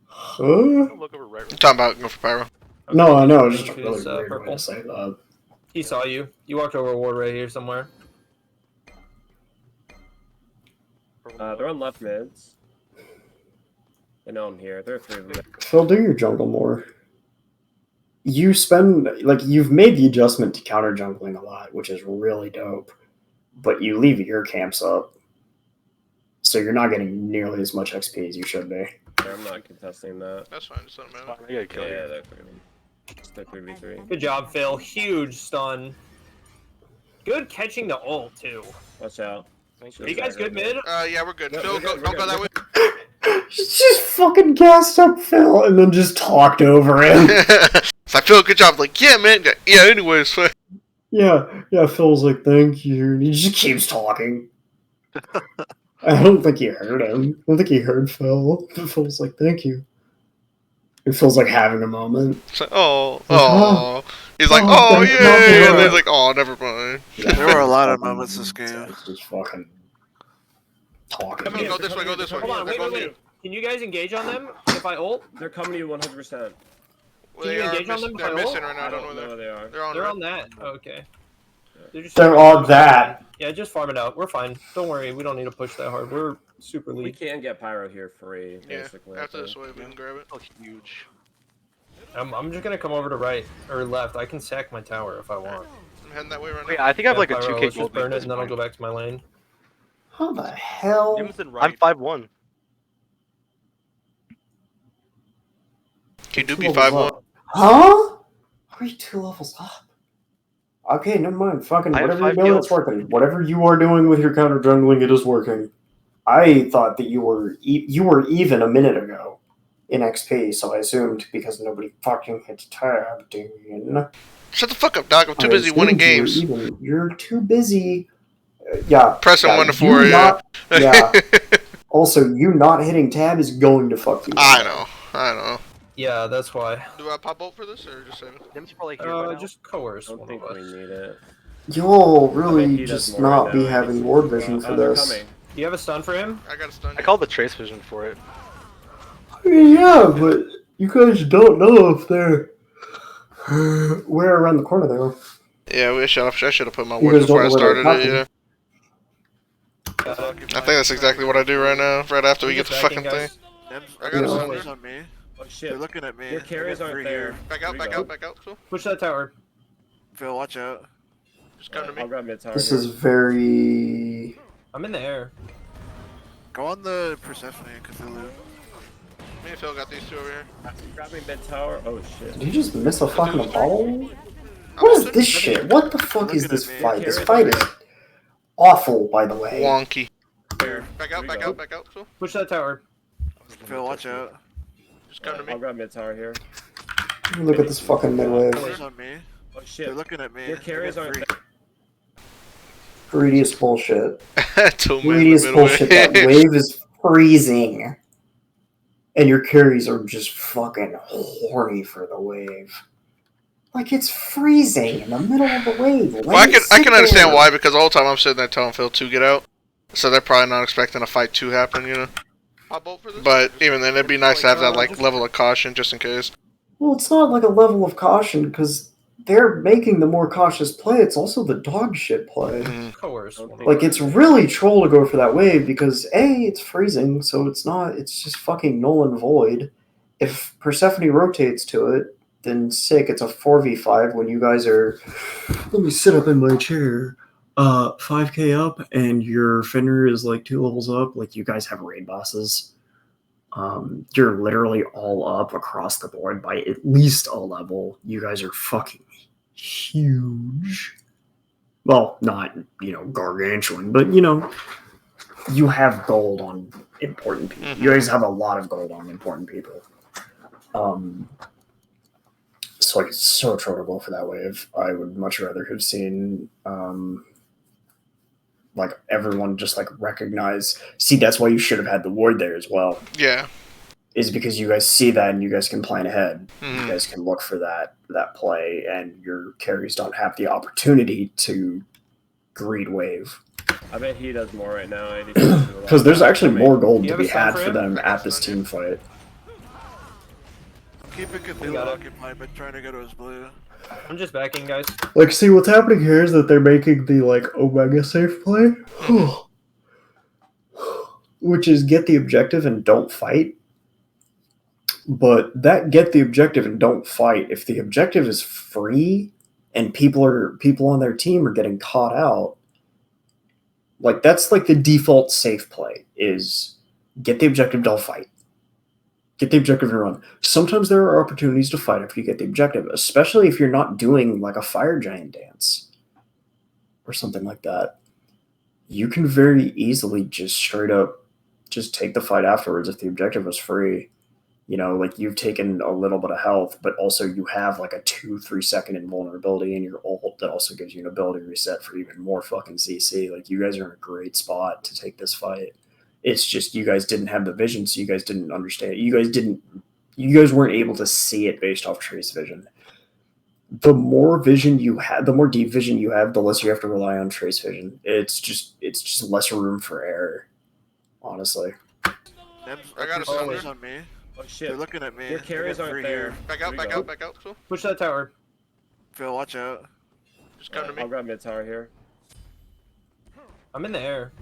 Huh? Look over right. I'm talking about going for Pyro. No, I know. It's just a Choose, really weird way purple. to say that. He saw you. You walked over a ward right here somewhere. They're on left mids. I know I'm here. There are 3 of them. Phil, do your jungle more. you spend like you've made the adjustment to counter jungling a lot, which is really dope. But you leave your camps up, so you're not getting nearly as much XP as you should be. Yeah, I'm not contesting that. That's fine. Just don't matter. I gotta kill you. Yeah, that's just a 3v3. Good job, Phil. Huge stun. Good catching the ult too. Watch out. Are you guys good mid? Yeah, we're good. No, Phil, we're good, don't we're go that way. Just fucking gassed up Phil and then just talked over him. So I feel good job. Like, yeah, man. Yeah. Anyways, Yeah, Phil's like, thank you. And he just keeps talking. I don't think he heard him. I don't think he heard Phil. But Phil's like, thank you. It feels like having a moment. it's like, oh. He's like, Oh, oh, thank yeah. God. And he's like, oh, never mind. There were a lot of moments this game. Just fucking talking. Come on, go this way. Go this way. Hold on, wait. Can you guys engage on them if I ult? They're coming to you 100%. Can you engage on them if I They're ult? missing right now. I I don't don't know know where where they are. they're on that. Oh, okay. They're on that. Yeah, just farm it out. We're fine. Don't worry. We don't need to push that hard. We're super We lead. can get Pyro here free, Yeah, basically. after this wave, we can grab it. Oh, huge. I'm just gonna come over to right or left. I can sack my tower if I want. I'm heading that way right now. Wait, I think I have like a Pyro, 2k let's gold. just burn at it this and then I'll point. go back to my lane. How the hell? I'm 5-1. Can you do Two be levels 5-1? up. Huh? Are you 2 levels up? Okay, never mind. Fucking I have whatever you're 5 doing, kills. it's working. Whatever you are doing with your counter jungling, it is working. I thought that you were even a minute ago in XP, so I assumed because nobody fucking hits tab, dude. Shut the fuck up, dog. I'm too busy winning games. You're too busy. Yeah. Pressing yeah, 1 to 4, you yeah. not- yeah. Also, you not hitting tab is going to fuck you. I know. Yeah, that's why. Do I pop ult for this or just save it? Dim's probably here right now. Just coerce I don't one think of we us. need it. You'll I bet really he does just more not right be now. having He's ward super vision well. for They're this. coming. Do you have a stun for him? I got a stun. I called the trace vision for it. Yeah, but you guys don't know if they're where around the corner they are. Yeah, I should have put my You ward guys don't before I know where they're started it, yeah. Uh, I think that's exactly what I do right now, right after we get just the backing, fucking thing. guys. I got a Yeah. stun. on me. Oh shit. They're looking at me. Your carries I got aren't 3 there. here. Back Here out, we back go. out, back out, Phil. Push that tower. Phil, watch out. Just come to me. I'll grab mid tower. This here. is very. I'm in the air. Go on the Persephone and Cthulhu. Me and Phil got these two over here. Grabbing mid tower. Oh shit. Did you just miss a fucking ball? What is this shit? What the fuck is this fight? This fight is awful, by the way. Wonky. Here. Back Here out, we back go. out, back out, Phil. Push that tower. Phil, watch out. Just come to I'll me. grab mid tower here. Look at this fucking mid wave. Carries on me. Oh shit. They're looking at me. Your I carries got aren't 3. there. Greediest bullshit. Two men in the Greediest middle bullshit. That wave is freezing. And your carries are just fucking horny for the wave. Like, it's freezing in the middle of the wave. Well, I can understand why, because the whole time I'm sitting there telling Phil to get out. So they're probably not expecting a fight to happen, you know? But even then, it'd be nice to have that, like, level of caution, just in case. Well, it's not like a level of caution, because they're making the more cautious play. It's also the dog shit play. Coerce. Like, it's really troll to go for that wave, because A, it's freezing, so it's just fucking null and void. If Persephone rotates to it, then sick, it's a 4v5 when you guys are... Let me sit up in my chair. 5k up, and your Fenrir is like 2 levels up. Like, you guys have raid bosses. You're literally all up across the board by at least a level. You guys are fucking huge. Well, not, gargantuan, but, you have gold on important people. You guys have a lot of gold on important people. So, like, it's so trollable for that wave. I would much rather have seen, everyone just, recognize... See, that's why you should have had the ward there as well. Yeah. Is because you guys see that and you guys can plan ahead. You guys can look for that play, and your carries don't have the opportunity to greed wave. I bet he does more right now. Because there's actually more gold You to have a be had stun for for him? them at this team fight. I'm keeping Cthulhu occupied, but trying to go to his blue. I'm just backing, guys. Like, see, what's happening here is that they're making the, Omega safe play. Which is get the objective and don't fight. But that get the objective and don't fight. If the objective is free and people on their team are getting caught out, like that's like the default safe play is get the objective, don't fight. Get the objective and run. Sometimes there are opportunities to fight after you get the objective, especially if you're not doing like a fire giant dance or something like that. You can very easily just straight up just take the fight afterwards if the objective was free. You know, like you've taken a little bit of health, but also you have like a 2-3 second invulnerability in your ult that also gives you an ability reset for even more fucking CC. Like you guys are in a great spot to take this fight. It's just you guys didn't have the vision, so you guys didn't understand. You guys weren't able to see it based off trace vision. The more vision you have, the more deep vision you have, the less you have to rely on trace vision. It's just less room for error, honestly. I got a summers on me. Oh shit. They're looking at me. Your carriers aren't there. Back out, Phil. Push that tower. Phil, watch out. Just come to me. I'll grab mid tower here. I'm in the air.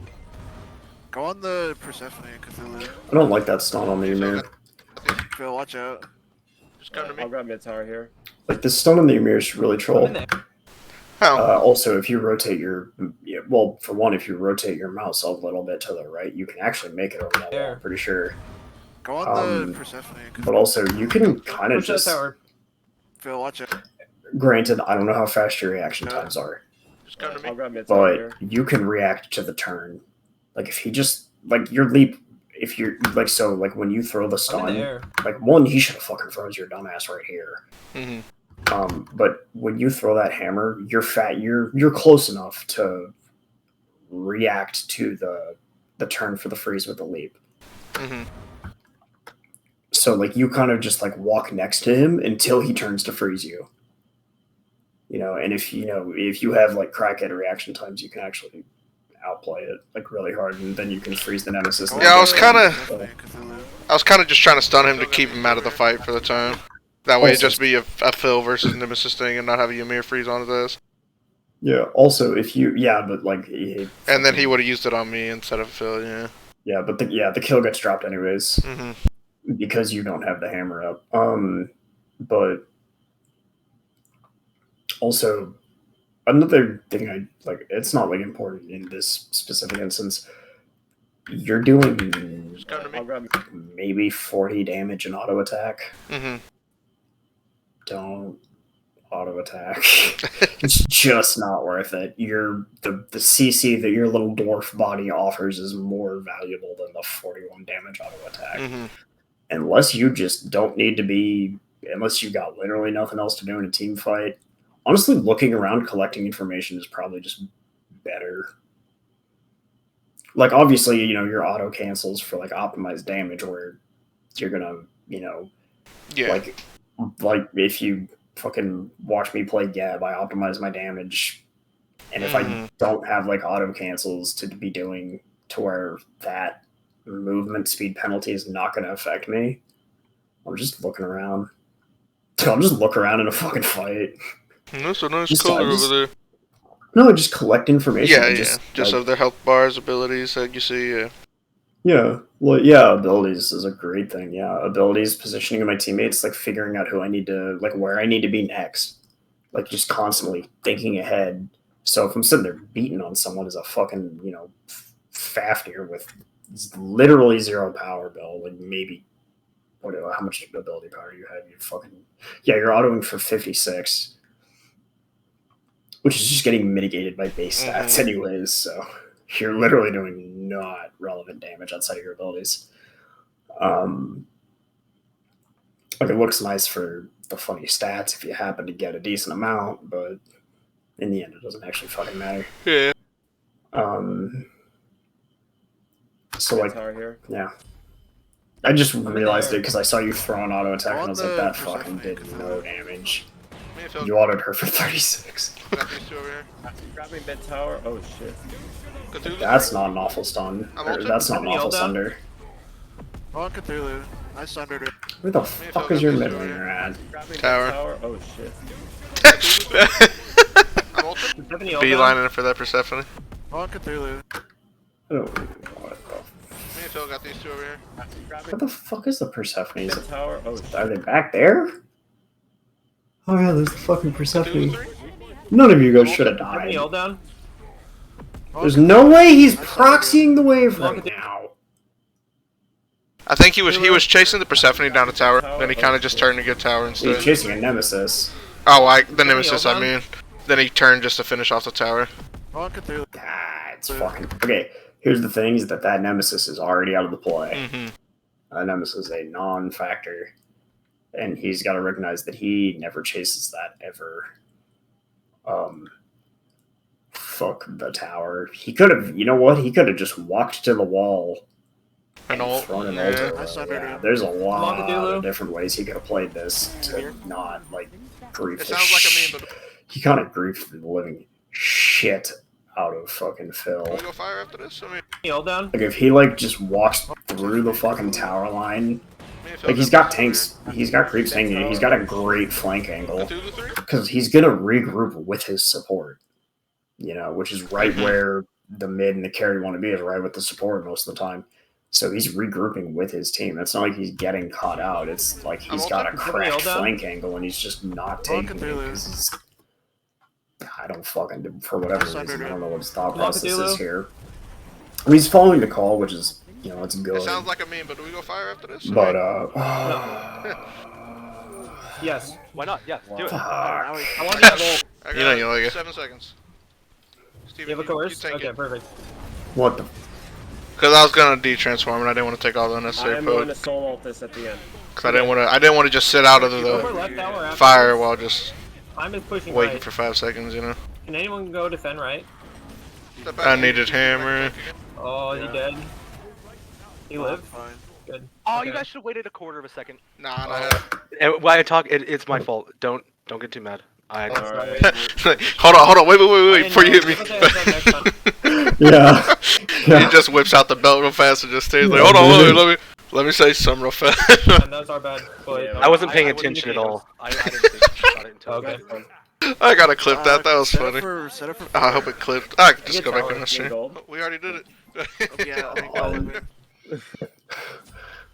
Go on the Persephone and Cthulhu. I don't like that stun on the Ymir. Phil, watch out. Just come to me. I'll grab mid tower here. Like the stun on the Ymir is really troll. How? Also, if you rotate well, for one, if you rotate your mouse a little bit to the right, you can actually make it over that wall, I'm pretty sure. Go on the Persephone and Cthulhu. But also, you can kind of Push that just... tower. Phil, watch out. Granted, I don't know how fast your reaction times are, Just come to me. I'll grab mid tower here. but you can react to the turn. Like, if he just... Like, your leap... If you're... Like, so, like, when you throw the I'm in the stun... air. Like, one, he should have fucking froze your dumbass right here. Mm-hmm. But when you throw that hammer, you're close enough to react to the turn for the freeze with the leap. Mm-hmm. So like you kind of just like walk next to him until he turns to freeze you. You know, and if you have like crackhead reaction times, you can actually outplay it like really hard, and then you can freeze the nemesis. Yeah, I was kind of just trying to stun him to keep him out of the fight for the time. That way, it'd just be a Phil versus Nemesis thing, and not have a Ymir freeze on his ass. Yeah. Also, but like, and then he would have used it on me instead of Phil. Yeah. Yeah, but the kill gets dropped anyways because you don't have the hammer up. But also another thing I like, it's not like important in this specific instance. You're doing maybe 40 damage in auto attack. Don't auto attack. It's just not worth it. The CC that your little dwarf body offers is more valuable than the 41 damage auto attack. Unless you just don't need to be, unless you got literally nothing else to do in a team fight. Honestly, looking around collecting information is probably just better. Like, obviously, your auto cancels for like optimized damage where you're gonna, like if you fucking watch me play Gab, I optimize my damage, and if I don't have like auto cancels to be doing to where that movement speed penalty is not going to affect me, I'm just looking around. I'll just look around in a fucking fight. That's a nice color over there. No, just collect information. Yeah, just of their health bars, abilities that you see. Yeah, well, yeah, abilities is a great thing. Yeah, abilities, positioning of my teammates, like figuring out who I need to, like where I need to be next. Like just constantly thinking ahead. So if I'm sitting there beating on someone as a fucking, Fafnir with literally 0 power bill, like maybe, how much ability power you have? You're autoing for 56, which is just getting mitigated by base stats anyways, so you're literally doing not relevant damage outside of your abilities. Like it looks nice for the funny stats if you happen to get a decent amount, but in the end it doesn't actually fucking matter. Yeah. So like, yeah. I just realized it because I saw you throw an auto attack and I was like, that fucking did no damage. You autoed her for 36. Grab me mid tower. Oh shit. That's not an awful stun. That's not an awful thunder. On Cthulhu. I sundered her. Where the fuck is your mid laner at? Tower. Oh shit. Beelining for that Persephone. On Cthulhu. Oh, what the Phil got these two over here. What the fuck is the Persephone? Mid tower. Oh, Are they back there? Oh yeah, there's the fucking Two, Persephone. three. None of you guys should have Have me died. hold down. There's no way he's proxying the wave right now. I think he was chasing the Persephone down the tower, then he kind of just turned to get tower He's instead. chasing a nemesis. Oh, the nemesis, I mean. Then he turned just to finish off the tower. It's fucking okay. Here's the thing: is that nemesis is already out of the play. Mm-hmm. Nemesis is a non-factor, and he's got to recognize that he never chases that ever. Fuck the tower. He could have. You know what? He could have just walked to the wall. And thrown an ult. Yeah, there's a lot of different ways he could have played this to not like grief. It sounds like a meme, but He kind of griefed the living shit out of fucking Phil. can we go fire after this? I mean, Hold down. Like if he like just walks through the fucking tower line, like he's got tanks, he's got creeps hanging, he's got a great flank angle because he's gonna regroup with his support. You know, which is right where the mid and the carry want to be, is right with the support most of the time. So he's regrouping with his team. It's not like he's getting caught out. It's like he's got a cracked flank angle and he's just not taking it because he's. I don't fucking, for whatever reason, I don't know what his thought process is here. I mean, he's following the call, which is, you know, it's good. it sounds like a meme, but do we go fire after this? But, Yes. Why not? Yeah, do it. Fuck. I want that roll. I got You know you like it. 7 seconds. Steven, You have a coerce? take Okay, it. perfect. What the? Because I was gonna de-transform and I didn't want to take all the I unnecessary am going to poke. soul ult this at the end. Because I didn't want to just sit out of Over the left tower after fire this. while just Time is pushing waiting right. for 5 seconds, you know. Can anyone go defend right? Step back. I needed hammer. Oh, he dead. He lived. Fine. Good. Oh, Okay. you guys should have waited a quarter of a second. Nah, nah. Why I talk, it's my fault. Don't get too mad. Hold on, wait, before you hit me. Yeah. He just whips out the belt real fast and just stays like, hold on, let me say something real fast. And that's our bad. But I wasn't paying attention at all. I didn't think about it until Okay. I gotta clip that was funny. Set up for I hope it clipped. I can just Get go back tower. in the stream. Gold. We already did it. Yeah,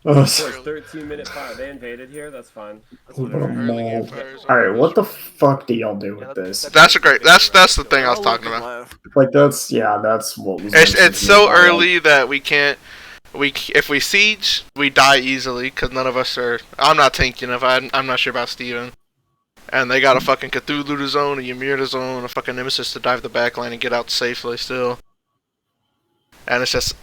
Oh, Of course, 13-minute fire. They invaded here. That's fine. Alright, what the fuck do y'all do with this? That's a great, that's the thing I was talking about. Like that's what was. It's mentioned so to me about, early that we can't, if we siege, we die easily because none of us are, I'm not tanking if I'm not sure about Steven. And they got a fucking Cthulhu to zone, a Ymir to zone, a fucking Nemesis to dive the backline and get out safely still. And it's just...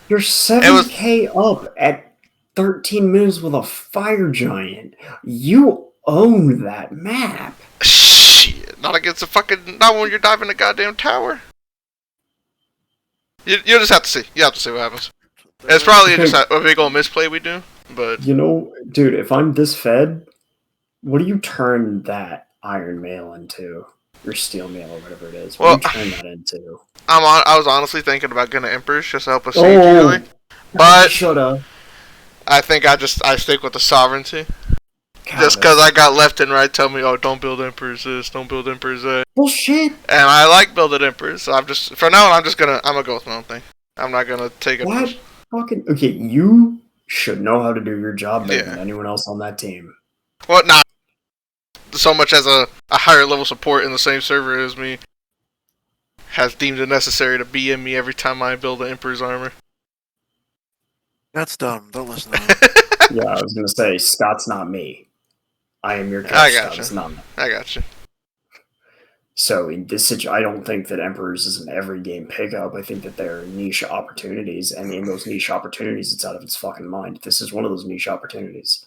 You're 7k up at 13 minutes with a fire giant. You own that map. Shit, not against a fucking, not when you're diving the goddamn tower. You just have to see. You have to see what happens. It's probably just a big old misplay we do, but... You know, dude, if I'm this fed, what do you turn that iron mail into? Or steel mail or whatever it is. What do you turn that into? I was honestly thinking about getting an Emperors just to help us siege Oh, easily. But shoulda. I think I stick with the sovereignty. Just because I got left and right tell me, oh, don't build Emperors this, don't build Emperors that. Bullshit. And I like building Emperors, so I'm gonna go with my own thing. I'm not gonna take it. What? Fucking okay, you should know how to do your job better Yeah. than anyone else on that team. Well, not so much as a higher level support in the same server as me has deemed it necessary to BM me every time I build an Emperor's armor. That's dumb. Don't listen to him. Yeah, I was gonna say Scott's not me. I am your coach. I got Scott, you. it's not me. I got you. So in this situation, I don't think that Emperors is an every game pickup. I think that they're niche opportunities, and in those niche opportunities, it's out of its fucking mind. This is one of those niche opportunities.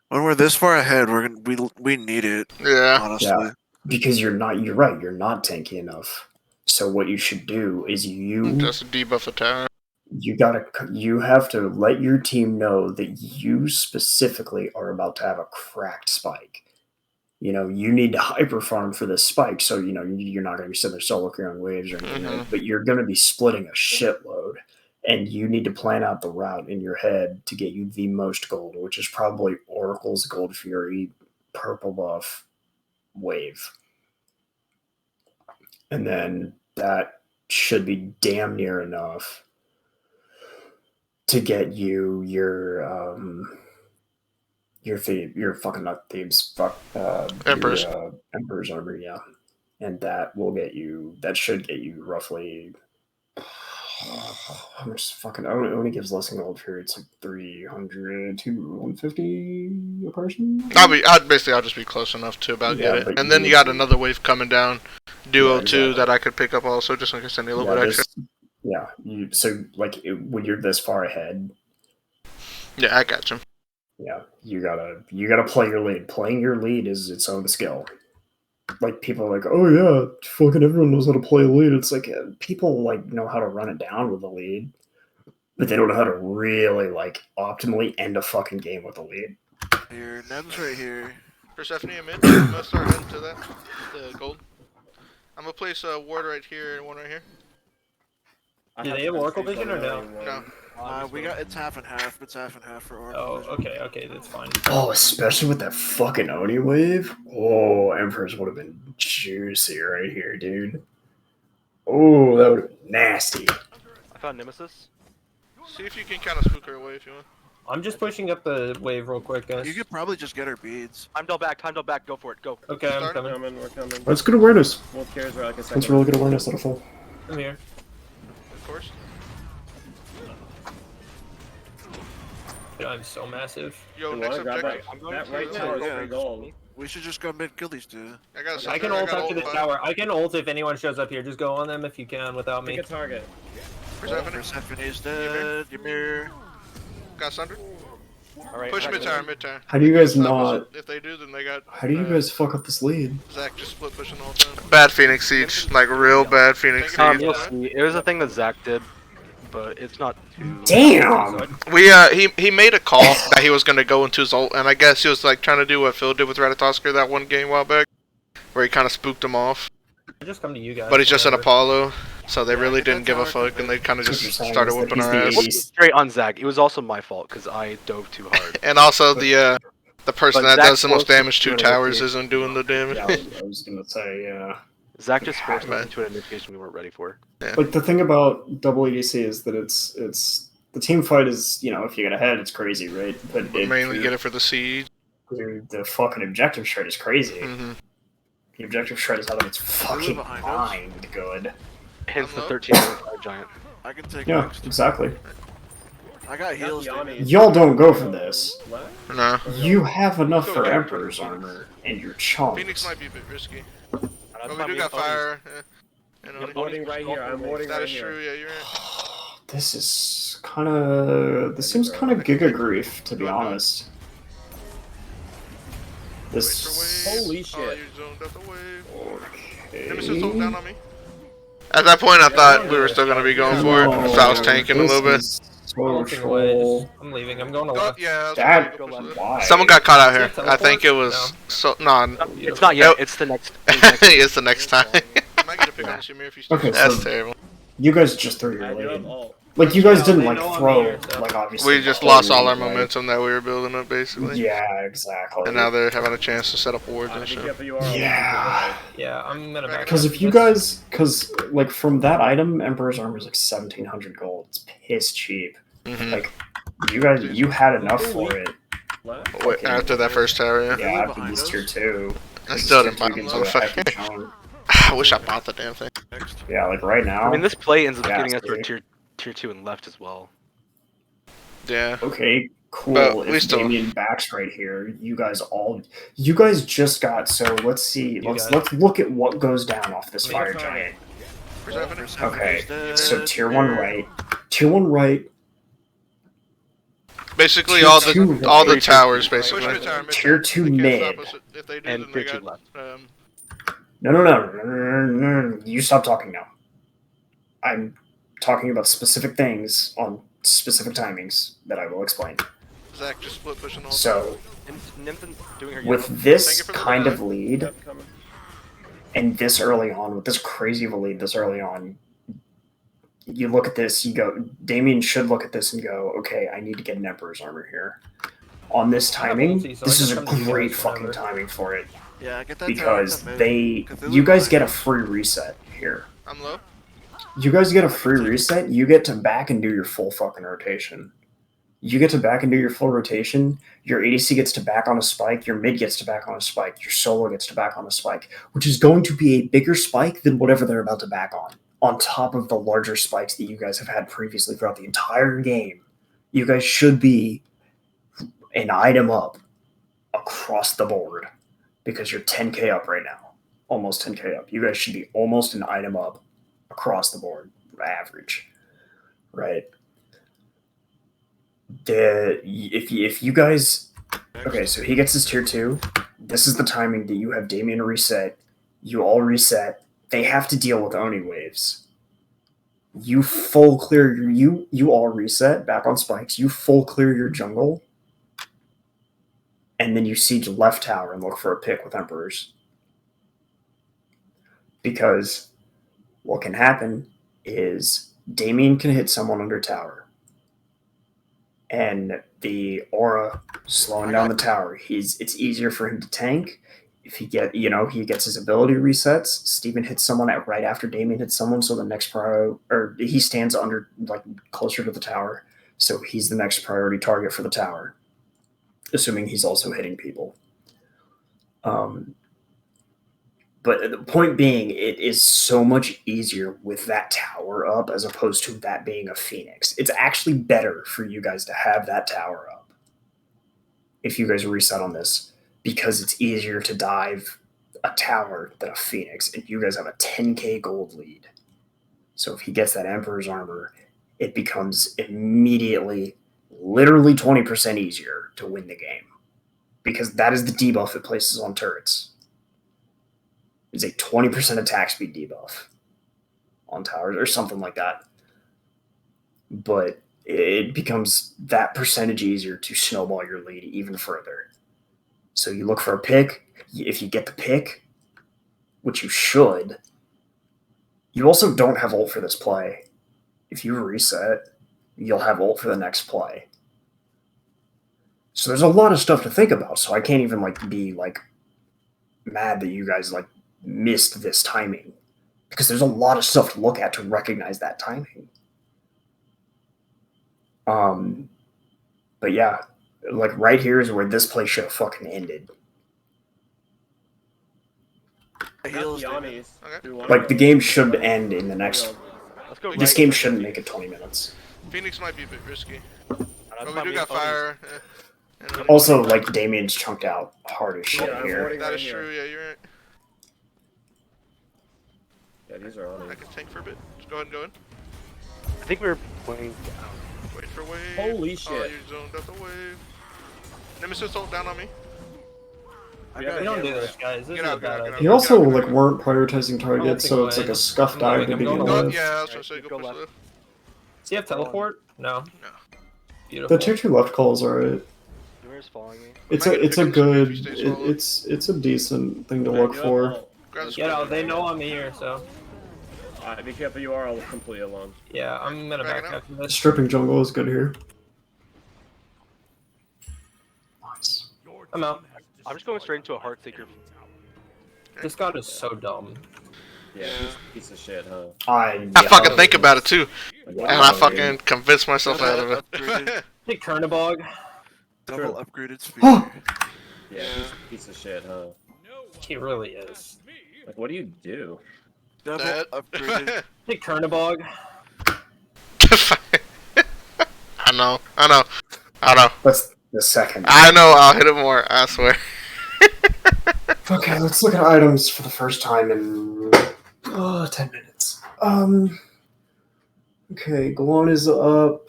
When we're this far ahead, we need it. Yeah. Honestly. Yeah, because you're right. You're not tanky enough. So what you should do is Just debuff the tower. you have to let your team know that you specifically are about to have a cracked spike. You know, you need to hyper farm for this spike, so you know you're not going to be sitting there solo clearing waves or anything, but you're going to be splitting a shitload, and you need to plan out the route in your head to get you the most gold, which is probably Oracle's Gold Fury purple buff wave, and then that should be damn near enough to get you your fucking nut thieves Emperors. your, Emperor's armor, yeah, and that will get you. That should get you roughly. How much fucking? It only gives less than gold here. It's like 300 to 150 a person. I'll just be close enough to about Yeah, get it. but And then you got another wave coming down, duo Yeah, too, exactly. that I could pick up also, just in case I need a little bit extra. Yeah, so like when you're this far ahead, Yeah, I got you. yeah, you gotta play your lead. Playing your lead is its own skill. Like people are like, oh yeah, fucking everyone knows how to play a lead. It's like people like know how to run it down with a lead, but they don't know how to really like optimally end a fucking game with a lead. Here, Neb's right here. Persephone, I'm in. I'm gonna start heading to that. The gold. I'm gonna place a ward right here and one right here. Do they have Oracle Vision or no? No. We got it's half and half. It's half and half for Oracle. Oh, Vision. okay, that's fine. Oh, especially with that fucking Oni wave. Oh, Emperors would have been juicy right here, dude. Oh, that would have been nasty. I found Nemesis. See if you can kind of spook her away if you want. I'm just pushing up the wave real quick, guys. You could probably just get her beads. Time double back, go for it, go. Okay, I'm Start. coming. We're coming. That's good awareness. Both carries are like a second. That's really good awareness, that'll fall. I'm here. Of course. Dude, I'm so massive. Yo, You next wanna grab objective. that right Yeah, tower, yeah. free gold. We should just go mid kill these two. I got I can ult up to the tower. I can ult if anyone shows up here. Just go on them if you can without me. Pick a target. Persephone. Persephone's dead. Ymir. Got sundered. Alright. Push mid-tower, mid-tower. How do you guys Stop us. not? If they do, then they got... How do you guys fuck up this lead? Zach just split pushing the whole time. Bad Phoenix Siege. Like, real bad Phoenix Siege. You'll see. It was a thing that Zach did, but it's not too... Damn! He made a call that he was going to go into his ult, and I guess he was like trying to do what Phil did with Ratatoskr that one game a while back, where he kind of spooked him off. I just come to you guys. But he's just an whenever. Apollo, so they Yeah, really get that didn't give a tower fuck, and they kind of just Super Saiyan started is that whipping he's our the ass. AD. It wasn't straight on Zach. It was also my fault because I dove too hard. And also the person But that Zach does the most forced damage to us to towers initiate. isn't doing the damage. Yeah, I was gonna say, yeah. Zach just forced man. us into an initiation we weren't ready for. Like the thing about double EDC is that it's the team fight is, you know, if you get ahead, it's crazy, right? But But mainly get it for the siege. the fucking objective shred is crazy. Mm-hmm. The objective shred is out of its fucking behind us. mind good. Hence the Hello? 13 fire giant. I can take Yeah, next. exactly. I got heals. Yanni. David. Y'all don't go for this. What? No. You have enough for Emperor's armor and your chunks. Phoenix might be a bit risky. That's But we why do we got always- fire. And I'm warding right here. I'm warding that right is true, here. yeah, you're right. This is kind of. This seems kind of Giga Grief, to be honest. Wait This. for wave. Holy Oh, shit. you zoned out the wave. Okay. Nemesis ult down on me. At that point, I thought we were still going to be going for it. I thought I was tanking a little bit. So Ulting away. troll. I'm leaving. I'm going to Go, left. yeah, That. go left. Why? Someone got caught out here. Is it I think it was... teleport? No, It's not yet. It's the next. it's the next time. I might get a pick on this Ymir if you still Okay, That's so- terrible. You guys just threw I your do have lead. ult. Like, you guys Yeah, didn't, they like, know I'm throw, here, so- like, obviously. We just lost all our like- momentum that we were building up, basically. Yeah, exactly. And now they're having a chance to set up wards and Be shit. careful, you are. Yeah. Yeah, I'm gonna back. Because up. if you guys, like from that item, Emperor's armor is like 1,700 gold. It's piss cheap. Mm-hmm. Like, you had enough for it. What? Wait, after that first tower, yeah. Yeah, after behind these us. tier 2. I still didn't Tier buy 2 them, gives you a hefty motherfucker. chunk. I wish I bought the damn thing. Next. Yeah, like right now. I mean, this play ends up Yeah, getting us to a see? tier 2 and left as well. Yeah. Okay, cool. But we if still- Damien backs right here, you guys just got. So let's see. guys. Let's look at what goes down off this Make a fire target. giant. Persephone's Okay, dead. so tier 1 right. Tier 1 right. Basically, Tier all two the right. towers, basically. Tier 2 mid. If they do, And then they tier 2 got, left. No. You stop talking now. I'm talking about specific things on specific timings that I will explain. Zach just split pushing the whole So, Nymphin doing her with yellow. Thank this you for the kind of rally. lead, Yep, coming. and this early on, with this crazy of a lead this early on, you look at this, you go, Damien should look at this and go, okay, I need to get an Emperor's armor here. On this timing, ulti, so I this can is a come to you great guys fucking whenever. timing for it. Yeah, get that Because tower, that mid. you Cthulhu guys behind get a us. free reset here. I'm low. You guys get a free reset. You get to back and do your full fucking rotation. You get to back and do your full rotation. Your ADC gets to back on a spike. Your mid gets to back on a spike. Your solo gets to back on a spike, which is going to be a bigger spike than whatever they're about to back on top of the larger spikes that you guys have had previously throughout the entire game. You guys should be an item up across the board because you're 10k up right now. Almost 10k up. You guys should be almost an item up across the board, average, right? If you guys, okay, so he gets his tier 2. This is the timing that you have Damien reset. You all reset. They have to deal with Oni waves. You full clear you all reset back on spikes. You full clear your jungle, and then you siege left tower and look for a pick with emperors. Because what can happen is Damien can hit someone under tower. And the aura slowing down the tower. It's easier for him to tank. If he gets his ability resets. Steven hits someone right after Damien hits someone, so the next or he stands under closer to the tower, so he's the next priority target for the tower, assuming he's also hitting people. But the point being, it is so much easier with that tower up as opposed to that being a Phoenix. It's actually better for you guys to have that tower up if you guys reset on this, because it's easier to dive a tower than a Phoenix, and you guys have a 10k gold lead. So if he gets that Emperor's armor, it becomes immediately, literally 20% easier to win the game, because that is the debuff it places on turrets. It's a 20% attack speed debuff on towers or something like that. But it becomes that percentage easier to snowball your lead even further. So you look for a pick. If you get the pick, which you should, you also don't have ult for this play. If you reset, you'll have ult for the next play. So there's a lot of stuff to think about. So I can't even be mad that you guys missed this timing, because there's a lot of stuff to look at to recognize that timing. But yeah, right here is where this play should have fucking ended. The game should end in the next. This game shouldn't make it 20 minutes. Phoenix might be a bit risky. But we do got fire. Also, Damien's chunked out hard as shit here. That is true, yeah, you're right. Yeah, these are on. I can tank for a bit. Just go ahead and go in. I think we were playing down. Wait for wave. Holy shit. Oh, you're zoned out the wave. Nemesis ult down on me. We don't do this, guys. This is a bad idea. You also weren't prioritizing targets, so it's a scuff dive to begin with. Yeah, I was gonna say go push left. Does he have teleport? No. No. Beautiful. The tier 2 left call is alright. Where's following me? It's a good. It's a decent thing to look for. Get out. They know I'm here, so. Alright, be careful. You are all completely alone. Yeah, I'm gonna back after this. Stripping jungle is good here. Nice. I'm out. I'm just going straight into a heart seeker. This god is so dumb. Yeah, he's a piece of shit, huh? I fucking think about it too, and I fucking convince myself out of it. Hey, Kernabog. Double upgraded speed. Yeah, he's a piece of shit, huh? He really is. What do you do? Double upgraded. Hey, Kernabog. I know. That's the second. I know, I'll hit it more, I swear. Okay, let's look at items for the first time in 10 minutes. Okay, Galon is up.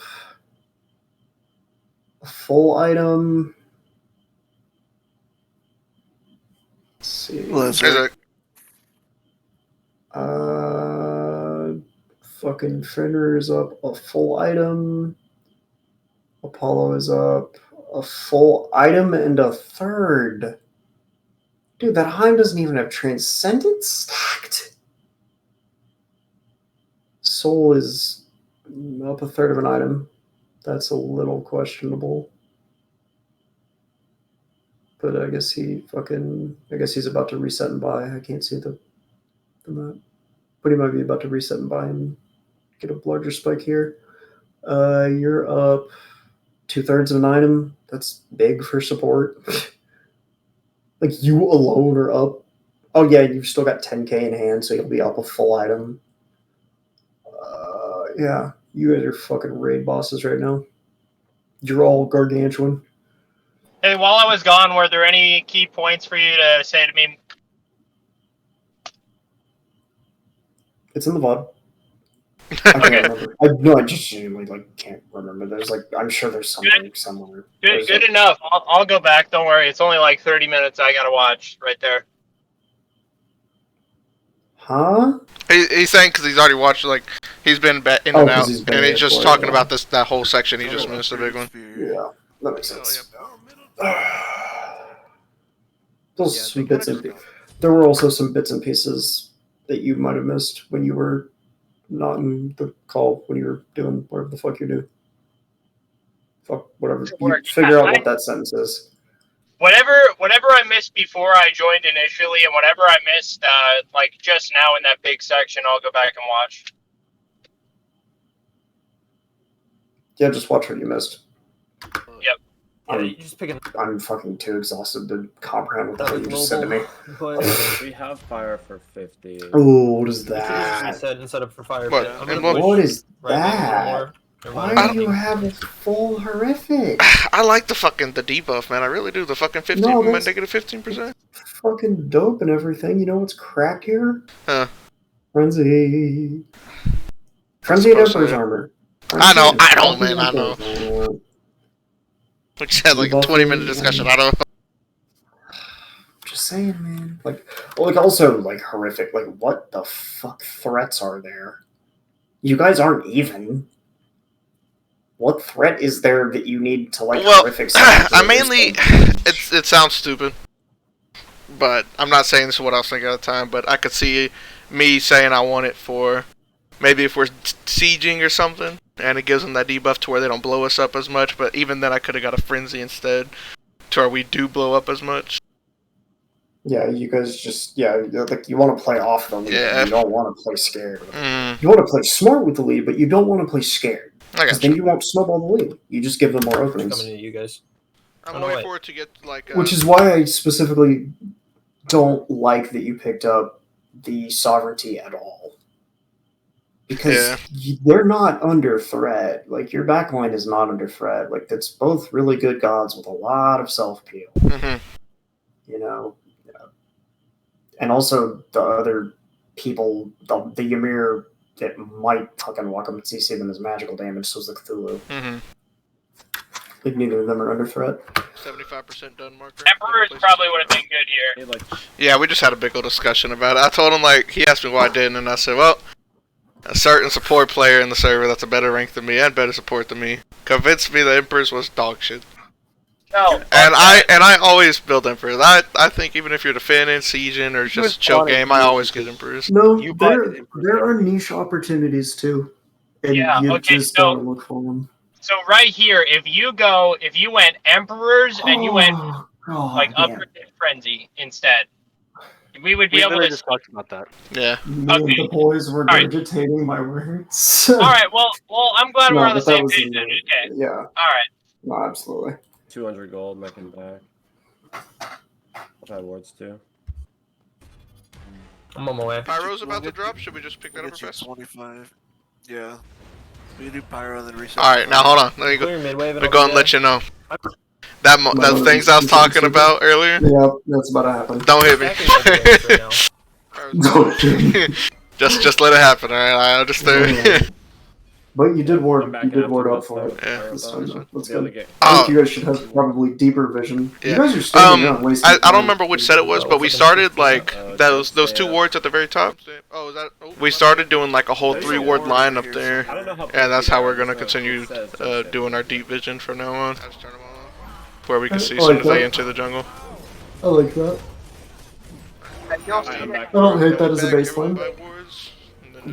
A full item. Let's see. Blizzard. Fucking Fenrir is up. A full item. Apollo is up. A full item and a third. Dude, that Heim doesn't even have Transcendence stacked. Soul is up a third of an item. That's a little questionable. But I guess he's about to reset and buy. I can't see the map. But he might be about to reset and buy in get a larger spike here. You're up 2/3 of an item. That's big for support. Like you alone are up. Oh yeah, you've still got 10k in hand, so you'll be up a full item. Yeah, you guys are fucking raid bosses right now. You're all gargantuan. Hey, while I was gone, were there any key points for you to say to me? It's in the VOD. I can't Okay. remember. I just genuinely like can't remember. There's like I'm sure there's something somewhere. Good enough. I'll go back. Don't worry. It's only like 30 minutes I gotta watch right there. Huh? He's saying because he's already watched, like, he's been in and out, and he's just talking about that whole section. He just missed a big one. Yeah, that makes sense. Those some bits and there were also some bits and pieces that you might have missed when you were not in the call, when you were doing whatever the fuck you do. Fuck whatever. You figure out what that sentence is. Whatever I missed before I joined initially, and whatever I missed like just now in that big section, I'll go back and watch. Yeah, just watch what you missed. Yep. I'm fucking too exhausted to comprehend what the hell you just said to me. We have fire for 50. Oh, what is that? Instead of for fire. What? What is right that? Why do you have a full horrific? I like the debuff, man. I really do. The fucking 15, No, negative 15%. Fucking dope and everything. You know what's cracked here? Huh. Frenzy. Frenzy and Emperor's Armor. I know, man. I know. We just had like a 20-minute discussion. I don't know. Just saying, man. Like also like horrific. Like, what the fuck threats are there? You guys aren't even. What threat is there that you need to like horrific? I mainly it sounds stupid, but I'm not saying this is what I was thinking at the time. But I could see me saying I want it for maybe if we're sieging or something, and it gives them that debuff to where they don't blow us up as much. But even then, I could have got a frenzy instead, to where we do blow up as much. Yeah, you guys just like you want to play off the lead. Yeah. You don't want to play scared. You want to play smart with the lead, but you don't want to play scared. Because then you won't snowball the lead. You just give them more openings. Coming to you guys. I'm waiting for it to get like. Which is why I specifically don't like that you picked up the sovereignty at all. Because they're not under threat. Like, your backline is not under threat. Like, that's both really good gods with a lot of self-peel. You know? And also, the other people, the Ymir, that might fucking walk up and CC them as magical damage, so is the Cthulhu. Like, neither of them are under threat. 75% done marker. Emperors probably would have been good here. Yeah, we just had a big old discussion about it. I told him, like, he asked me why I didn't, and I said, well, a certain support player in the server that's a better rank than me and better support than me convinced me the Emperors was dog shit. No. And I always build Emperors. I think even if you're defending, sieging, or just chill game, I always get Emperors. No, there are niche opportunities too. And you just don't look for them. So right here, if you went Emperors and you went like Upper Frenzy instead, we would be able to just talked about that. Yeah. Man, the boys were regurgitating my words. All right. Well, I'm glad we're on the same page then. Okay. Yeah. All right. No, absolutely. 200 gold, making back. I'll try wards too. I'm on my way. Pyro's about to drop. Should we just pick that up real fast? 25. Yeah. We do pyro then reset. Alright, now hold on. Let me go and let you know. Those things I was talking about earlier? Yeah, that's about to happen. Don't hit me. Don't hit me. Just let it happen, alright? I understand. But you did ward up for it. Yeah. That's good. Oh. I think you guys should have probably deeper vision. Yeah. You guys are standing around wasting I don't time. remember which set it was, but we started like those 2 wards at the very top. Oh, is that? We started doing like a whole 3 ward line up there, and that's how we're gonna continue doing our deep vision from now on, where we can see as soon as they enter the jungle. I like that. I don't hate that as a baseline.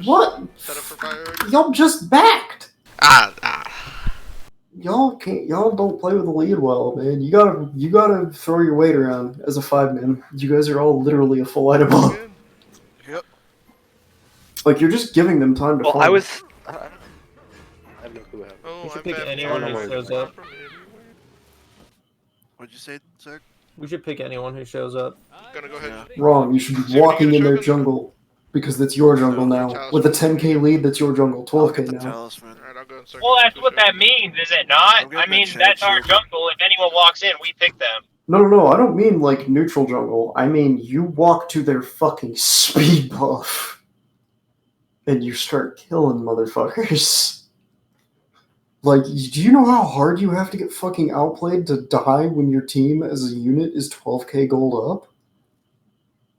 What? Y'all just backed. Y'all can't. Y'all don't play with the lead well, man. You gotta throw your weight around as a 5-man. You guys are all literally a full item up. Yep. Like, you're just giving them time to. Well, farm. I was I have no clue what happened. We Oh, should I'm pick bad. anyone who shows up. What'd you say, Zach? We should pick anyone who shows up. Gonna go ahead. Wrong. You should be So you walking get a in their Shogun? jungle because that's your jungle So, now. talisman. With a 10k lead, that's your jungle. I'll 12k get the now. talisman. Alright, I'll go and start Well, going that's to what that Shogun. means, is it not? I'm getting I mean, that that's our shapeshifter. jungle. If anyone walks in, we pick them. No, I don't mean like neutral jungle. I mean you walk to their fucking speed buff and you start killing motherfuckers. Like, do you know how hard you have to get fucking outplayed to die when your team as a unit is 12k gold up?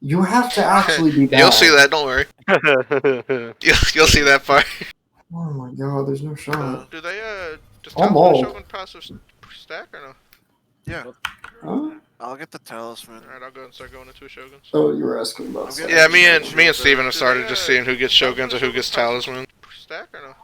You have to actually be bad. You'll see that, don't worry. You'll see that part. Oh my god, there's no shot. Do they, just I'm talisman old. Shogun passive stack or no? Yeah, Huh? I'll get the talisman. Alright, I'll go and start going to 2 Shoguns. Oh, you were asking about I'm stuff. getting Yeah, me and Shapeshifter. Steven have started just seeing who gets Shoguns or who gets talisman. Stack or no?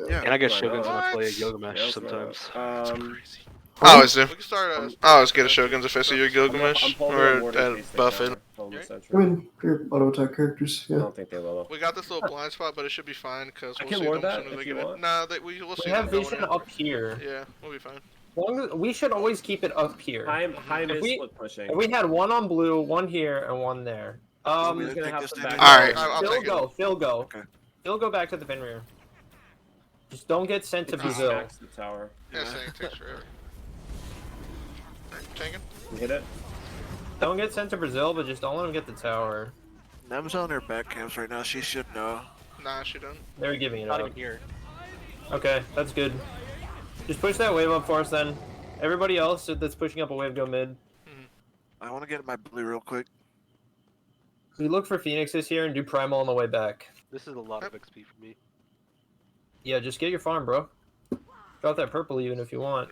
Yeah. And I get Why Shoguns when I play a What? Gilgamesh Yeah, sometimes. I always do. We can start. I always get a Shoguns if I see your I'm Gilgamesh holding or on Warden in case they Buffett. counter. Hold the I sentry. mean, you're auto attack characters, I yeah. don't think they will. We got this little blind spot, but it should be fine because I we'll can see ward them as that soon as if they you get it. want. Nah, we'll see We have them going vision in. up here. Yeah, we'll be fine. We should always keep it up here. High mid we- split pushing. If we had one on blue, one here, and one there. Want me to gonna take have this to thing? back Alright. I'll Phil take it. go. Phil go. Okay. Phil go back to the Fenrir. Just don't get sent to He Brazil. smacks the tower. Yeah, saying it takes forever. Tanking? You hit it? Don't get sent to Brazil, but just don't let him get the tower. Nem's on her back camps right now. She should know. Nah, she done. They're giving it Not up. even here. Okay, that's good. Just push that wave up for us then. Everybody else that's pushing up a wave, go mid. I want to get my blue real quick. We look for Phoenixes here and do primal on the way back. This is a lot of XP for me. Yeah, just get your farm, bro. Drop that purple even if you want.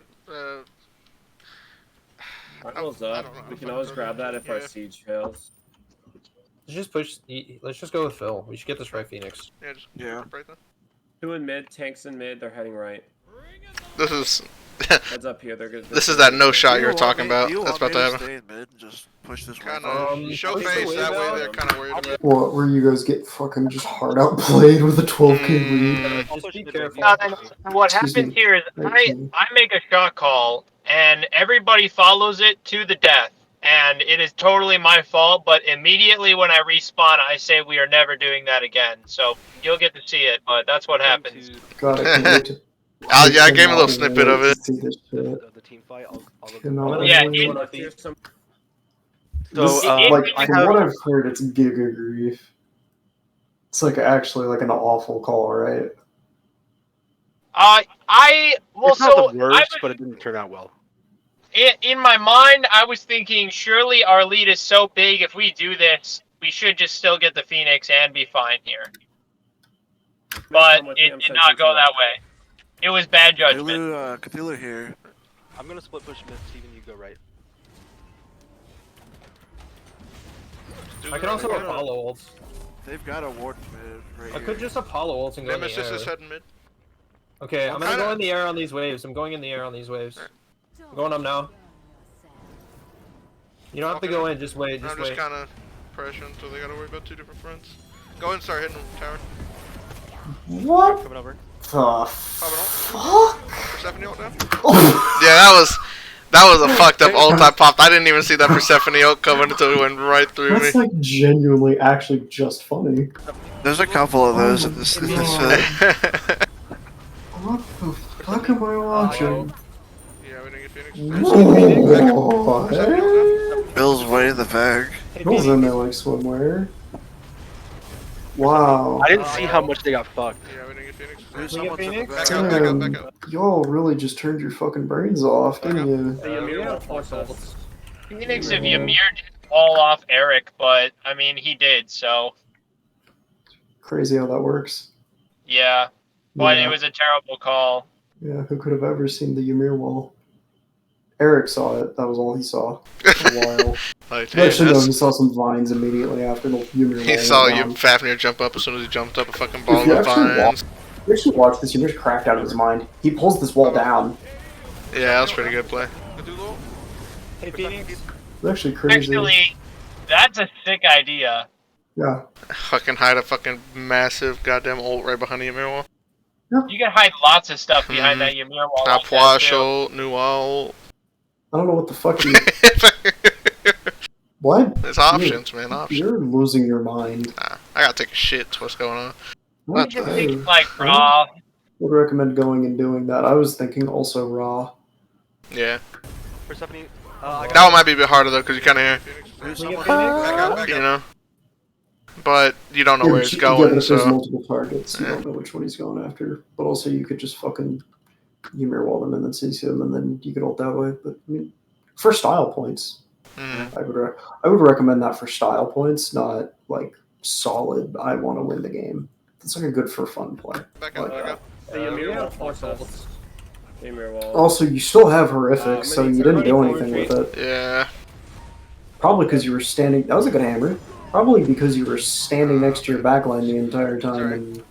Primal's I up. don't know We if can I'm always good. grab that if our Yeah. siege fails. Let's just push. Let's just go with Phil. We should get this right, Phoenix. Yeah, just Yeah. right then. 2 in mid, tanks in mid, they're heading right. This is Heads up here, they're good. this is that no shot you were want talking me- about. you That's want about to me happen. Stay in mid and just push this Kind one. of show push the face wave that way. out. They're kind of worried about it. What, where you guys get fucking just hard outplayed with a 12k lead? Just be careful. No, and what Excuse happens me. here is I make a shot call and everybody follows it to the death. And it is totally my fault, but immediately when I respawn, I say we are never doing that again. So you'll get to see it, but that's what happens. God, I can't wait to. Yeah, I gave him a little cannot snippet wait of to it. see this shit. The team fight, I'll go. Cannot Yeah, wait. it- Here's some This, So, like, I from have- what I've heard, it's giga grief. It's like actually like an awful call, right? Well, it's not so the worst, I but it didn't turn out well. in my mind, I was thinking, surely our lead is so big. If we do this, we should just still get the Phoenix and be fine here. But come with it me, I'm did sending not you go to that way. It was bad judgment. Cthulhu here. I'm gonna split push mid, Steven, you go right. I can also Apollo ults. They've got a ward mid right I here. could just Apollo ults and go in the Nemesis is air. heading mid. Okay, I'm gonna kinda- go in the air on these waves. I'm going in the air on these waves. I'm going up now. You don't have to go in, just wait, just I'm just wait. kind of pressuring, so they gotta worry about 2 different fronts. Go and start hitting the tower. What Coming over. the Popping fuck? Persephone ult now. Yeah, that was a fucked up ult I popped. I didn't even see that Persephone ult coming until it went right through me. That's like genuinely actually just funny. There's a couple of those in this set. What the fuck am I watching? Yeah, we didn't get Phoenix. What? Bill's way in the back. Bill's in there like swimwear. Wow. I didn't see how much they got fucked. Yeah, we didn't get Phoenix. There's We get someone's in the Phoenix? back. Back up, back up, back Damn, up. y'all really just turned your fucking brains off, didn't you? We have force ults. Phoenix of Ymir didn't fall off Eric, but I mean he did. So Crazy how that works. yeah, but Yeah. it was a terrible call. Yeah, who could have ever seen the Ymir wall? Eric saw it. That was all he saw. For a while. Like, Actually, no, that's- he saw some vines immediately after the Ymir wall. he went saw down. you Fafnir jump up as soon as he jumped up a fucking If ball you of actually vines. You actually watch this, Ymir's cracked out of his mind. He pulls this wall down. Yeah, that was pretty good play. Cthulhu. Hey, Phoenix. It's actually crazy. Actually, that's a sick idea. Yeah. Fucking hide a fucking massive goddamn ult right behind the Ymir wall. You can hide lots of stuff behind that Ymir wall. Like that too. Apuasho, Nual. I don't know what the fuck you. What? There's options, man. Options. You're losing your mind. Nah, I gotta take a shit. That's what's going on. You can think like raw. Would recommend going and doing that. I was thinking also raw. Yeah. Persephone, That one might be a bit harder though, because you kind of hear, you know. But you don't know where it's going, yeah, but if so. there's multiple targets, you don't know which one he's going after. But also, you could just fucking Ymir wall them and then CC them, and then you could ult that way. But I mean, for style points, I would recommend that for style points, not like solid. I want to win the game. That's like a good for fun play. Back up. The Ymir wall fucked us. The Ymir wall. Also, you still have horrific, so you didn't do anything with it. Yeah. Probably because you were standing. That was a good hammer. Probably because you were standing next to your backline the entire time and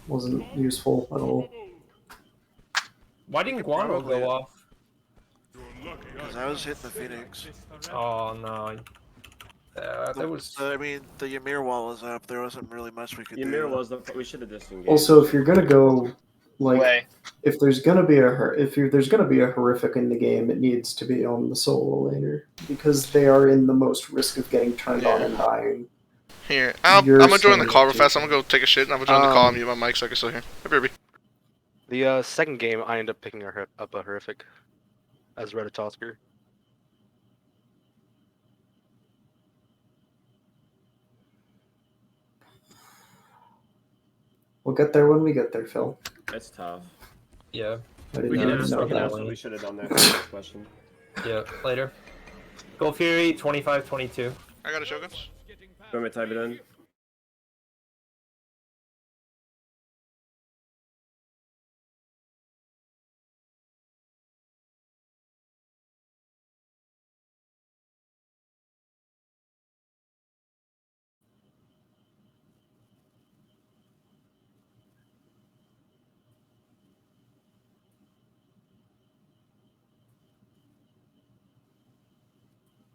wasn't useful at all. Why didn't Guano go off? Because I was hitting the Phoenix. Oh no. There was. I mean, the Ymir wall was up. There wasn't really much we could do. Ymir was the. We should have disengaged. Also, if you're gonna go, like, if there's gonna be a horrific in the game, it needs to be on the solo laner because they are in the most risk of getting turned on and dying. Here, I'm gonna join the call real fast. I'm gonna go take a shit and I'm gonna join the call and mute my mic so I can still hear. Hey, baby. The second game, I ended up picking up a horrific as Reditosker. We'll get there when we get there, Phil. It's tough. Yeah. We can ask what we should have done there. Question. Yeah, later. Gold Fury 25-22. I got a Shogun. Want me to type it in?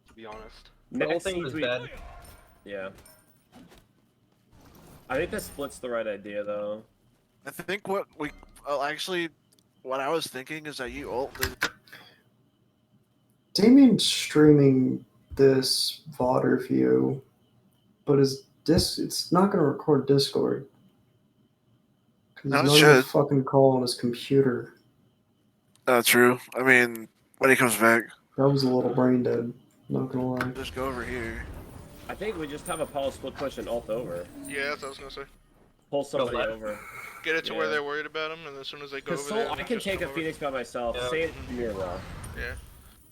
To be honest. The whole thing was bad. Yeah. I think that split's the right idea, though. I think what we actually, what I was thinking is that you ult the. Damien's streaming this VOD review, but it's not going to record Discord. Because No, it he's not should. going to fucking call on his computer. True. I mean, when he comes back. That was a little brain dead, not going to lie. Just go over here. I think we just have a Apollo split push and ult over. Yeah, that's what I was gonna say. Pull somebody over. Get it to where they're worried about him, and as soon as they go over there, I can take a Phoenix by myself. Yeah. Say it Ymir wall. Yeah.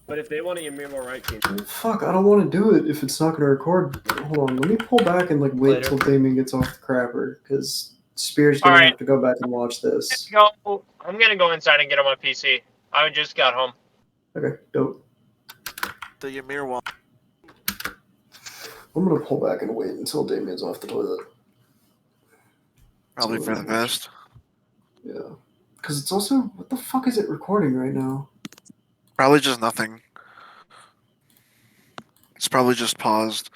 But if they want a Ymir wall right team. Fuck, I don't want to do it if it's not going to record. Hold on, let me pull back and like wait till Damien gets off the crapper, because Spear's going to have to go back and watch this. I'm gonna go inside and get on my PC. I just got home. Okay, dope. The Ymir wall. I'm going to pull back and wait until Damien's off the toilet. Probably for the best. Yeah. Because it's also, what the fuck is it recording right now? Probably just nothing. It's probably just paused.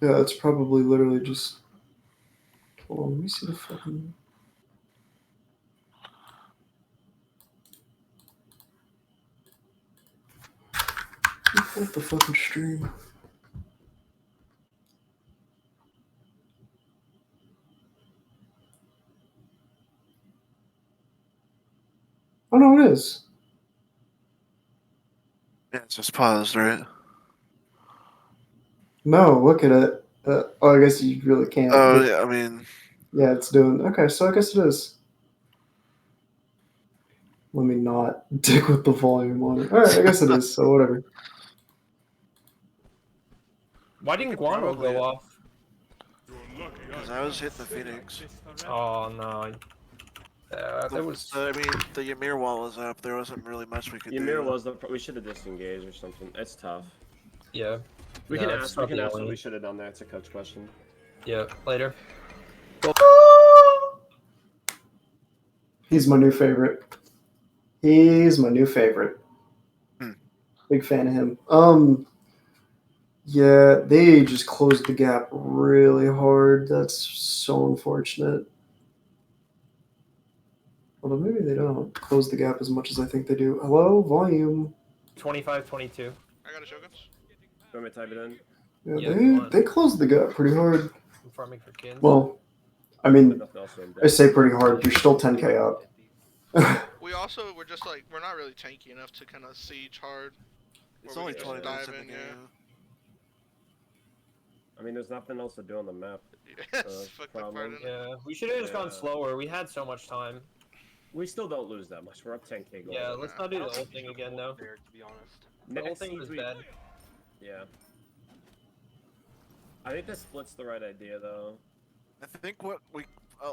Yeah, it's probably literally just. Hold on, let me see the fucking. Pull up the fucking stream. Oh no, it is. Yeah, it's just paused, right? No, look at it. Oh, I guess you really can't. Oh, yeah, I mean. Yeah, it's doing. Okay, so I guess it is. Let me not dick with the volume on it. Alright, I guess it is, so whatever. Why didn't Guano go off? Because I was hitting the Phoenix. Oh no. There was. I mean, the Ymir wall was up. There wasn't really much we could do. Ymir was the. We should have disengaged or something. It's tough. Yeah. We can ask what we should have done there. It's a coach question. Yeah, later. He's my new favorite. He's my new favorite. Big fan of him. Yeah, they just closed the gap really hard. That's so unfortunate. Although maybe they don't close the gap as much as I think they do. Hello, volume. 25-22. I got a Shoguns. You want me to type it in? Yeah, Yeah, if you want. they closed the gap pretty hard. I'm farming for kins. Well, I But mean, nothing else in I say pretty hard. You're still 10k up. We're just like, we're not really tanky enough to kind of siege hard. It's where we only can 20 just minutes dive in the in, game. I mean, there's nothing else to do on the map. Yes, fuck that part problem. in it. Yeah, we should have just gone Yeah. slower. We had so much time. We still don't lose that much. We're up 10k gold. Yeah, let's not do I the don't whole think we thing should again, hold though. there, to be honest. The whole Next thing was siege we- bad. Yeah. I think this split's the right idea, though. I think what we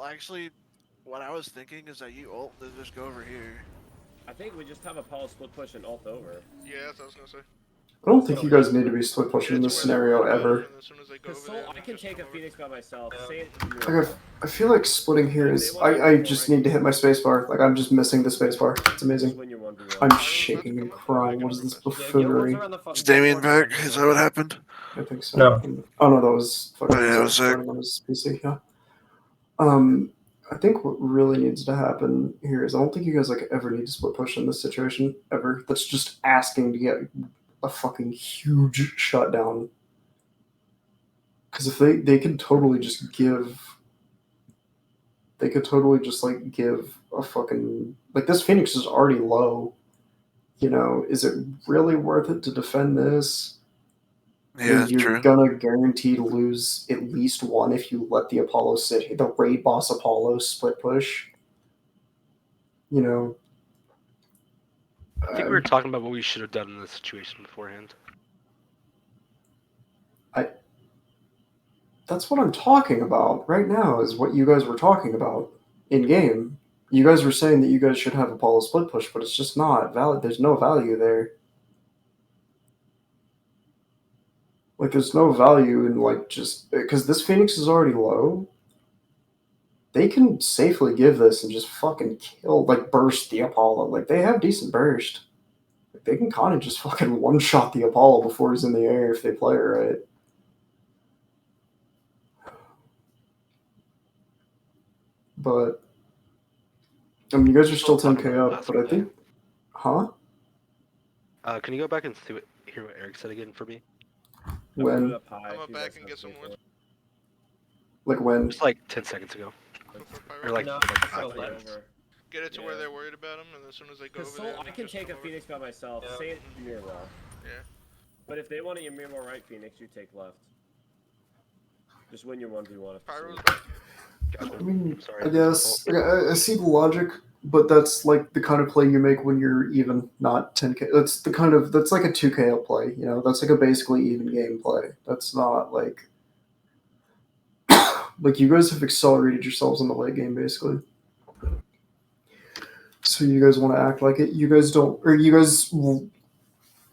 actually, what I was thinking is that you ult and just go over here. I think we just have Apollo split push and ult over. Yeah, that's what I was gonna say. I don't think you guys need to be split pushing in Get this to where they're scenario worried about, ever. and as soon as they go Because over there, I they can just take a come over. Phoenix by myself. Yeah. Say it. Like I feel like splitting here is. I just need to hit my spacebar. Like I'm just missing the spacebar. It's Just amazing. when you 1v1. I'm shaking and crying. What is this Yeah, guild wars buffoonery? around the Is Damien back? Is that what happened? I think so. No. Oh no, that was fucking Oh, yeah, it was Zach. running on his PC. Yeah. I think what really needs to happen here is I don't think you guys like ever need to split push in this situation ever. That's just asking to get a fucking huge shutdown. Because if they could totally just give, they could totally just like give a fucking like this Phoenix is already low. You know, is it really worth it to defend this? Yeah, that's You're true. gonna guarantee to lose at least one if you let the Apollo sit. The raid boss Apollo split push. You know. I think we were talking about what we should have done in this situation beforehand. That's what I'm talking about right now. Is what you guys were talking about in game. You guys were saying that you guys should have Apollo split push, but it's just not valid. There's no value there. Like, there's no value in, like, just... Because this Phoenix is already low. They can safely give this and just fucking kill, like, burst the Apollo. Like, they have decent burst. Like, they can kind of just fucking one-shot the Apollo before he's in the air if they play it right. But... I mean, you guys are still 10k up, but I think... Huh? Can you go back and hear what Eric said again for me? When? I'm up back and get some wood. Like when? Just like 10 seconds ago. Or like, No, like it's 5 not minutes. left. Get it to where they're worried about him, and as soon as they go Because over there, I can just take a come over. Phoenix by myself. Yeah. Say it Ymir well. Yeah. But if they want a Ymir well right Phoenix, you take left. Just win your 1v1 if Pyro's it's back. Gotcha. I mean, Sorry, I that's my guess fault. I see the logic, but that's like the kind of play you make when you're even, not 10k. That's the kind of that's like a 2k up play. You know, that's like a basically even game play. That's not like like you guys have accelerated yourselves in the late game basically. So you guys want to act like it. You guys don't, or you guys.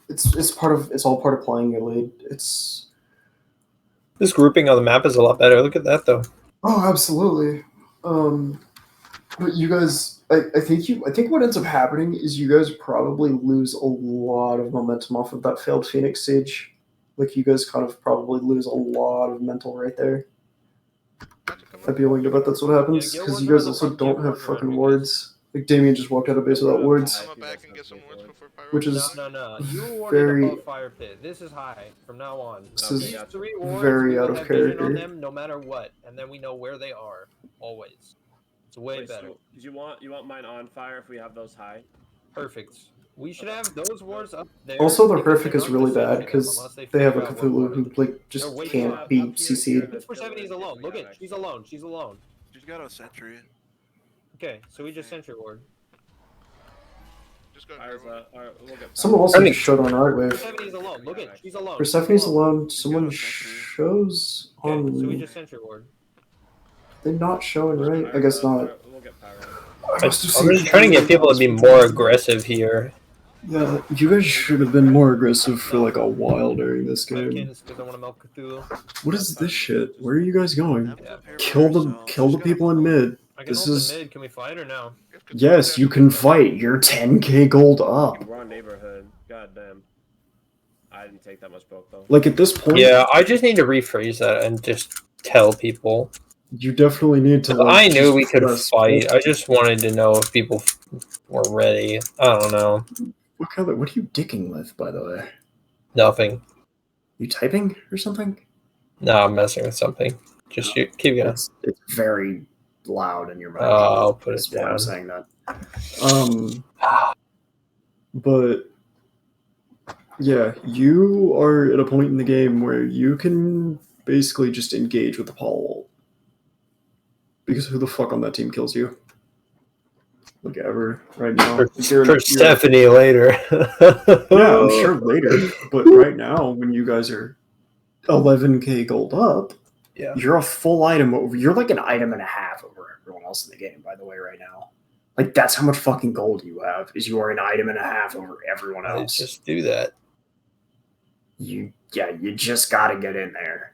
It's all part of playing your lead. It's This grouping on the map is a lot better. Look at that, though. Oh, absolutely. But you guys, I think what ends up happening is you guys probably lose a lot of momentum off of that failed Phoenix siege. Like you guys kind of probably lose a lot of mental right there. I'd be willing to bet that's what happens Yeah, because guild you guys wars also are don't guild have wars are fucking around wards. Like Damien just walked out of base without wards, I'm up back and get some woods before Pyro. which is No. You warded very- above fire pit. This is high from now on. This These is 3 wards, very we out will of have vision on character. them no matter what, and then we know where they are always. It's way Wait, better. so do you want mine on fire if we have those high? Perfect. We should have those wards up there. Also, their because horrific they're is not really gonna bad sentry them because unless they have a figure out what Cthulhu ward who it is. like just They're way can't up be here, CC'd. Let's push 70s alone. Look at she's alone. She's alone. She's got a sentry. Okay, so we just sentry ward. Just go Pyro's, ahead. alright, we'll get Someone also Funny. showed on right wave. Persephone's alone. Look at she's alone. Persephone's She's alone. She's Someone got a sentry. shows Okay, on. so we just sentry ward. They're not showing right. I guess not. We'll get Pyro. I must have I'm seen just trying to get people to be more aggressive here. Yeah, you guys should have been more aggressive for like a while during this game. Because I want to milk Cthulhu. What is this shit? Where are you guys going? Emma's up here by Kill the herself. kill She's the got a people in bow. mid. I can This ult is in mid. Can we fight or no? yes, you can fight. You're 10k gold up. We're on neighborhood. God damn. I didn't take that much bulk though. Like at this point, Yeah, I just need to rephrase that and just tell people. You definitely need to. Like, I knew just we could press fight. I just wanted to know if people were ready. I don't know. What color? What are you dicking with, by the way? Nothing. You typing or something? No, I'm messing with something. Just keep going. It's very loud in your mic. I'll put That's it why down. I'm saying that. But yeah, you are at a point in the game where you can basically just engage with the Paul. Because who the fuck on that team kills you? Like ever right now. For Stephanie later. Yeah, I'm sure later. But right now, when you guys are 11k gold up, yeah, you're a full item over. You're like an item and a half over everyone else in the game, by the way, right now. Like, that's how much fucking gold you have, is you are an item and a half over everyone else. Just do that. You just gotta get in there.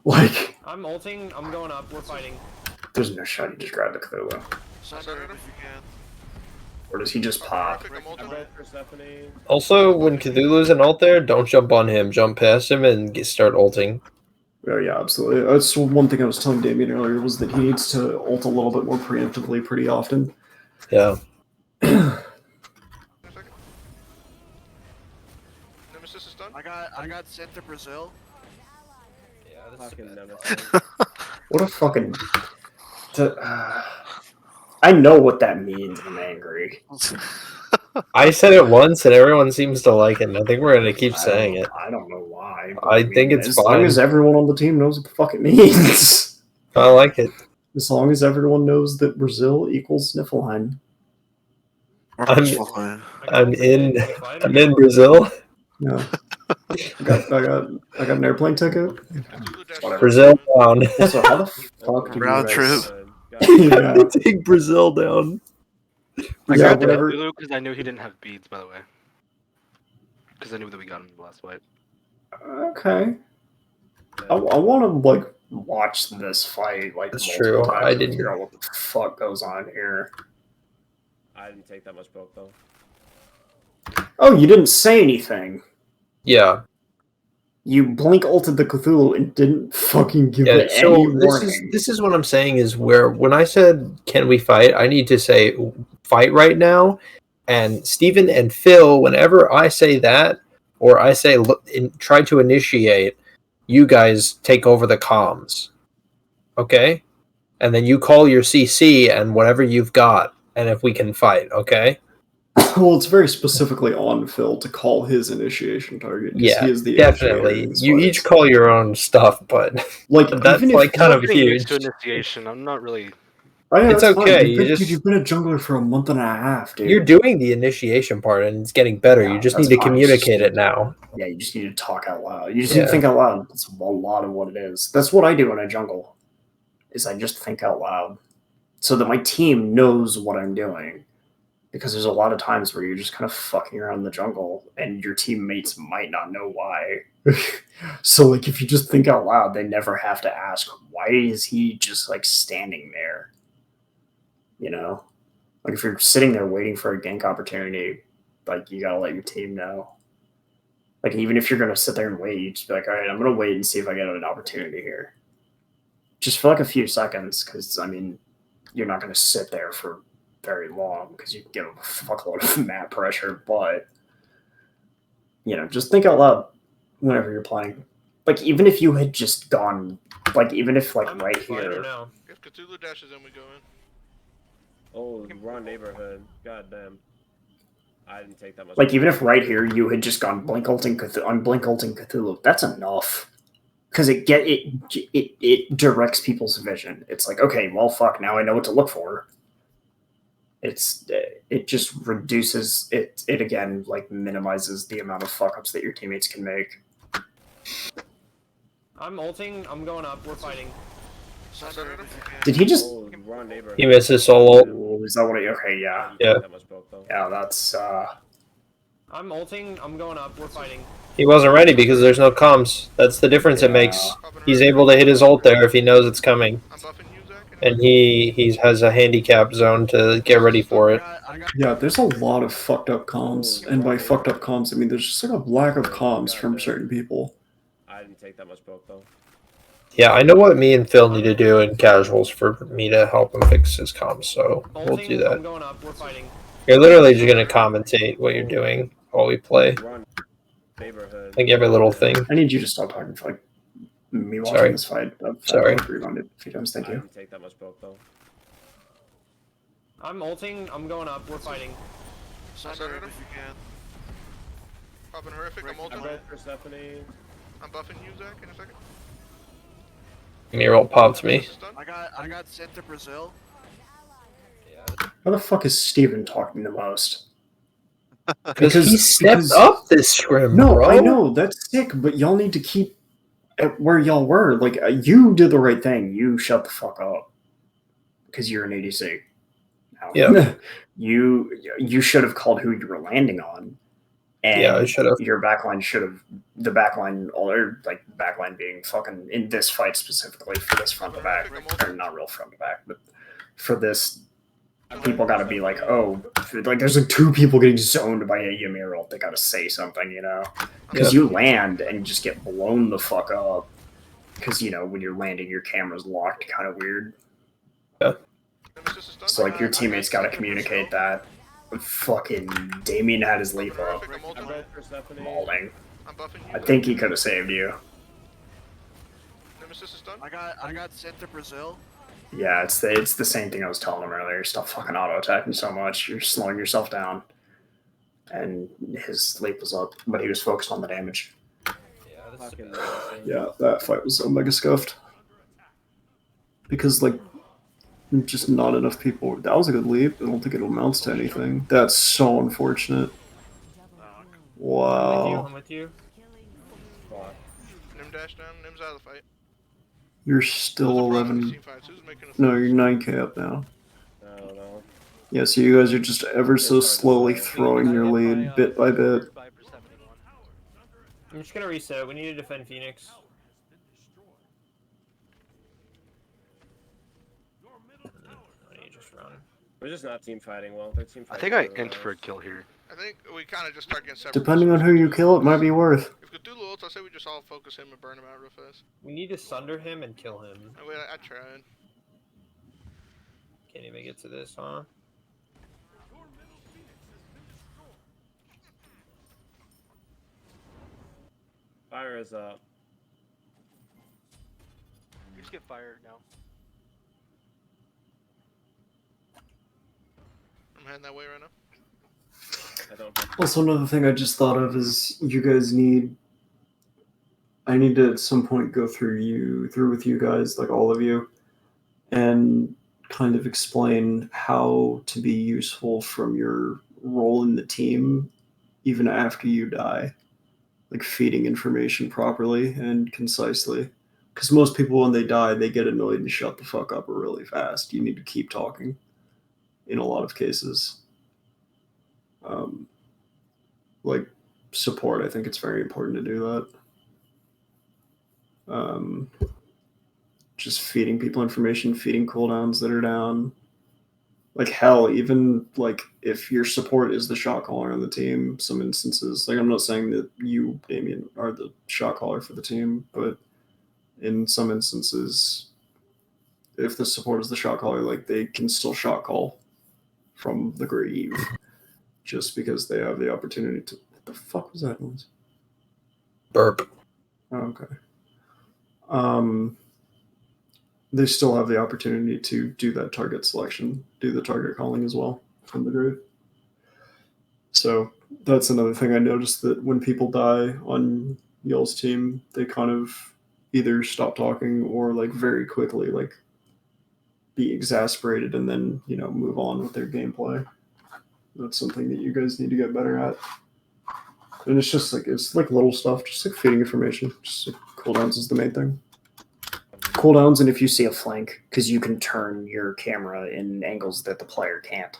Like, I'm ulting, I'm going up, we're fighting. there's no shot you just grab the Cthulhu. Or does he just pop? Also, when Cthulhu's an ult there, don't jump on him. Jump past him and start ulting. Oh yeah, absolutely. That's one thing I was telling Damien earlier, was that he needs to ult a little bit more preemptively pretty often. Yeah. I got sent to Brazil. Yeah, that's What a fucking... I know what that means. I'm angry. I said it once and everyone seems to like it, and I think we're gonna keep saying it. I don't know why. I think it's as fine. long as everyone on the team knows what the fuck it means. I like it. As long as everyone knows that Brazil equals Niflheim. I'm in Brazil. Yeah. I got an airplane ticket. Whatever. Brazil down. Also, how the fuck do Round you trip. guys... Take Brazil down. I Yeah, grabbed whatever. Cthulhu because I knew he didn't have beads, by the way. Because I knew that we got him in the last fight. Okay. I want to like watch this fight like That's multiple true. times I and didn't- figure out what the fuck goes on here. I didn't take that much poke though. Oh, you didn't say anything. Yeah. You blink ulted the Cthulhu and didn't fucking give Yeah, it so any warning. this is what I'm saying is where when I said can we fight, I need to say fight right now. And Steven and Phil, whenever I say that or I say try to initiate, you guys take over the comms. Okay? And then you call your CC and whatever you've got, and if we can fight, okay? Well, it's very specifically on Phil to call his initiation target. 'Cause Yeah, he is the definitely. initiator in this You fight. each call your own stuff, but Like, that's even if like kind of Getting used huge. to initiation. I'm not really. Oh, yeah, It's that's fine. okay, You've been a jungler for a month and a half, dude. You're doing the initiation part, and it's getting better. Yeah, you just that's need to fine. communicate it now. Yeah, you just need to talk out loud. You just need Yeah. to think out loud. That's a lot of what it is. That's what I do when I jungle. Is I just think out loud, so that my team knows what I'm doing. Because there's a lot of times where you're just kind of fucking around the jungle, and your teammates might not know why. So, like, if you just think out loud, they never have to ask, why is he just like standing there? You know, like if you're sitting there waiting for a gank opportunity, like you gotta let your team know. Like even if you're gonna sit there and wait, you just be like, all right, I'm gonna wait and see if I get an opportunity here. Just for like a few seconds, because I mean, you're not gonna sit there for very long because you get a fuckload of map pressure. But you know, just think out loud whenever you're playing. Like even if you had just gone, like even if like right here. If Cthulhu dashes in, we go in. Oh, wrong neighborhood. God damn. I didn't take that much. Like, even if right here you had just gone blink ulting Cthulhu, that's enough. Because it directs people's vision. It's like, okay, well, fuck, now I know what to look for. It just reduces it again, like minimizes the amount of fuck ups that your teammates can make. I'm ulting, I'm going up, we're fighting. Did he just? Oh, wrong neighborhood. He misses solo. Oh, is that what? Okay, yeah, Yeah. That much poke though. yeah. That's I'm ulting, I'm going up, we're fighting. He wasn't ready because there's no comms. That's the difference it makes. He's able to hit his ult there if he knows it's coming. I'm buffing you, Zach. And he has a handicap zone to get ready for it. yeah. There's a lot of fucked up comms, and by fucked up comms, I mean there's just like a lack of comms from certain people. I didn't take that much poke though. Yeah, I know what me and Phil need to do in casuals for me to help him fix his comms, so we'll do I'm that. going up. We're fighting. You're literally just gonna commentate what you're doing while we play. Run. Neighborhood. Like every little thing. I need you to stop talking for like me watching Sorry. this fight. I've Sorry. rewound it a few times. Thank I you. didn't take that much poke though. I'm ulting. I'm going up. We're fighting. Sunder him if you can. Popping horrific. I'm I ultimate. read Persephone. I'm buffing you, Zach, in a second. Miro popped me. I got sent to Brazil. How the fuck is Steven talking the most? Because he stepped up this scrim, No, bro. I know that's sick, but y'all need to keep at where y'all were. Like you did the right thing. You shut the fuck up because you're an ADC. Now. Yeah. you should have called who you were landing on. And Yeah, I should have. Your backline should have the backline, or like backline being fucking in this fight specifically for this front to back, or not real front to back, but for this, people got to be like, oh, like there's like 2 people getting zoned by a Ymir ult. They got to say something, you know, because you land and just get blown the fuck up. Because you know when you're landing, your camera's locked, kind of weird. Yeah. So like your teammates got to communicate that. Fucking Damien had his leap up. Mauling. I think he could have saved you. I got sent to Brazil. Yeah, it's the same thing I was telling him earlier. Stop fucking auto attacking so much. You're slowing yourself down. And his leap was up, but he was focused on the damage. Yeah, that fight was so mega scuffed. Because like just not enough people. That was a good leap. I don't think it amounts to anything. That's so unfortunate. Wow. I'm with you. Nim dash down. Nim's out of the fight. You're still 11. No, you're 9k up now. I don't know. Yeah, so you guys are just ever so slowly throwing your lead bit by bit. I'm just gonna reset. We need to defend Phoenix. We're just not team fighting well. They're team I fighting. think I int for a kill here. I think we kind of just start getting separate. Depending on who you kill, it might be worth. If Cthulhu ults, I say we just all focus him and burn him out real fast. We need to sunder him and kill him. I tried. Can't even get to this, huh? Fire is up. You just get fire now. I'm heading that way right now. Also, another thing I just thought of is you guys need. I need to at some point go through with you guys, like all of you, and kind of explain how to be useful from your role in the team, even after you die, like feeding information properly and concisely. Because most people, when they die, they get annoyed and shut the fuck up really fast. You need to keep talking. In a lot of cases. Like support, I think it's very important to do that. Just feeding people information, feeding cooldowns that are down. Like hell, even like if your support is the shot caller on the team, some instances, like I'm not saying that you, Damien, are the shot caller for the team, but in some instances, if the support is the shot caller, like they can still shot call from the grave. Just because they have the opportunity to. What the fuck was that noise? Burp. Oh, okay. They still have the opportunity to do that target selection, do the target calling as well from the grave. So that's another thing I noticed, that when people die on y'all's team, they kind of either stop talking or like very quickly like be exasperated and then, you know, move on with their gameplay. That's something that you guys need to get better at. And it's like little stuff, just like feeding information. Just like cooldowns is the main thing. Cooldowns, and if you see a flank, because you can turn your camera in angles that the player can't.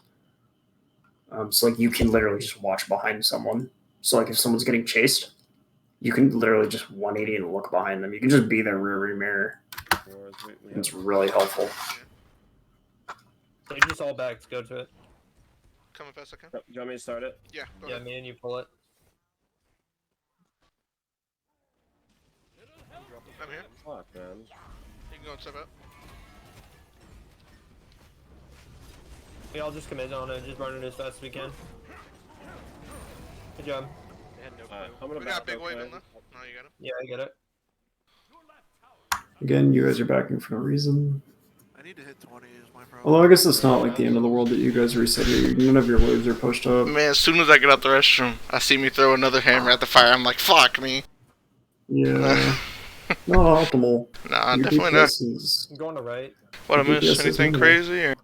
So like you can literally just watch behind someone. So like if someone's getting chased, you can literally just 180 and look behind them. You can just be their rear mirror. It's really helpful. They're just all back. Go to it. Coming fast, I can. Do you want me to start it? Yeah. Go Yeah, ahead. me and you pull it. I'm here. Fuck, man. You can go and step out. We all just commit on it, just run it as fast as we can. Good job. They had no Alright, clue. I'm gonna We got back big real wave quick. in there. No, you got it. Yeah, I get it. Again, you guys are backing for no reason. I need to hit 20 is my problem. Although I guess it's not like the end of the world that you guys reset here. None of your waves are pushed up. Man, as soon as I get out the restroom, I see me throw another hammer at the fire. I'm like, fuck me. Yeah. Not optimal. Nah, Your definitely not. DPS is... I'm going to right. What I Your miss? DPS is Anything minimal. crazy? Or?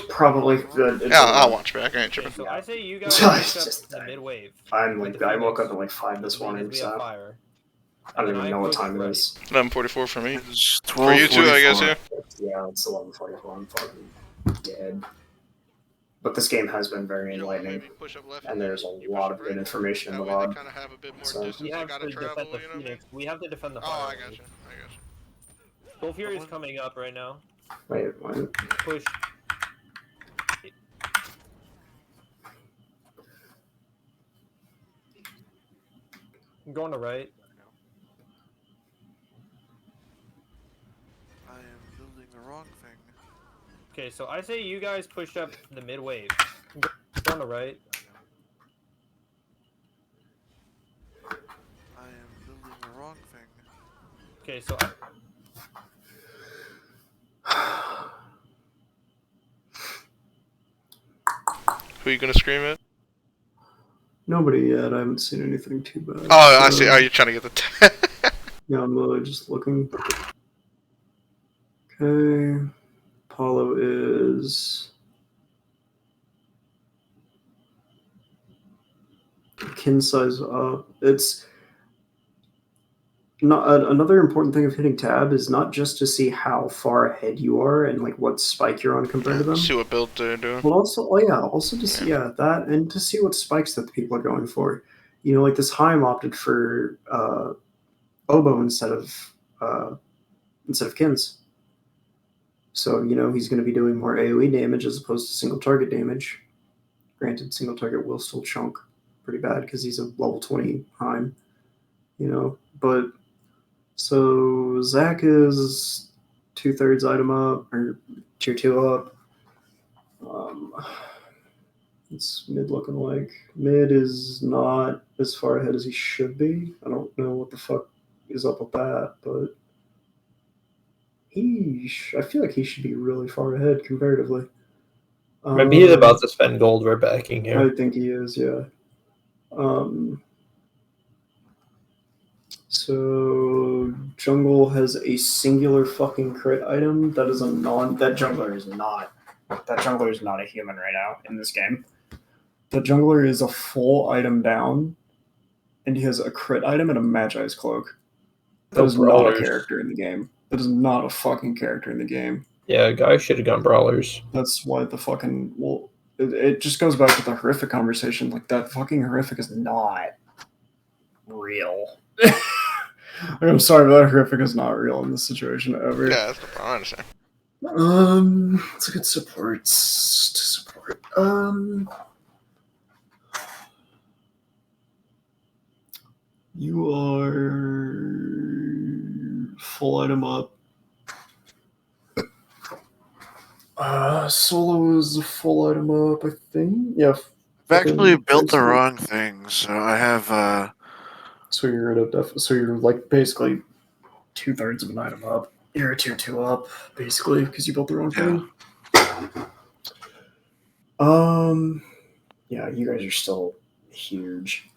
Probably good. Yeah, I'll watch back. I ain't tripping. So I say you guys It's push up just the mid wave. I'm with like, the I woke Phoenix. up at like 5 this morning, We have so fire. I don't And even then know what push time it right. is. 11:44 for me. It's For you too, I guess. 12:44. Yeah. Yeah, it's 11:44. I'm fucking dead. But this game has been very You don't want to enlightening, maybe push up left and there's a you lot push of up good right. information in That the way they VOD. kind of have a bit more So- distance We they have gotta to travel. defend the You know what I mean? Phoenix. We have to defend the Oh, fire. I got you. I got you. Full Fury is coming up right now. Wait, what? Push. I'm going to right. I am building the wrong thing. Okay, so I say you guys push up the mid wave. Going to right. I am building the wrong thing. Okay, so Who you gonna scream at? Nobody yet. I haven't seen anything too bad. Oh, I see. Oh, you're trying to get the. Yeah, I'm really just looking. Okay. Apollo is... kin size up. It's not another important thing of hitting tab is not just to see how far ahead you are and like what spike you're on compared to them, See what build they're doing. but also also to see that and to see what spikes that the people are going for. You know, like this Heim opted for oboe instead of kins. So, you know, he's going to be doing more AoE damage as opposed to single target damage. Granted, single target will still chunk pretty bad because he's a level 20 Heim, you know. But so Zach is 2/3 item up or tier 2 up. It's mid looking like. Mid is not as far ahead as he should be. I don't know what the fuck is up with that, but I feel like he should be really far ahead comparatively. maybe he's about to spend gold. We're backing here. I think he is, yeah. So jungle has a singular fucking crit item that is that jungler is not a human right now in this game. The jungler is a full item down, and he has a crit item and a Magi's cloak. That is not a character in the game. That is not a fucking character in the game. Yeah, guys should have gone brawlers. That's why the fucking it just goes back to the horrific conversation. Like that fucking horrific is not real. I'm sorry, but that horrific is not real in this situation ever. Yeah, that's the problem. I understand. Let's look at supports to support. You are full item up. Solo is a full item up, I think. Yeah. I've actually built the wrong thing, so I have. So you're at so you're like basically 2/3 of an item up. You're a tier 2 up, basically, because you built the wrong thing. Yeah, you guys are still huge.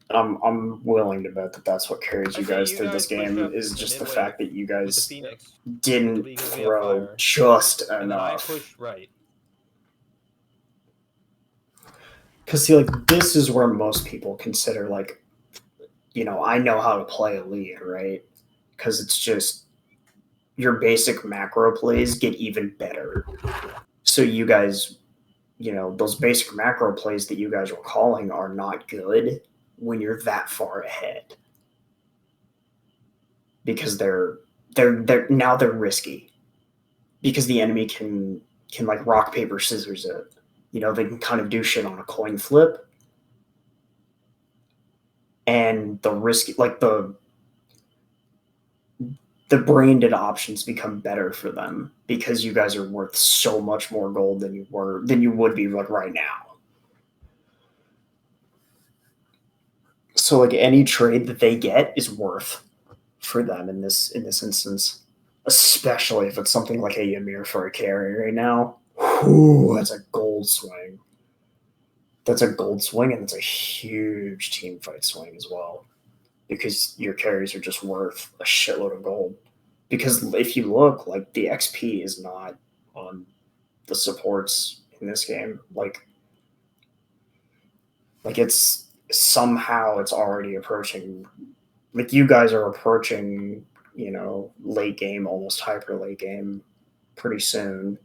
I'm willing to bet that that's what carries you guys through this game is just the fact that you guys didn't throw just enough. Right. Because see, like this is where most people consider like, you know, I know how to play a lead, right? Because it's just your basic macro plays get even better. So you guys, you know, those basic macro plays that you guys were calling are not good when you're that far ahead. Because they're risky. Because the enemy can like rock, paper, scissors it. You know, they can kind of do shit on a coin flip. and the risky, like the branded options become better for them because you guys are worth so much more gold than you would be like right now. So like any trade that they get is worth for them in this instance, especially if it's something like a Ymir for a carry right now. Whew, that's a gold swing. That's a gold swing, and it's a huge team fight swing as well, because your carries are just worth a shitload of gold. Because if you look, like the XP is not on the supports in this game. Like it's somehow it's already approaching. Like you guys are approaching, late game, almost hyper late game, pretty soon.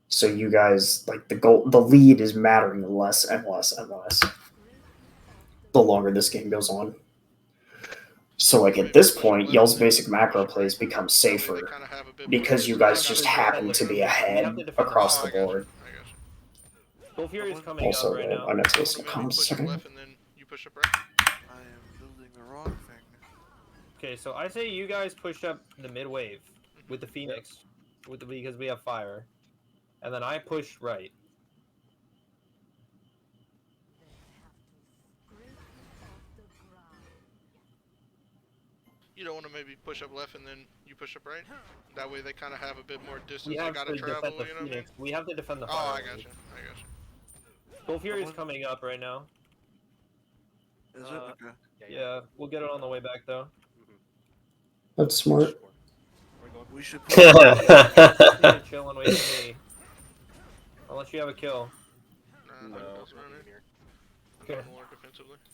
So you guys like the lead is mattering less and less and less the longer this game goes on. So like at this point, y'all's basic macro plays become safer because you guys just happen to be ahead across the board. Bull Fury's coming Also, up right now. I'm gonna say some comments a second. I am building the wrong thing. Okay, so I say you guys push up the mid wave with the Phoenix, because we have fire, and then I push right. You don't want to maybe push up left and then you push up right? That way they kind of have a bit more distance We they have gotta to travel, defend the you know what I mean? Phoenix. We have to defend the fire. Oh, I got you. Bull Fury's coming up right now. Is it? Okay. Yeah, we'll get it on the way back though. That's smart. We should Chill and wait for me. Unless you have a kill. No. Okay.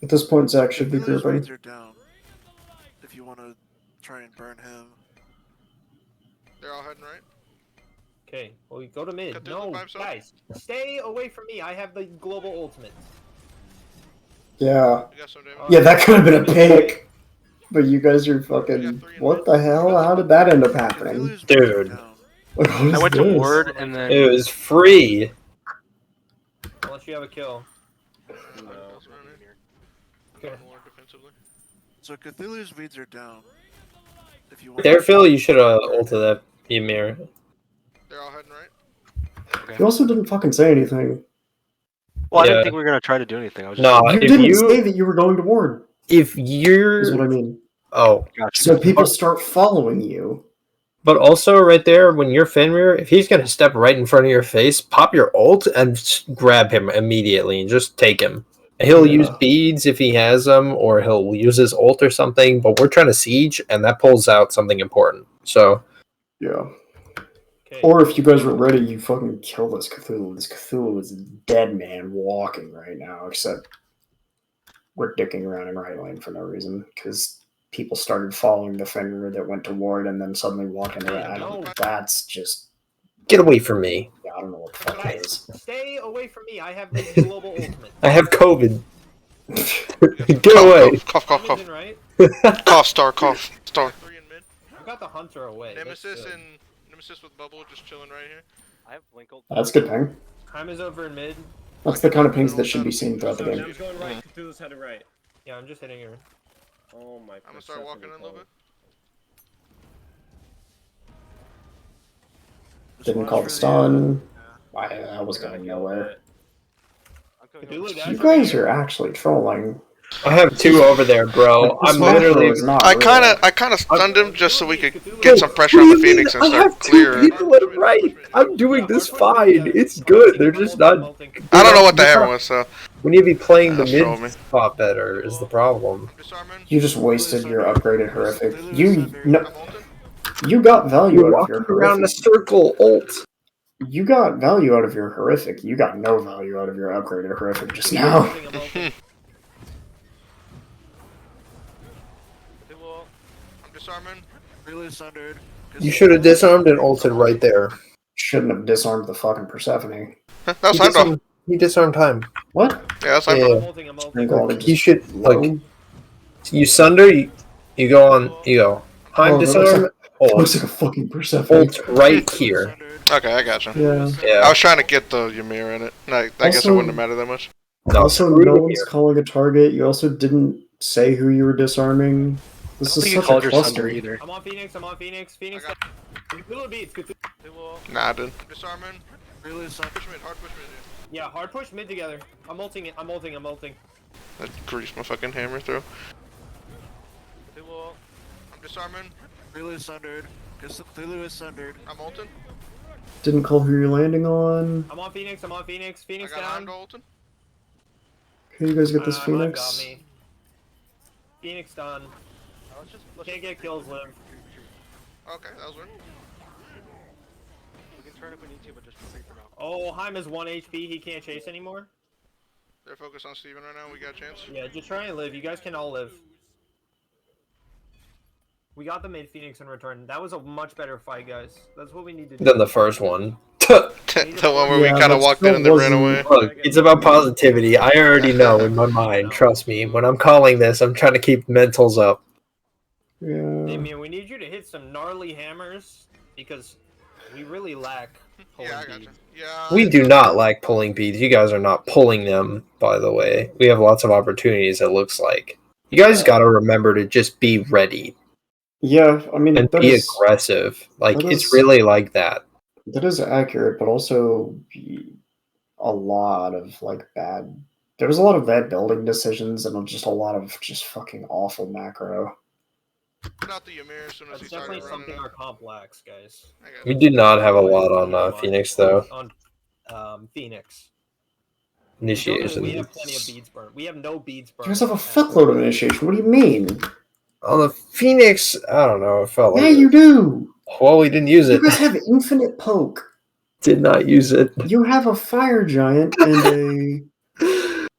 At this point, Zach should be Cthulhu's grouping. raids are down. If you want to try and burn him. They're all heading right? Okay, well, we go to mid. Cthulhu No, by himself? guys, stay away from me. I have the global ultimate. Yeah. You got some damage? Yeah, that could have been a pick. But you guys are fucking. What the hell? How did that end up happening? Cthulhu's Dude. raids are down. Like, what is I went to this? ward and then It was free. Unless you have a kill. Okay. So Cthulhu's raids are down. If you want There, Phil, you should have ulted that Ymir. They're all heading right? You also didn't fucking say anything. well, I Yeah. didn't think we were gonna try to do anything. I was just No, You if didn't you say that you were going to ward. if Is what you're I mean. oh, gotcha. So people start following you. but also right there when you're Fenrir, if he's gonna step right in front of your face, pop your ult and grab him immediately and just take him. He'll Yeah. use beads if he has them, or he'll use his ult or something. But we're trying to siege, and that pulls out something important. So Yeah. okay. Or if you guys were ready, you fucking kill this Cthulhu. This Cthulhu is a dead man walking right now, except we're dicking around in right lane for no reason, because people started following the Fenrir that went to ward and then suddenly walking around. No. That's just, Get away from me. yeah, I don't know what the fuck it is. Stay away from me. I have the global ultimate. I have COVID. Get away. Cough, cough, cough. Amazon, right? Cough, star, cough, star. 3 in mid. I got the hunter away. Nemesis with bubble just chilling right here. I have blink ult. That's good ping. Time is over in mid. That's the kind of pings that should be seen throughout the game. I'm going right. Cthulhu's headed right. Yeah, I'm just hitting her. Oh my. I'm gonna start walking in a little bit. Didn't call the stun. I was going nowhere. You guys are actually trolling. I have two over there, bro. This I'm macro literally. is not I real. kind of stunned him just so we could get some pressure on the Phoenix and I start have two clearing. people at right. I'm doing this fine. It's good. They're just not. I don't know what the hammer was, so. We need to be playing the Show me. mid spot better. Is the problem? Disarming. You just wasted your upgraded horrific. You I'm no, ulting. you got value You're out of your walking around in a horrific. circle, ult. You got value out of your horrific. You got no value out of your upgraded horrific just now. I'm disarming. Really sundered. You should have disarmed and ulted right there. Shouldn't have disarmed the fucking Persephone. That was Heimdall. He disarmed time. What? Yeah, that's Heimdall. Yeah. You should like you sunder. You go on. You go. Time Oh, disarm. Looks Ult. like a fucking Persephone. Ult right here. Okay, I gotcha. Yeah. Yeah. I was trying to get the Ymir in it. I guess it Also- wouldn't have mattered that much. No, Also, screw no the one's mirror. calling a target. You also didn't say who you were disarming? This is such a cluster. either. I'm on Phoenix. Phoenix. Cthulhu beats. Cthulhu. Nah, I didn't. Disarming. Really suck. Push mid, hard push mid. Yeah, hard push mid together. I'm ulting it. I'm ulting. I greased my fucking hammer through. I'm disarming. Really sundered. Cthulhu is sundered. I'm ulting. Didn't call who you're landing on. I'm on Phoenix. Phoenix I got down. Heimdall ulting. Can you guys get this Hive got Phoenix? me. Phoenix done. Can't get kills, live. Okay, that was weird. We can turn if we need to, but just for safer now. Oh, Heim is 1 HP. He can't chase anymore. They're focused on Steven right now. We got a chance. Yeah, just try and live. You guys can all live. We got the mid Phoenix in return. That was a much better fight, guys. That's what we need to do. Than the first one. The one where we kind of walked in and then ran away. Look, it's about positivity. I already know in my mind. Trust me. When I'm calling this, I'm trying to keep mentals up. Yeah. Damien, we need you to hit some gnarly hammers because we really lack pulling Yeah, I got you. beads. Yeah. We do not like pulling beads. You guys are not pulling them, by the way. We have lots of opportunities, it looks like. You guys got to remember to just be ready Yeah, I mean, and that be is, aggressive. Like, that it's is- really like that. that is accurate, but also a lot of like bad. There was a lot of bad building decisions and just a lot of just fucking awful macro. Put out the Ymir as soon as he That's started definitely running. something our comp lacks, guys. I got We you. did not have a lot on Phoenix, though. On Phoenix. Initiation. We have plenty of beads burned. We have no beads burned. You guys have a fuckload of initiation. What do you mean? On the Phoenix, I don't know. It felt like Yeah, you do. Well, we didn't use You it. guys have infinite poke. Did not use it. You have a fire giant and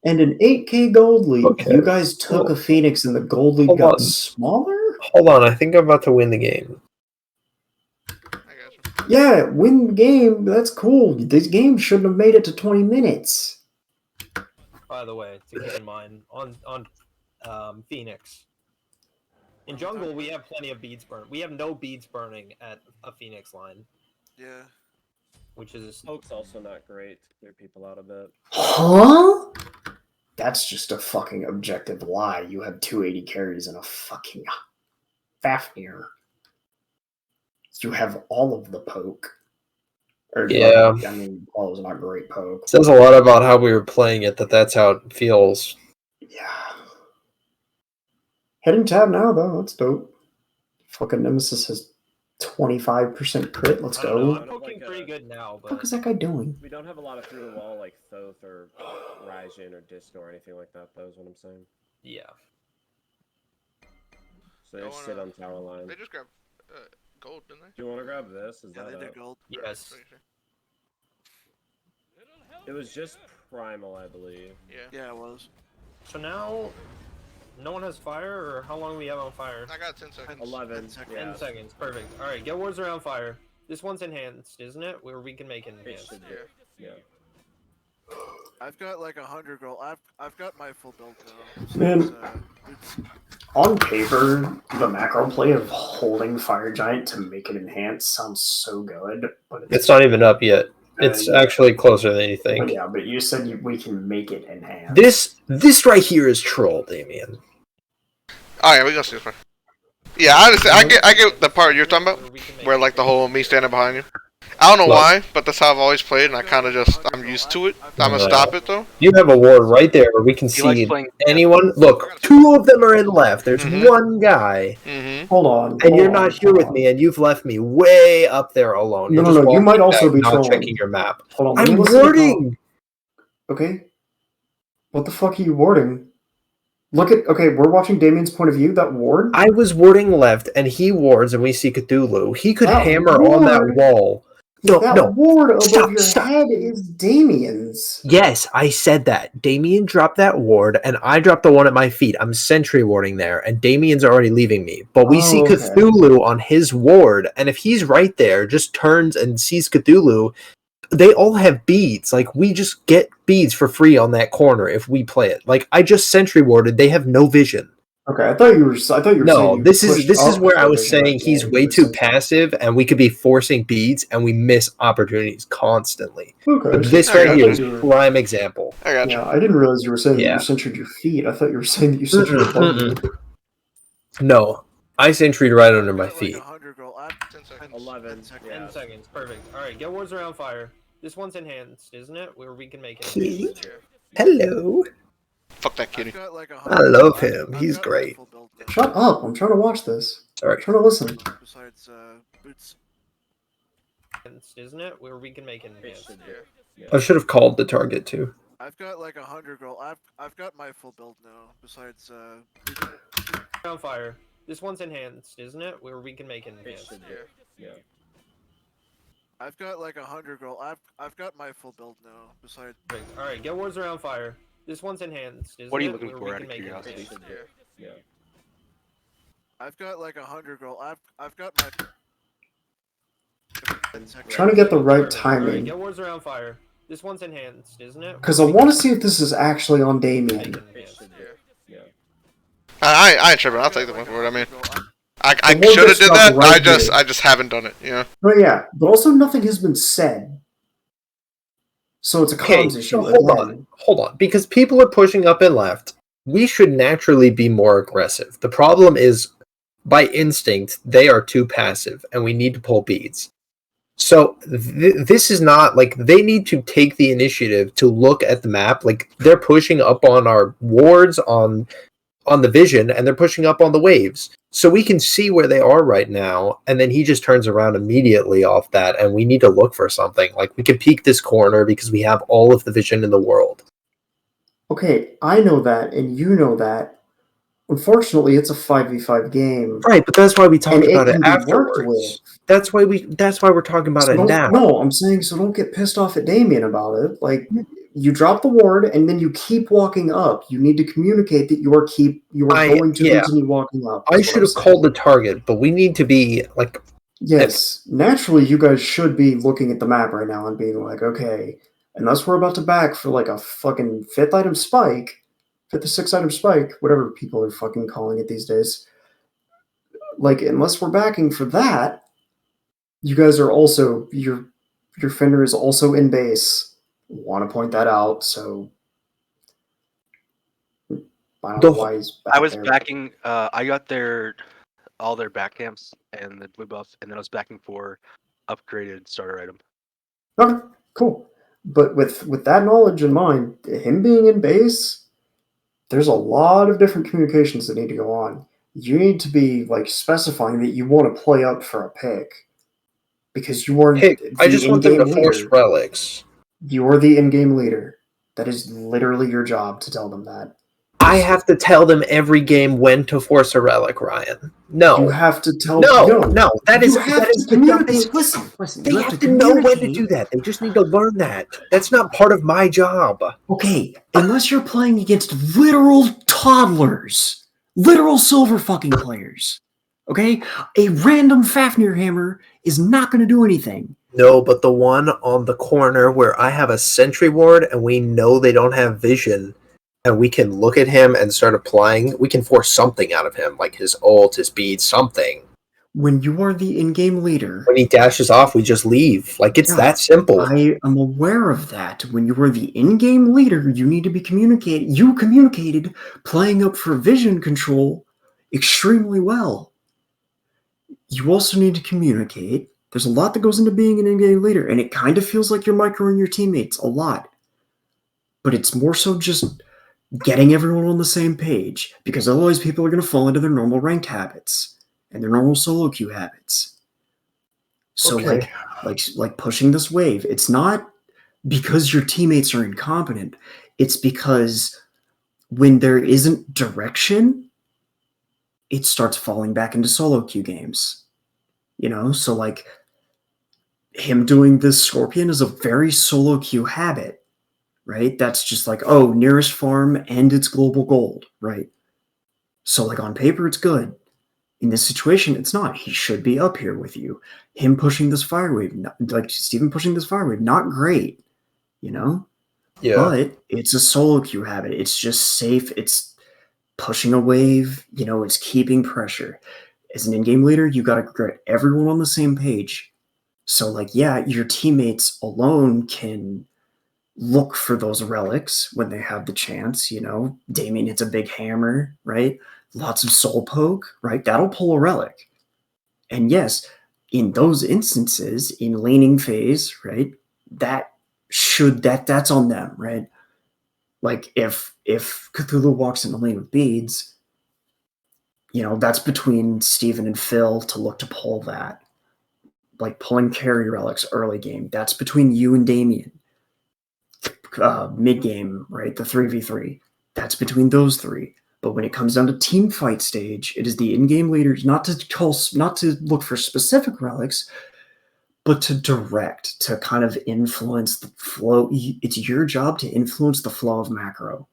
an 8k gold lead. Okay. You guys took a Phoenix and the gold lead Hold got on. smaller? Hold on, I think I'm about to win the game. I got you. Yeah, win the game. That's cool. This game shouldn't have made it to 20 minutes. By the way, to keep in mind, on Phoenix. In jungle, we have plenty of beads burned. We have no beads burning at a Phoenix line, Yeah. which is Poke's also not great to clear people out a bit. Huh? That's just a fucking objective lie. You have 280 carries and a fucking Fafnir. You have all of the poke. Or, Yeah. I mean, all is not great poke. Says a lot about how we were playing it, that's how it feels. Yeah. Heading tab now, though. That's dope. Fucking Nemesis has 25% crit. Let's I don't know, go. I I'm don't poking like, pretty good now, What the fuck but is that guy doing? We don't have a lot of through the wall like Thoth or Raijin or Disco or anything like that, though, is what I'm saying. yeah. So they just sit on tower line. They just grabbed gold, didn't they? Do you want to grab this? Is Yeah, that they it? did gold. Yes. It was just Primal, I believe. Yeah. Yeah, it was. So now, no one has fire, or how long do we have on fire? I got 10 seconds. 11. 10 seconds. 10 Yeah. seconds. Perfect. All right, get wards around fire. This one's enhanced, isn't it? Where we can make it It enhanced. should be. Yeah. I've got like 100 gold. I've got my full build now. So Man. it's, On paper, the macro play of holding Fire Giant to make it enhanced sounds so good, but It's not even up yet. It's actually closer than you But think. yeah, but you said we can make it enhanced. This right here is troll, Damien. Oh yeah, we go see this part. Yeah, honestly, I get the part you're talking about, where like the whole me standing behind you. I don't know What? why, but that's how I've always played, and I kind of just I'm used to it. I'm gonna stop it though. You have a ward right there where we can He likes see playing- anyone. Look, 2 of them are in left. There's Mhm. one guy, Mm-hmm. Hold on. and hold you're on, not here hold with on. me, and you've left me way up there alone. No, You're no, just no, you walking might also back, be not trolling. checking your map. Hold on. let me I'm listen to warding. Okay. What the fuck are you warding? Look at. Okay, we're watching Damien's point of view. That ward. I was warding left, and he wards, and we see Cthulhu. He could That hammer on that ward- wall. No, that no. ward above Stop, your stop. head is Damien's. Yes, I said that. Damien dropped that ward, and I dropped the one at my feet. I'm sentry warding there, and Damien's already leaving me. But we see okay. Cthulhu on his ward, and if he's right there, just turns and sees Cthulhu, they all have beads. Like, we just get beads for free on that corner if we play it. Like, I just sentry warded. They have no vision. Okay, I thought you were saying No, you this is pushed this is up where I for was vision saying he's control. way You were too saying- passive, and we could be forcing beats, and we miss opportunities constantly. Okay, But so this I right got here you. is prime example. I got you. Yeah, I didn't realize you were saying that Yeah. you centered your feet. I thought you were saying that you centered your bum. No, I sentryed right under my Got, like, feet. 100 girl. 10 seconds. 11. 10 Yeah. 10 seconds. Perfect. All right, get wards around fire. This one's enhanced, isn't it? Where we can make it. Kitty. Hello. Fuck that kitty. I've got, like, I love 100 him. I've He's got my great. full build now. Shut up! I'm trying to watch this. Sorry. I'm trying to listen. Besides boots. Enhanced, isn't it? Where we can make it It enhanced. should be. Yeah. I should have called the target too. I've got like 100 girl. I've got my full build now. Besides Around fire. This one's enhanced, isn't it? Where we can make it It enhanced. should be. Yeah. I've got like 100 girl. I've got my full build now. Besides Perfect. All right, get wards around fire. This one's enhanced, isn't it? What are you looking Where for we out can of make it curiosity? It enhanced. should be. Yeah. I've got like 100 girl. I've got my. 10 seconds. Trying to get the right Perfect. All right, timing. get wards around fire. This one's enhanced, isn't it? Because I want to see if this is actually on Make Damien. it It enhanced. should be. Yeah. I ain't tripping. I'll take the one for it. I mean, I The one should have that's did got that. the right I just haven't done it. You know. But yeah, but also nothing has been said. So it's a Okay, comms issue. so hold again. on. Because people are pushing up and left, we should naturally be more aggressive. The problem is, by instinct, they are too passive, and we need to pull beads. So this is not like they need to take the initiative to look at the map. Like they're pushing up on our wards on the vision, and they're pushing up on the waves, so we can see where they are right now. And then he just turns around immediately off that, and we need to look for something. Like we can peek this corner because we have all of the vision in the world. Okay, I know that, and you know that. Unfortunately, it's a 5v5 game. Right, but that's why we talked And it about it can be worked afterwards. That's why we're talking about So it don't, now. no, I'm saying so don't get pissed off at Damien about it. Like you drop the ward and then you keep walking up. You need to communicate that you are going to continue walking up. I should have called the target, but we need to be like Yes, naturally you guys should be looking at the map right now and being like, okay, unless we're about to back for like a fucking 5th item spike, 5th or 6th item spike, whatever people are fucking calling it these days. Like, unless we're backing for that, you guys are also your Fender is also in base. Want to point that out? So I don't know why he's back I was there. backing. I got all their back camps and the blue buff, and then I was backing for upgraded starter item. Okay, cool. But with that knowledge in mind, him being in base, there's a lot of different communications that need to go on. You need to be like specifying that you want to play up for a pick. Because you are hey, I just want them to in-game force leader. relics. You are the in-game leader. That is literally your job to tell them that. I have to tell them every game when to force a relic, Ryan. No. You have to tell No, that is you have that is to communicate. Listen, They you have to know when to do that. They just need to learn that. That's not part of my job. Okay, unless you're playing against literal toddlers, literal silver fucking players. Okay, a random Fafnir hammer is not going to do anything. No, but the one on the corner where I have a sentry ward and we know they don't have vision, and we can look at him and start applying, we can force something out of him, like his ult, his speed, something. When you are the in-game leader, When he dashes off, we just leave. Like, it's that simple. I am aware of that. When you are the in-game leader, you need to be communicating. You communicated playing up for vision control extremely well. You also need to communicate. There's a lot that goes into being an in-game leader, and it kind of feels like you're microing your teammates a lot. But it's more so just getting everyone on the same page, because otherwise people are going to fall into their normal ranked habits and their normal solo queue habits. So like pushing this wave, it's not because your teammates are incompetent. It's because when there isn't direction, it starts falling back into solo queue games. You know, so like him doing this Scorpion is a very solo queue habit, right? That's just like, oh, nearest farm and it's global gold, right? So like on paper, it's good. In this situation, it's not. He should be up here with you. Him pushing this fire wave, like Steven pushing this fire wave, not great, you know? Yeah. But it's a solo queue habit. It's just safe. It's pushing a wave, you know, it's keeping pressure. As an in-game leader, you got to get everyone on the same page. So, like, yeah, your teammates alone can look for those relics when they have the chance, you know. Damien hits a big hammer, right? Lots of soul poke, right? That'll pull a relic. And yes, in those instances, in laning phase, right, that's on them, right? Like if Cthulhu walks in the lane with beads, you know, that's between Steven and Phil to look to pull that. Like pulling carry relics early game, that's between you and Damien. Mid game, right? The 3v3, that's between those three. But when it comes down to team fight stage, it is the in-game leaders not to look for specific relics, but to direct, to kind of influence the flow. It's your job to influence the flow of macro.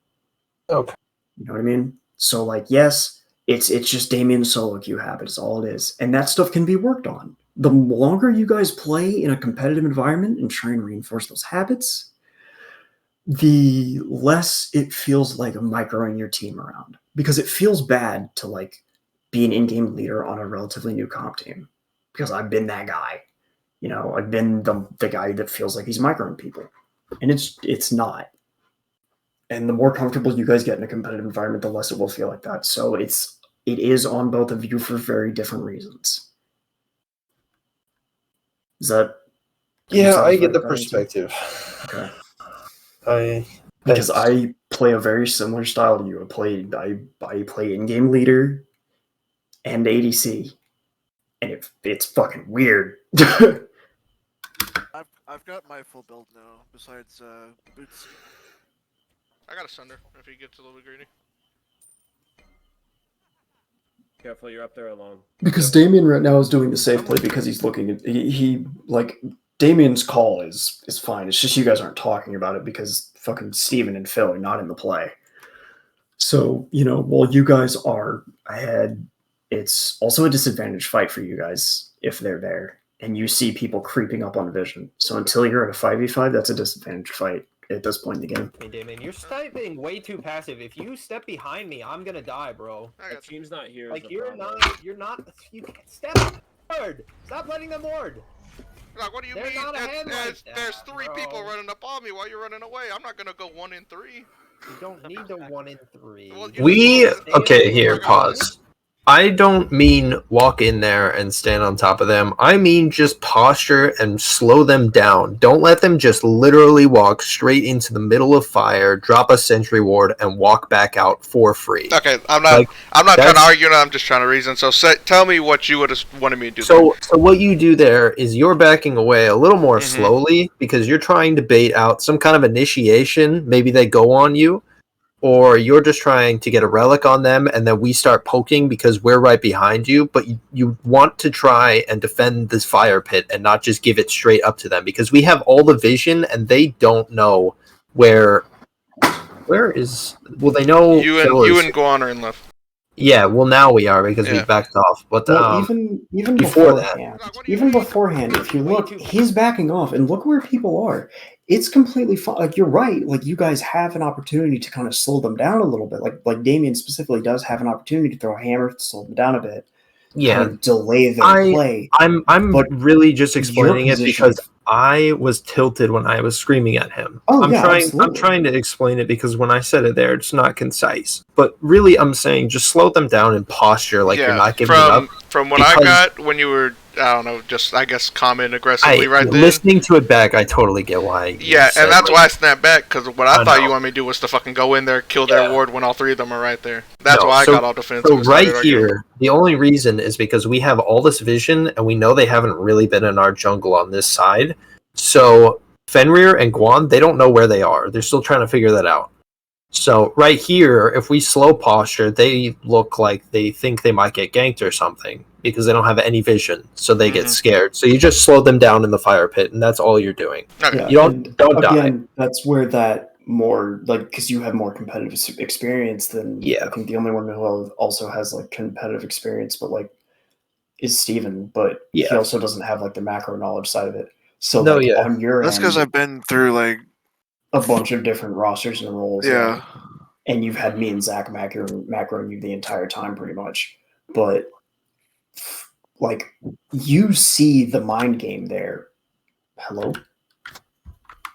Okay. You know what I mean? So, like, yes, it's just Damien solo queue habits, all it is. And that stuff can be worked on. The longer you guys play in a competitive environment and try and reinforce those habits, the less it feels like microing your team around. Because it feels bad to, like, be an in-game leader on a relatively new comp team. Because I've been that guy. You know, I've been the guy that feels like he's microing people. And it's not. And the more comfortable you guys get in a competitive environment, the less it will feel like that. So it is on both of you for very different reasons. Is that? Yeah, I get the perspective. Okay. Because I play a very similar style to you. I play in-game leader and ADC, and it's fucking weird. I've got my full build now. Besides boots. I got a Sunder if he gets a little bit greedy. Careful, you're up there alone. Because Damien right now is doing the safe play because he's looking at he like Damien's call is fine. It's just you guys aren't talking about it because fucking Steven and Phil are not in the play. So, you know, while you guys are ahead, it's also a disadvantage fight for you guys if they're there. And you see people creeping up on vision. So until you're at a 5v5, that's a disadvantage fight at this point in the game. Hey, Damien, you're being way too passive. If you step behind me, I'm gonna die, bro. The team's not here. Like, you step forward. Stop letting them ward. Like, what do you They're mean? not ahead like There's that, three bro. people running up on me while you're running away. I'm not gonna go 1 in 3. You don't need the 1 in 3. Well, Okay, here, pause. I don't mean walk in there and stand on top of them. I mean just posture and slow them down. Don't let them just literally walk straight into the middle of fire, drop a sentry ward, and walk back out for free. Okay, I'm not trying to argue. I'm just trying to reason. So tell me what you would have wanted me to do. So what you do there is you're backing away a little more slowly because you're trying to bait out some kind of initiation. Maybe they go on you. Or you're just trying to get a relic on them, and then we start poking because we're right behind you, but you want to try and defend this fire pit and not just give it straight up to them, because we have all the vision, and they don't know where is... Well, they know... You and Guan are in left. Yeah, well, now we are, because we backed off. But even beforehand, if you look, he's backing off, and look where people are. It's completely fine. Like, you're right. Like, you guys have an opportunity to kind of slow them down a little bit. Like Damien specifically does have an opportunity to throw a hammer to slow them down a bit. Yeah, kind of delay their play. I'm really just explaining it because I was tilted when I was screaming at him. I'm trying to explain it because when I said it there, it's not concise. But really, I'm saying just slow them down and posture like you're not giving up. From what I got when you were, I don't know, just I guess comment aggressively right there. Listening to it back, I totally get why. Yeah, and that's why I snapped back, because what I thought you wanted me to do was to fucking go in there, kill their ward when all three of them are right there. That's why I got all defensive. So right here, the only reason is because we have all this vision, and we know they haven't really been in our jungle on this side. So Fenrir and Guan, they don't know where they are. They're still trying to figure that out. So right here, if we slow posture, they look like they think they might get ganked or something because they don't have any vision, so they get scared. So you just slow them down in the fire pit, and that's all you're doing. Yeah, you don't die. That's where that more, like, because you have more competitive experience than I think the only one who also has like competitive experience, but like is Steven, but he also doesn't have like the macro knowledge side of it. So on your that's because I've been through like a bunch of different rosters and roles. Yeah. and you've had me and Zach macroing you the entire time pretty much. But like, you see the mind game there. Hello?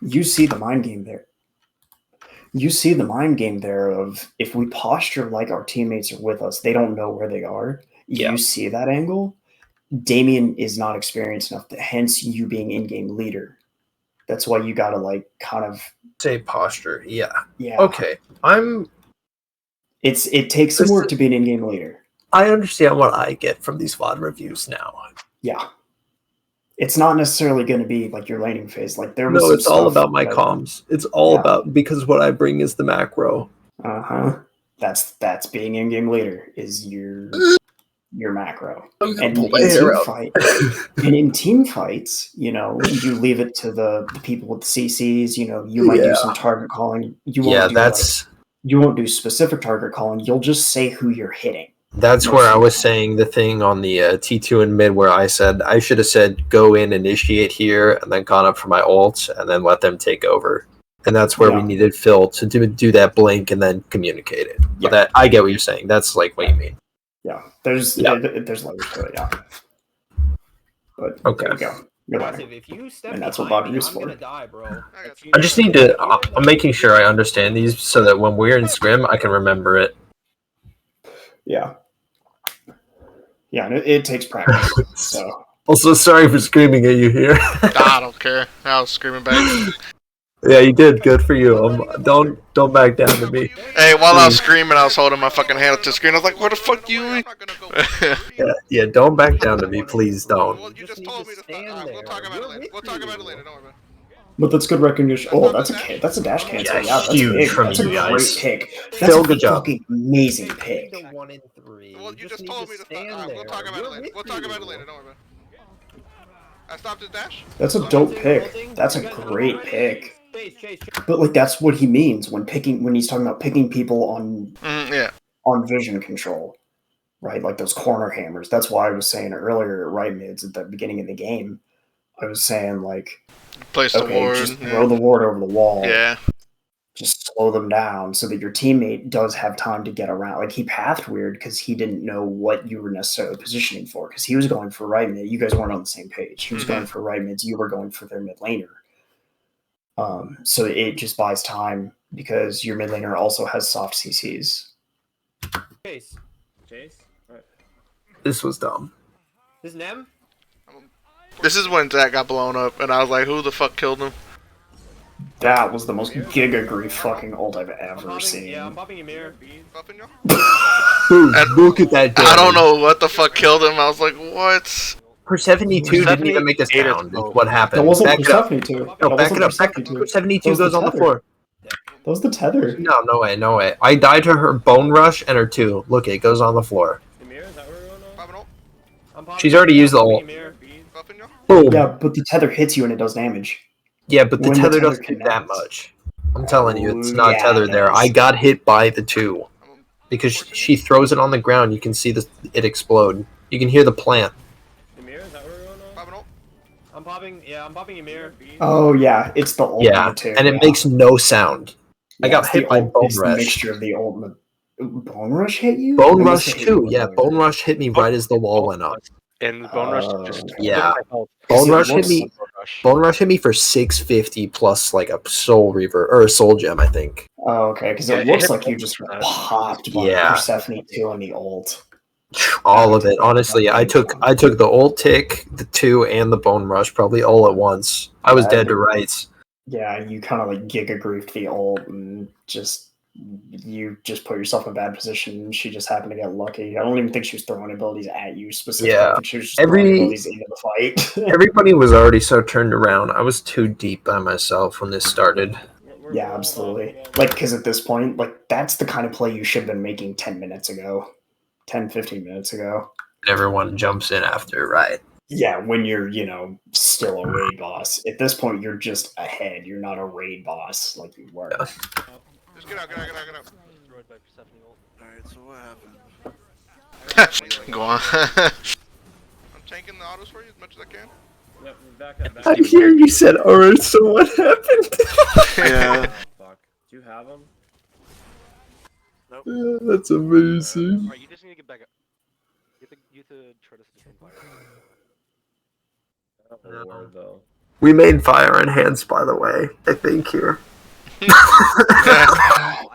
You see the mind game there. You see the mind game there of if we posture like our teammates are with us, they don't know where they are. Yeah. You see that angle. Damien is not experienced enough, hence you being in-game leader. That's why you gotta like kind of say posture. Yeah. Yeah. Okay. It takes some work to be an in-game leader. I understand what I get from these VOD reviews now. Yeah. It's not necessarily going to be like your laning phase. Like there was it's all about my comms. It's all about because what I bring is the macro. That's being in-game leader is your macro. And in team fights, you know, you leave it to the people with the CCs. You know, you might do some target calling. You won't do specific target calling. You'll just say who you're hitting. That's where I was saying the thing on the T2 and mid where I said I should have said go in, initiate here, and then gone up for my ult, and then let them take over. And that's where we needed Phil to do that blink and then communicate it. But that I get what you're saying. That's like what you mean. Yeah, there's layers to it, yeah. But okay, there you go. You're learning. If you step And that's what Bobby is I'm for. gonna die, bro. I just need to. I'm making sure I understand these so that when we're in scrim, I can remember it. Yeah. Yeah, and it takes practice. So. Also, sorry for screaming at you here. I don't care. I was screaming back. Yeah, you did. Good for you. Don't back down to me. Hey, while I was screaming, I was holding my fucking hand up to the screen. I was like, "Where the fuck you?" Yeah. Don't back down to me, please. Don't. Well, you just told me to stop. We'll talk about it later. We'll talk about it later. Don't worry about it. But that's good recognition. Oh, that's a dash cancel. Yeah, that's huge big. from That's a you guys. great pick. That's Phil, a good job. fucking amazing pick. Well, you just told me to stop. We'll talk about it later. We'll talk about it later. Don't worry about it. I stopped his dash. That's a dope pick. That's a great pick. But like that's what he means when he's talking about picking people on on vision control, right? Like those corner hammers. That's why I was saying earlier, right mids at the beginning of the game. I was saying like, place the ward. Just throw the ward over the wall. Yeah. Just slow them down so that your teammate does have time to get around. Like he pathed weird because he didn't know what you were necessarily positioning for because he was going for right mid. You guys weren't on the same page. He was going for right mids. You were going for their mid laner. So it just buys time because your mid laner also has soft CCs. Chase. Right. This was dumb. This Nem? This is when Zach got blown up, and I was like, "Who the fuck killed him?" That was the most giga grief fucking ult I've ever seen. Yeah, I'm popping a mirror. Look at that. I don't know what the fuck killed him. I was like, "What?" For 72 didn't even make a sound. What happened? That wasn't back for it up. 72. No, back it up. Back it up. 72 goes on the floor. That was the tether. No way. I died to her bone rush and her 2. Look, it goes on the floor. She's already used the ult. Boom. Yeah, but the tether hits you and it does damage. Yeah, but the When tether doesn't do that much. I'm telling you, it's not tethered there. I got hit by the 2. Because she throws it on the ground, you can see it explode. You can hear the plant. I'm popping a mirror. Oh yeah, it's the ult. Yeah, and it makes no sound. I got hit by Bone It's Rush. the mixture of the ult. Bone Rush hit you? Bone Rush 2, yeah. Bone Rush hit me right as the wall went up. And Bone Rush just yeah. Bone Rush hit me. Bone Rush hit me for 650 plus like a soul reaver or a soul gem, I think. Oh, okay, because it looks like you just popped by Persephone 2 on the ult. All of it, honestly. I took the ult tick, the 2, and the Bone Rush probably all at once. I was dead to rights. Yeah, you kind of like giga griefed the ult and you just put yourself in a bad position. She just happened to get lucky. I don't even think she was throwing abilities at you specifically. Yeah. She was just throwing abilities into the fight. Everybody was already so turned around. I was too deep by myself when this started. Yeah, absolutely. Like, because at this point, like, that's the kind of play you should have been making 10 minutes ago. 10, 15 minutes ago. Everyone jumps in after, right? Yeah, when you're, still a raid boss. At this point, you're just ahead. You're not a raid boss like you were. Yeah. Just get out. Alright, so what happened? Go on. I'm tanking the autos for you as much as I can. Yep, back I hear you said, alright, so what happened? Yeah. Fuck. Do you have them? That's amazing. Alright, you just need to get back up. You have to try to sustain fire. Oh, word, though. We made fire enhance, by the way. I think here.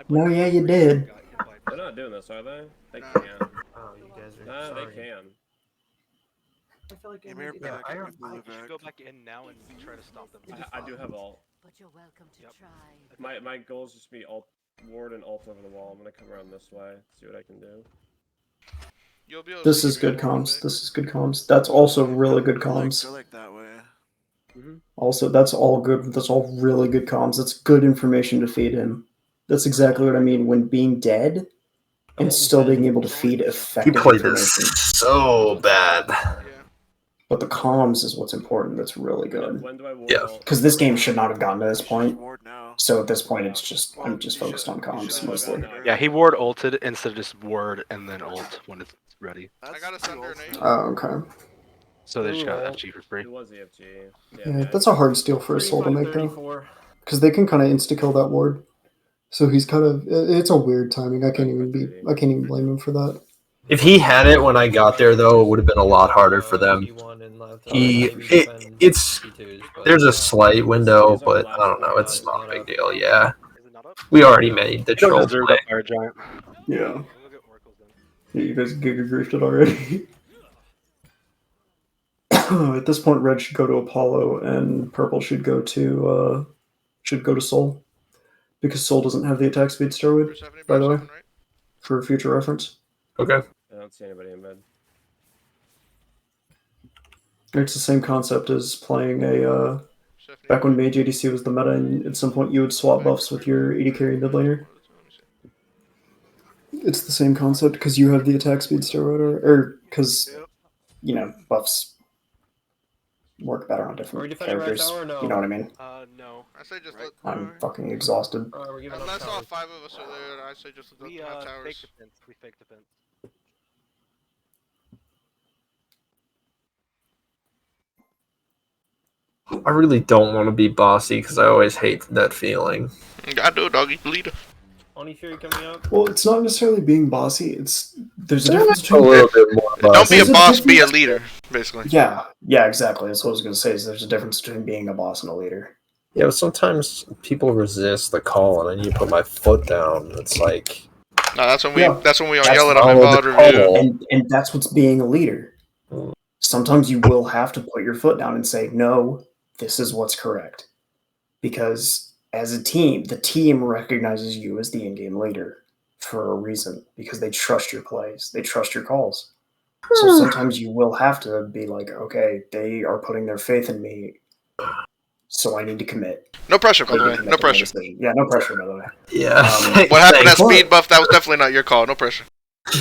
No, yeah, you did. They're not doing this, are they? They No. can't. Oh, you guys are. Nah, sorry. they can. I feel like Give me your yeah, back. I Give me don't. blue You should back. go back in now and try to stop them. I do have alt. But you're welcome to Yep. try. My goal is just to be alt ward and alt over the wall. I'm gonna come around this way, see what I can do. You'll be able to This see is if you good can comms. pick. This is good comms. That's also really good Go comms. like that way. Also, that's all good. That's all really good comms. That's good information to feed him. That's exactly what I mean when being dead and still being able to feed He effective played information. this so bad. Yeah. But the comms is what's important. That's really good. When do I ward Yeah. alt? Because this game should not have gotten to this You should point. ward now. So at this point, it's just Well, I'm just you focused should- on you comms should have mostly. warded Yeah, he ward ulted instead of just ward and then ult when it's ready. I got a thunder and eight. Oh, okay. So they just got Ult. FG for free. It was EFG. Yeah, that's a hard steal for a soul to 35, make though, 34. because they can kind of insta kill that ward. So he's kind of it's a weird timing. I can't even blame him for that. If he had it when I got there, though, it would have been a lot harder for them. T1 and left, He, maybe it, defend it's T2s, but there's a slight window, but I don't know. It's not a big deal. Yeah, we already made the You don't troll deserve play. that fire giant. Yeah. Yeah, you guys giga griefed already. At this point, red should go to Apollo, and purple should go to Soul, because Soul doesn't have the attack speed steroid. By the way, for future reference. Okay. I don't see anybody in mid. It's the same concept as playing a. Back when Mage ADC was the meta, and at some point you would swap buffs with your AD carry mid laner. It's the same concept because you have the attack speed steroid, or because you know buffs work better on Are we different defending right characters. tower or no? You know what I mean? No. I say just let. I'm fucking exhausted. We're giving up Unless all towers. 5 of us are there, I say just let We them have fake towers. defense. We fake defense. I really don't want to be bossy because I always hate that feeling. I do, doggy leader. Oni Fury coming up. Well, it's not necessarily being bossy. There's a difference A between little bit more Don't be bossy. a There's a boss, be a difference- leader, basically. Yeah, exactly. That's what I was gonna say. Is there's a difference between being a boss and a leader. Yeah, but sometimes people resist the call, and I need to put my foot down. It's like No, that's when we Yeah. that's when we all That's yell at them in follow VOD the review. call. And that's what's being a leader. Sometimes you will have to put your foot down and say, no, this is what's correct. Because as a team, the team recognizes you as the in-game leader for a reason. Because they trust your plays. They trust your calls. So sometimes you will have to be like, okay, they are putting their faith in me, so I need to commit. No pressure, by I the need way. to commit No to my pressure. decision. Yeah, no pressure, by the way. yeah. What happened at But- speed buff? That was definitely not your call. No pressure.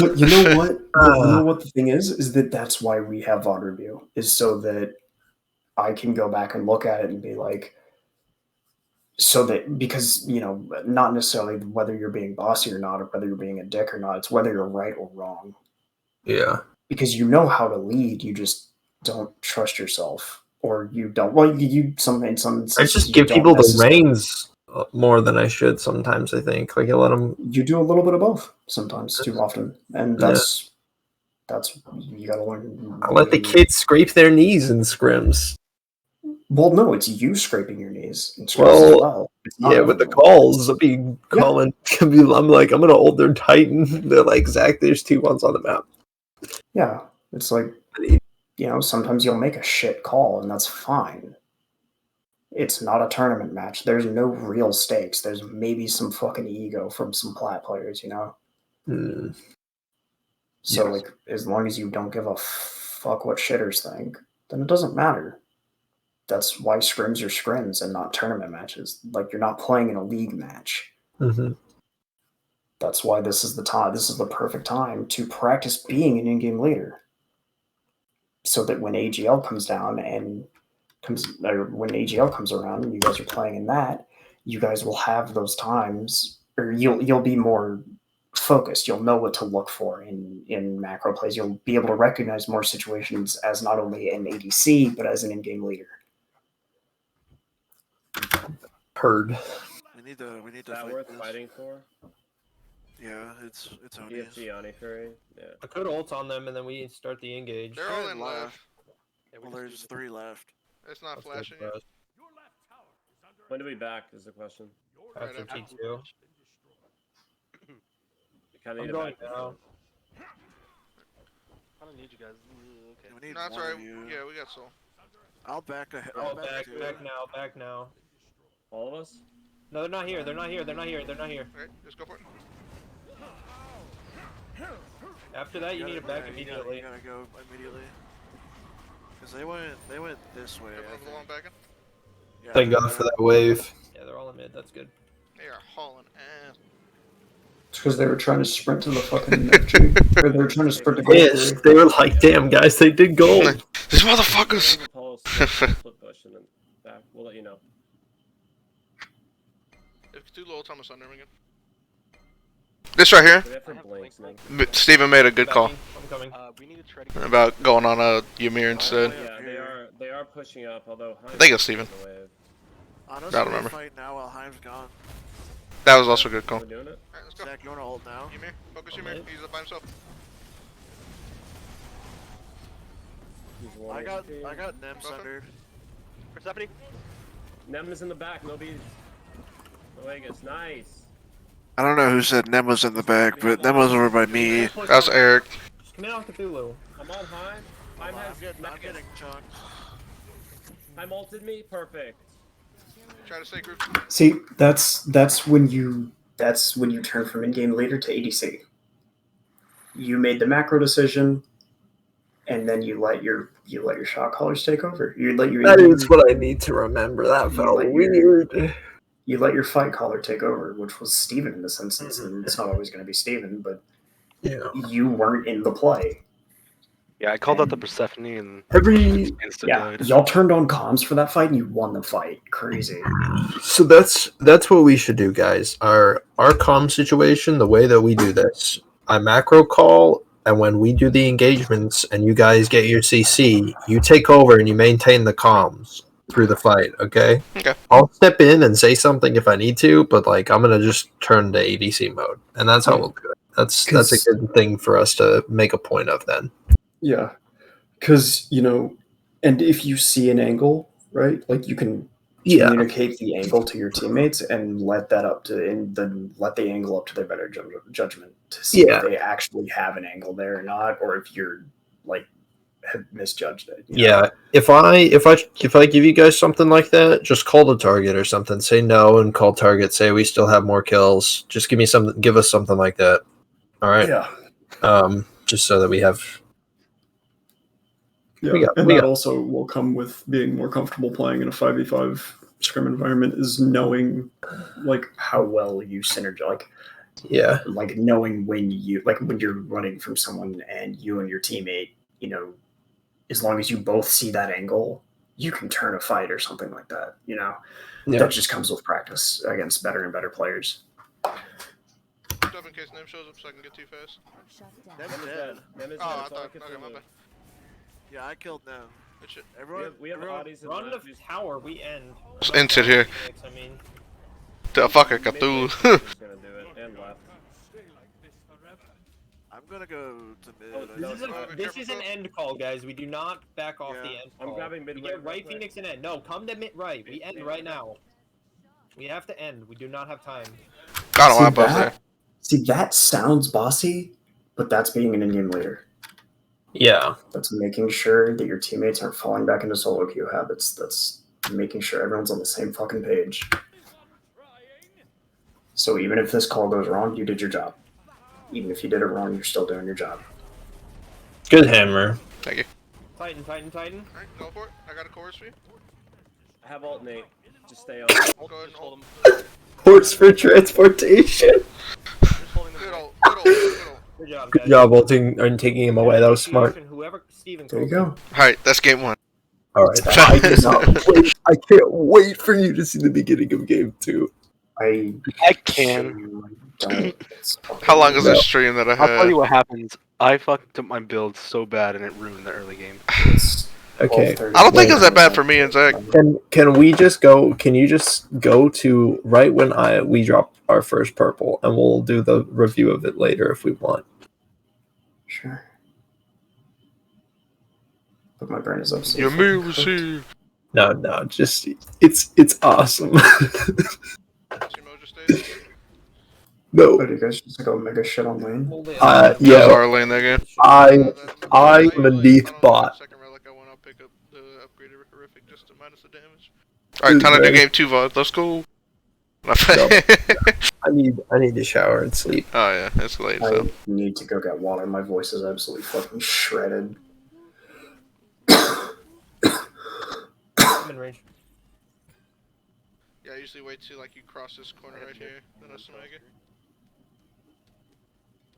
But you know what? You know what the thing is that that's why we have VOD review, is so that I can go back and look at it and be like, so that, because, you know, not necessarily whether you're being bossy or not, or whether you're being a dick or not, it's whether you're right or wrong. Yeah. Because you know how to lead, you just don't trust yourself. Or you don't, well, you some in some I instances, just you give don't people the necessarily- reins more than I should sometimes. I think like I let them. You do a little bit of both sometimes, too often, and that's you gotta learn. I let the kids scrape their knees in scrims. Well, no, it's you scraping your knees. And Well, as well. It's not Yeah, with the everyone. calls, I'll be calling. I'm like, I'm gonna hold their Titan. They're like, Zach, there's 2-1s on the map. Yeah, it's like, you know, sometimes you'll make a shit call, and that's fine. It's not a tournament match. There's no real stakes. There's maybe some fucking ego from some plat players, you know? So, Yes. like, as long as you don't give a fuck what shitters think, then it doesn't matter. That's why scrims are scrims and not tournament matches. Like, you're not playing in a league match. Mm-hmm. That's why this is the time. This is the perfect time to practice being an in-game leader, so that when AGL comes down and when AGL comes around and you guys are playing in that, you guys will have those times, or you'll be more focused. You'll know what to look for in macro plays. You'll be able to recognize more situations as not only an ADC but as an in-game leader. Heard. We need to Is that fight worth this. fighting for? Yeah, it's Oni's. EFG Oni Fury. Yeah. I could ult on them and then we start the engage. They're all in left. Yeah, we Well, just there's do 3 left. It's not Let's go flashing for yet. us. When do we back? Is the question. After Right T2. You kind of I'm need going to back. now. I don't need you guys. Okay. We need No, that's one right. of you. Yeah, we got soul. I'll back ahead. Oh, I'll back too. now, back now. All of us? No, they're not here. They're not here. They're not here. They're not here. Alright, just go for it. After that, you need to back yeah, immediately. You gotta go immediately. Cause they went this way. Everyone's the one backing. Yeah, Thank God for that wave. Yeah, they're all in mid. That's good. They are hauling ass. It's because they were trying to sprint to the fucking FG. Or they were trying to sprint to gold. Yes, they were like, damn guys, they did gold. These motherfuckers! We'll pulse, split push, and then back. We'll let you know. If Cthulhu ult, I'm under him again. This right here, We have for blinks, Nick. Steven made a good call I'm coming. We need to try to get about going on a Ymir instead. Yeah, they are pushing up, although Heinz Thank you, is Steven. the wave. Honestly, I don't remember. fight now while Heim's gone. That was also a good call. We're doing it? Alright, let's go. Zach, you wanna ult now? Ymir, focus Ymir. He's up by himself. He's one I got HP. Nem sundered. Persephone. Nem is in the back, no bees. No Vegas, nice. I don't know who said Nem was in the back, but Nem was over by me. That was Eric. Just come in off Cthulhu. I'm on Heim. Heim has I'm getting chunked. Heim ulted me, perfect. Try to stay group. See, that's when you turn from in-game leader to ADC. You made the macro decision, and then you let your shot callers take over. You let your That is what I need to remember. That felt like weird. you let your fight caller take over, which was Steven in this instance, and it's not always going to be Steven, but Yeah. you weren't in the play. Yeah, I called out the Persephone and Every insta Yeah, died. y'all turned on comms for that fight, and you won the fight. Crazy. so that's what we should do, guys. Our comm situation, the way that we do this, I macro call, and when we do the engagements and you guys get your CC, you take over and you maintain the comms through the fight, okay? Okay. I'll step in and say something if I need to, but like I'm gonna just turn to ADC mode. And that's how we'll do it. That's a good thing for us to make a point of then. Yeah, because and if you see an angle, right, like you can communicate the angle to your teammates and let that up to, and then let the angle up to their better judgment to see if they actually have an angle there or not, or if you're like have misjudged it. Yeah, if I give you guys something like that, just call the target or something. Say no and call target. Say we still have more kills. Just give us something like that. All right. Yeah. Just so that we have. Yeah, that also will come with being more comfortable playing in a 5v5 scrim environment, is knowing like how well you synergize, like knowing when you're running from someone and you and your teammate, as long as you both see that angle, you can turn a fight or something like that. That just comes with practice against better and better players. Stop in case Nem shows up so I can get too fast. Nem's dead. Nem is Oh, I dead. thought. Okay, my bad. Yeah, I killed Nem. Good shit. Everyone, we have bodies in Run left. to tower, we end. Just int it here. I mean, The fuck a Cthulhu. He's gonna do it, and left. I'm gonna go to mid. This is an end call, guys. We do not back off the end call. I'm grabbing mid We wave get right real quick. Phoenix and end. No, come to mid right. We end right now. We have to end. We do not have time. Got him. I'm both there. See, that sounds bossy, but that's being an in-game leader. Yeah. That's making sure that your teammates aren't falling back into solo queue habits. That's making sure everyone's on the same fucking page. So even if this call goes wrong, you did your job. Even if you did it wrong, you're still doing your job. Good hammer. Thank you. Titan. Alright, go for it. I got a chorus for you. I have alt Nate. Just stay on. Go ahead and hold him. Horse for transportation. Good old. Good job, Good guys. job ulting and taking him away. That was smart. Whoever Steven. There you go. Alright, that's game one. All right. I can't wait for you to see the beginning of game 2. I can. How long is this stream that I I'll tell had? you what happens. I fucked up my build so bad and it ruined the early game. Okay. 12:30. I don't think it was that bad for me and Zach. Can we just go? Can you just go to right when we drop our first purple, and we'll do the review of it later if we want. Sure. But my brain is absolutely. Your fucking meal cooked. received. No, just it's awesome. No. What, do you guys just go mega shit on lane? That was Yeah. our lane that game. I'm a Neath bot. Alright, time to do Ready? game 2 VOD. Let's go. I need to shower and sleep. Oh yeah, it's late. I So need to go get water. My voice is absolutely fucking shredded. I'm in range. yeah, I usually wait till like you cross this corner right here, then I swing it.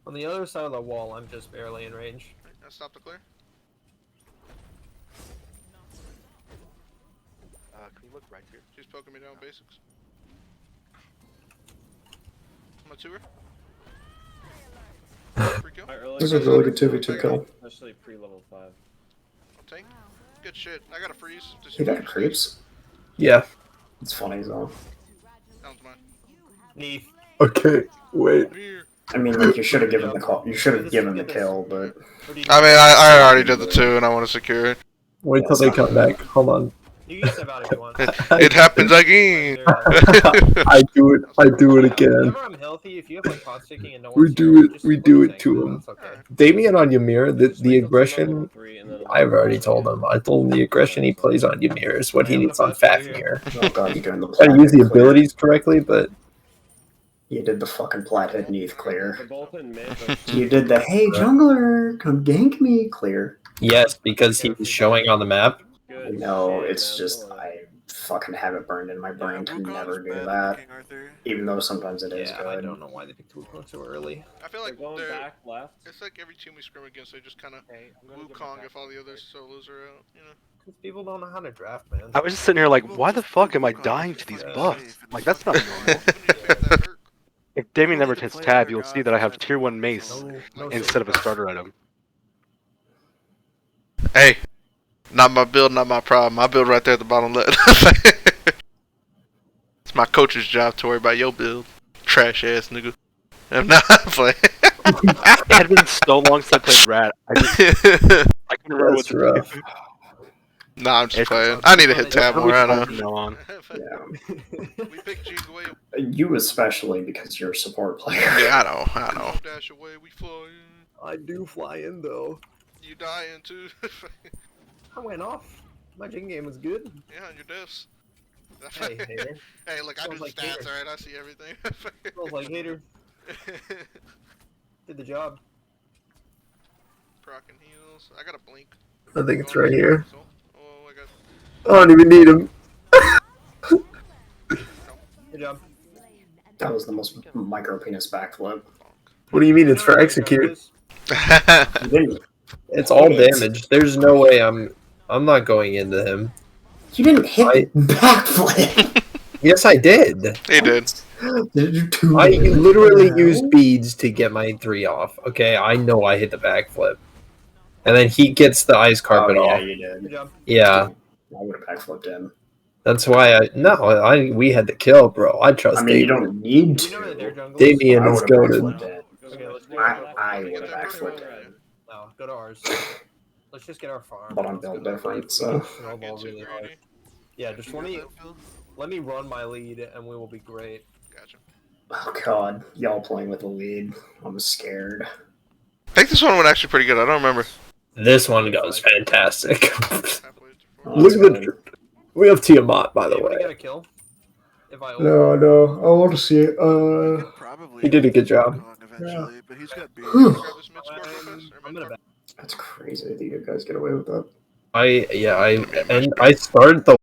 On the other side of the wall, I'm just barely in range. Now stop the clear. Can you look right here? She's poking me down basics. I'm a tour. This is a really good 2v2 kill. Especially pre-level 5. I'll tank. Good shit. I got a freeze. He got creeps. Yeah. It's funny though. That one's mine. Neath. Okay. Wait. I mean, like you should have given the call. You should have given the kill, but I mean, I already did the 2 and I want to secure it. Wait till they come back. Hold on. You can step out if you want. It happens again. I do it again. Whenever I'm healthy, if you have like pot sticking and no We one's do here, it. just We keep do saying it to him. That's okay. Damien on Ymir, the aggression. I've already told him. I told him the aggression he plays on Ymir is what he needs on Fafnir. oh god, you're doing the. I use the Plathead clear. abilities correctly, but You did the fucking Plathead Neath clear. They're both in mid, but You did the hey jungler, come gank me clear. yes, because he was showing on the map. good No, shit, it's man. just I fucking have it burned in my brain to never do that. Even though sometimes it is Yeah, I good. don't know why they picked Wukong so early. I feel They're like going back left. it's like every team we scrim against, they just kind of Wukong if all the other solos are out, you know? Because people don't know how to draft, man. I was just sitting here like, why the fuck am I dying to these buffs? Like, that's not normal. If Damien never hits tab, you'll see that I have tier 1 mace instead of a starter item. Hey, not my build, not my problem. My build right there at the bottom left. It's my coach's job to worry about your build. Trash ass nigga. I'm not playing. It had been so long since I played Rat. I couldn't remember what That's rough. Nah, I'm just It's- playing. I need to hit tab more, I know. From now on. Yeah. We picked Jingle. You especially because you're a support player. Yeah, I know. Dash away, we fly in. I do fly in though. You dying too. I went off. My Jing game was good. Yeah, on your deaths. Hey, hater. Hey, look, I do Sounds the like stats, hater. alright? I see everything. Smells like hater. Did the job. Proc and heals. I got a blink. I think it's right here. Oh, I got. I don't even need him. Good job. That was the most micro penis backflip. What do you mean it's for You know execute? You didn't. It's all damage. There's no way I'm not going into him. You didn't hit backflip. Yes, I did. He did. Did you do? I literally used beads to get my 3 off. Okay, I know I hit the backflip. And then he gets the ice carpet Oh, yeah, off. you did. Good job. Yeah. I would have backflipped in. That's why we had to kill, bro. I trust I mean, you Damien. don't need Do you know that their to. jungle Damien I is would have goated. backflipped in. Okay, let's do I would have backflipped in. No, go to ours. Let's just get our farm. But I'm Let's built go. different, so. Snowball really hard. Yeah, just let me run my lead and we will be great. Gotcha. Oh god, y'all playing with the lead. I'm scared. I think this one went actually pretty good. I don't remember. This one goes fantastic. Halfway to Oh, Look that's at the. We have Tiamat, by the Anybody way. got a kill? If I No, I want to see it. He did a good job. Eventually, but he's got beat. grab this mid score real fast, or I'm mid gonna top? That's crazy that you guys get away with that. I started the